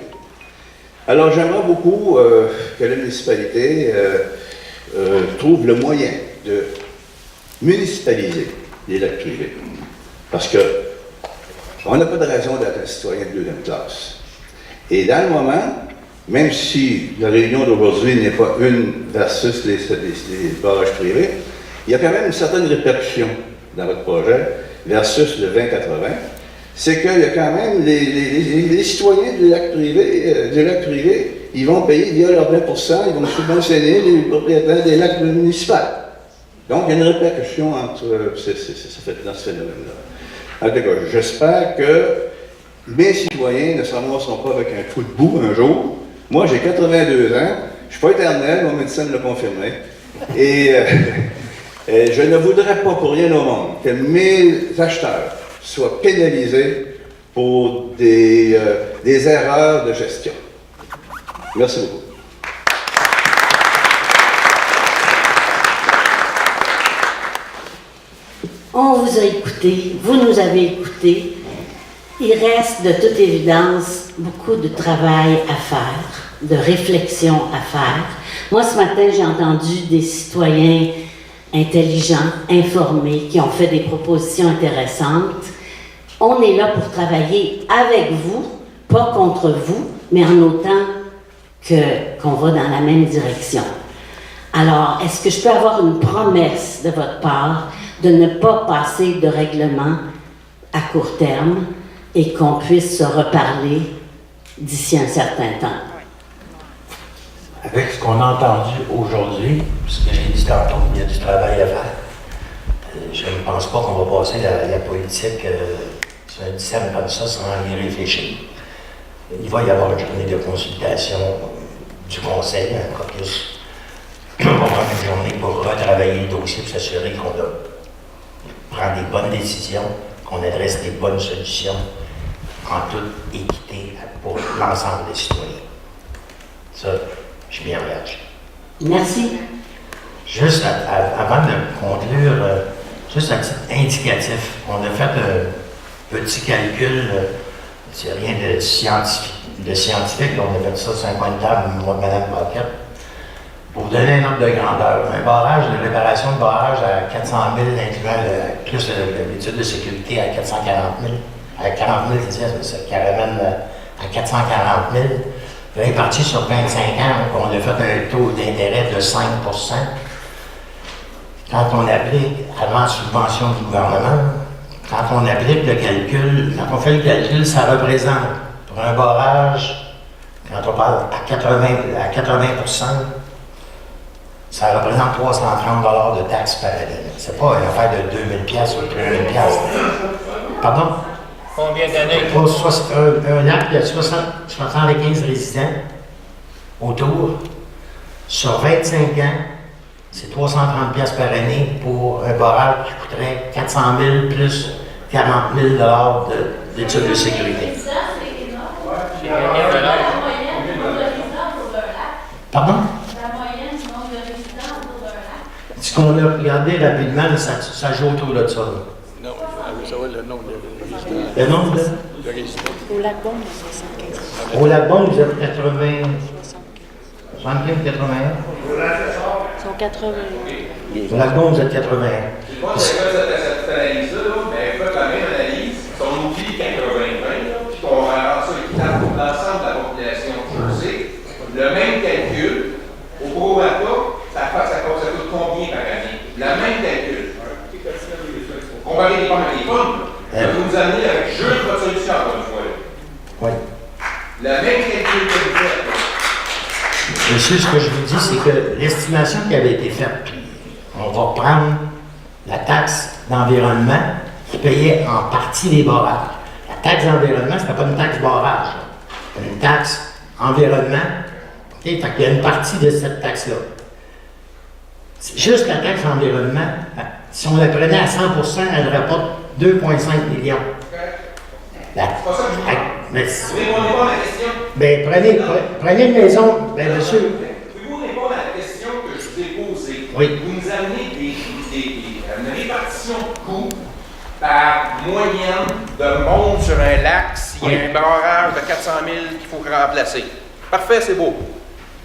Alors j'aimerais beaucoup que la municipalité trouve le moyen de municipaliser les lacs privés. Parce que on n'a pas de raison d'être un citoyen de deuxième classe. Et dans le moment, même si la réunion d'aujourd'hui n'est pas une versus les barrages privés, il y a quand même une certaine répercussion dans votre projet versus le 2080. C'est qu'il y a quand même les citoyens du lac privé, ils vont payer via leur 20%, ils vont subventionner les propriétaires des lacs municipaux. Donc, il y a une répercussion entre dans ce phénomène-là. En tout cas, j'espère que mes citoyens ne s'en ramasseront pas avec un coup de boue un jour. Moi, j'ai 82 ans, je ne suis pas éternel, mon médecin me l'a confirmé. Et je ne voudrais pas pour rien au monde que mes acheteurs soient pénalisés pour des erreurs de gestion. Merci beaucoup. On vous a écouté, vous nous avez écoutés. Il reste de toute évidence beaucoup de travail à faire, de réflexion à faire. Moi, ce matin, j'ai entendu des citoyens intelligents, informés, qui ont fait des propositions intéressantes. On est là pour travailler avec vous, pas contre vous, mais en autant qu'on va dans la même direction. Alors, est-ce que je peux avoir une promesse de votre part de ne pas passer de règlement à court terme et qu'on puisse se reparler d'ici un certain temps? Avec ce qu'on a entendu aujourd'hui, ce que j'ai dit tantôt, il y a du travail à faire. Je ne pense pas qu'on va passer la politique sur un système comme ça sans y réfléchir. Il va y avoir une journée de consultation du conseil, un caucus. On va prendre une journée pour retravailler le dossier, pour s'assurer qu'on prend des bonnes décisions, qu'on adresse des bonnes solutions en toute équité pour l'ensemble des citoyens. Ça, je m'y engage. Merci. Juste avant de conclure, juste un petit indicatif. On a fait un petit calcul, c'est rien de scientifique, on a fait ça 50 tables, moi de Mme Paquette. Pour vous donner un ordre de grandeur, un barrage, une réparation de barrage à 400 000, incluant plus l'étude de sécurité à 440 000, à 40 000, ça ramène à 440 000. Il est parti sur 25 ans, on a fait un taux d'intérêt de 5 %. Quand on applique, avant subvention du gouvernement, quand on applique le calcul, quand on fait le calcul, ça représente, pour un barrage, quand on parle à 80 %, ça représente 330 $ de taxes par année. C'est pas une affaire de 2 000 $ ou 3 000 $. Pardon? Combien d'années? Un lac, il y a 75 résidents autour. Sur 25 ans, c'est 330 $ par année pour un barrage qui coûterait 400 000 plus 40 000 $ d'études de sécurité. Pardon? Ce qu'on a regardé rapidement, ça joue autour de ça. Non, je veux savoir le nombre de résidents. Le nombre de résidents. Au lac Beaune, 75. Au lac Beaune, vous êtes 80. 75, 81. Ils sont 80. Au lac Beaune, vous êtes 81. Je pense que cette analyse-là, mais faites la même analyse, si on oublie 80-20, puis qu'on rend ça équitable pour l'ensemble de la population. Le même calcul, au prorata, ça coûte combien par année? Le même calcul. Comparer les pommes avec les pommes, vous nous amenez avec juste votre solution, encore une fois. Oui. Le même calcul que vous faites. Monsieur, ce que je vous dis, c'est que l'estimation qui avait été faite, on va prendre la taxe d'environnement qui payait en partie les barrages. La taxe d'environnement, ce n'était pas une taxe barrage, c'était une taxe environnement. Okay? Fait qu'il y a une partie de cette taxe-là. Juste la taxe environnement, si on la prenait à 100 %, elle rapporte 2,5 millions. Vous répondez pas à ma question. Ben, prenez une maison, ben, monsieur. Pouvez-vous répondre à la question que je vous ai posée? Oui. Vous nous amenez une répartition de coûts par moyenne de monde sur un lac s'il y a un barrage de 400 000 qu'il faut remplacer. Parfait, c'est beau.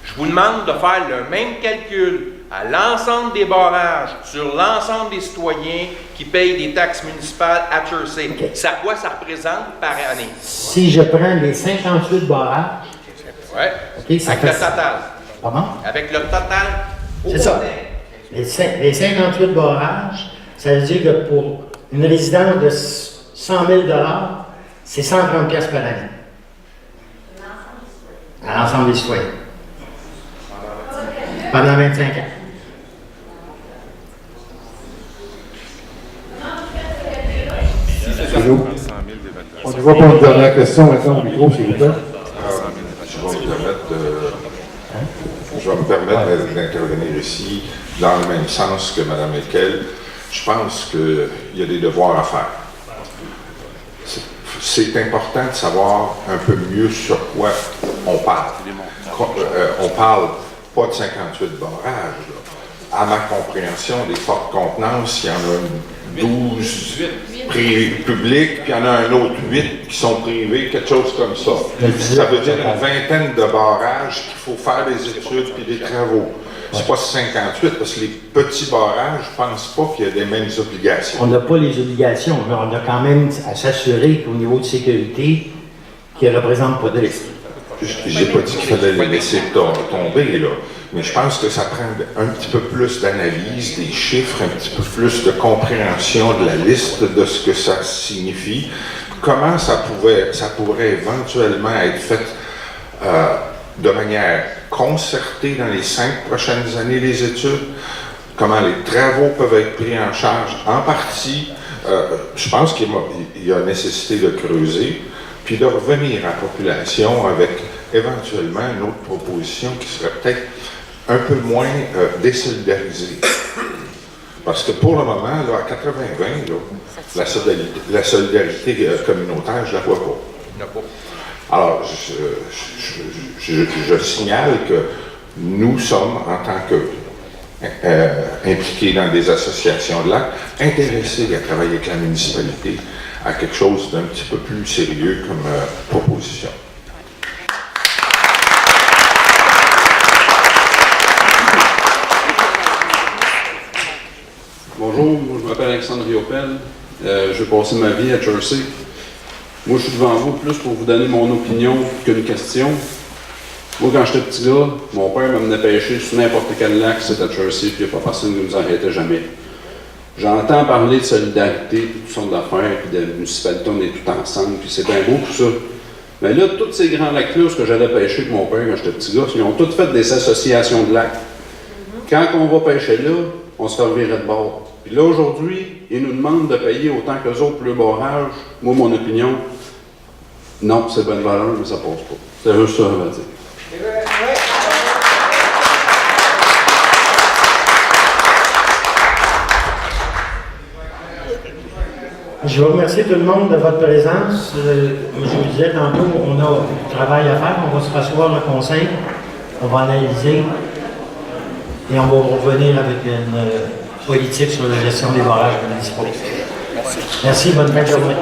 Je vous demande de faire le même calcul à l'ensemble des barrages, sur l'ensemble des citoyens qui payent des taxes municipales à Jersey. Okay. Ça, quoi ça représente par année? Si je prends les 58 barrages, Oui. Ça Avec fait- le total. Pardon? Avec le total. C'est ça. Les 58 barrages, ça veut dire que pour une résidence de 100 000 c'est 130 pièces par année. À l'ensemble des citoyens. Pendant 25 ans. On y va pour une dernière question maintenant au micro, s'il vous plaît. Je vais me permettre d'intervenir ici dans le même sens que Mme Ekel. Je pense qu'il y a des devoirs à faire. C'est important de savoir un peu mieux sur quoi on parle. On parle pas de 58 barrages. Là. À ma compréhension, des fortes contenances, il y en a 12 publics, puis il y en a un autre 8 qui sont privés, quelque chose comme ça. Ça veut dire une vingtaine de barrages qu'il faut faire des études et des travaux. C'est pas 58, parce que les petits barrages, je pense pas qu'il y a les mêmes obligations. On n'a pas les obligations, mais on a quand même à s'assurer qu'au niveau de sécurité, qu'ils ne représentent pas de risque. J'ai pas dit qu'il fallait les laisser tomber, là. Mais je pense que ça prend un petit peu plus d'analyse des chiffres, un petit peu plus de compréhension de la liste de ce que ça signifie. Comment ça pourrait éventuellement être fait de manière concertée dans les 5 prochaines années, les études. Comment les travaux peuvent être pris en charge en partie. Je pense qu'il y a nécessité de creuser, puis de revenir à la population avec éventuellement une autre proposition qui serait peut-être un peu moins désolidarisée. Parce que pour le moment, là, à 80-20, là, la solidarité communautaire, je ne la vois pas. Alors, je signale que nous sommes, en tant que impliqués dans des associations de lac, intéressés à travailler avec la municipalité à quelque chose d'un petit peu plus sérieux comme proposition. Bonjour, moi je m'appelle Alexandre Riopel. Je vais passer ma vie à Jersey. Moi je suis devant vous plus pour vous donner mon opinion qu'une question. Moi quand j'étais petit gars, mon père m'amenait pêcher sur n'importe quel lac, c'était à Jersey, puis il n'y a pas personne qui nous arrêtait jamais. J'entends parler de solidarité, de toutes sortes d'affaires, puis de municipalité, on est tout ensemble, puis c'est bien beau tout ça. Mais là, tous ces grands lacs-là, ce que j'allais pêcher avec mon père quand j'étais petit gars, ils ont tous fait des associations de lacs. Quand on va pêcher là, on se fait revirer de bord. Puis là, aujourd'hui, ils nous demandent de payer autant qu'eux autres pour le barrage. Moi, mon opinion, non, c'est bonne valeur, mais ça passe pas. C'est juste ça, on va dire. Je vous remercie tout le monde de votre présence. Comme je vous disais tantôt, on a du travail à faire. On va se rasseoir le conseil, on va analyser et on va revenir avec une politique sur la gestion des barrages municipaux. Merci, bonne fin de journée.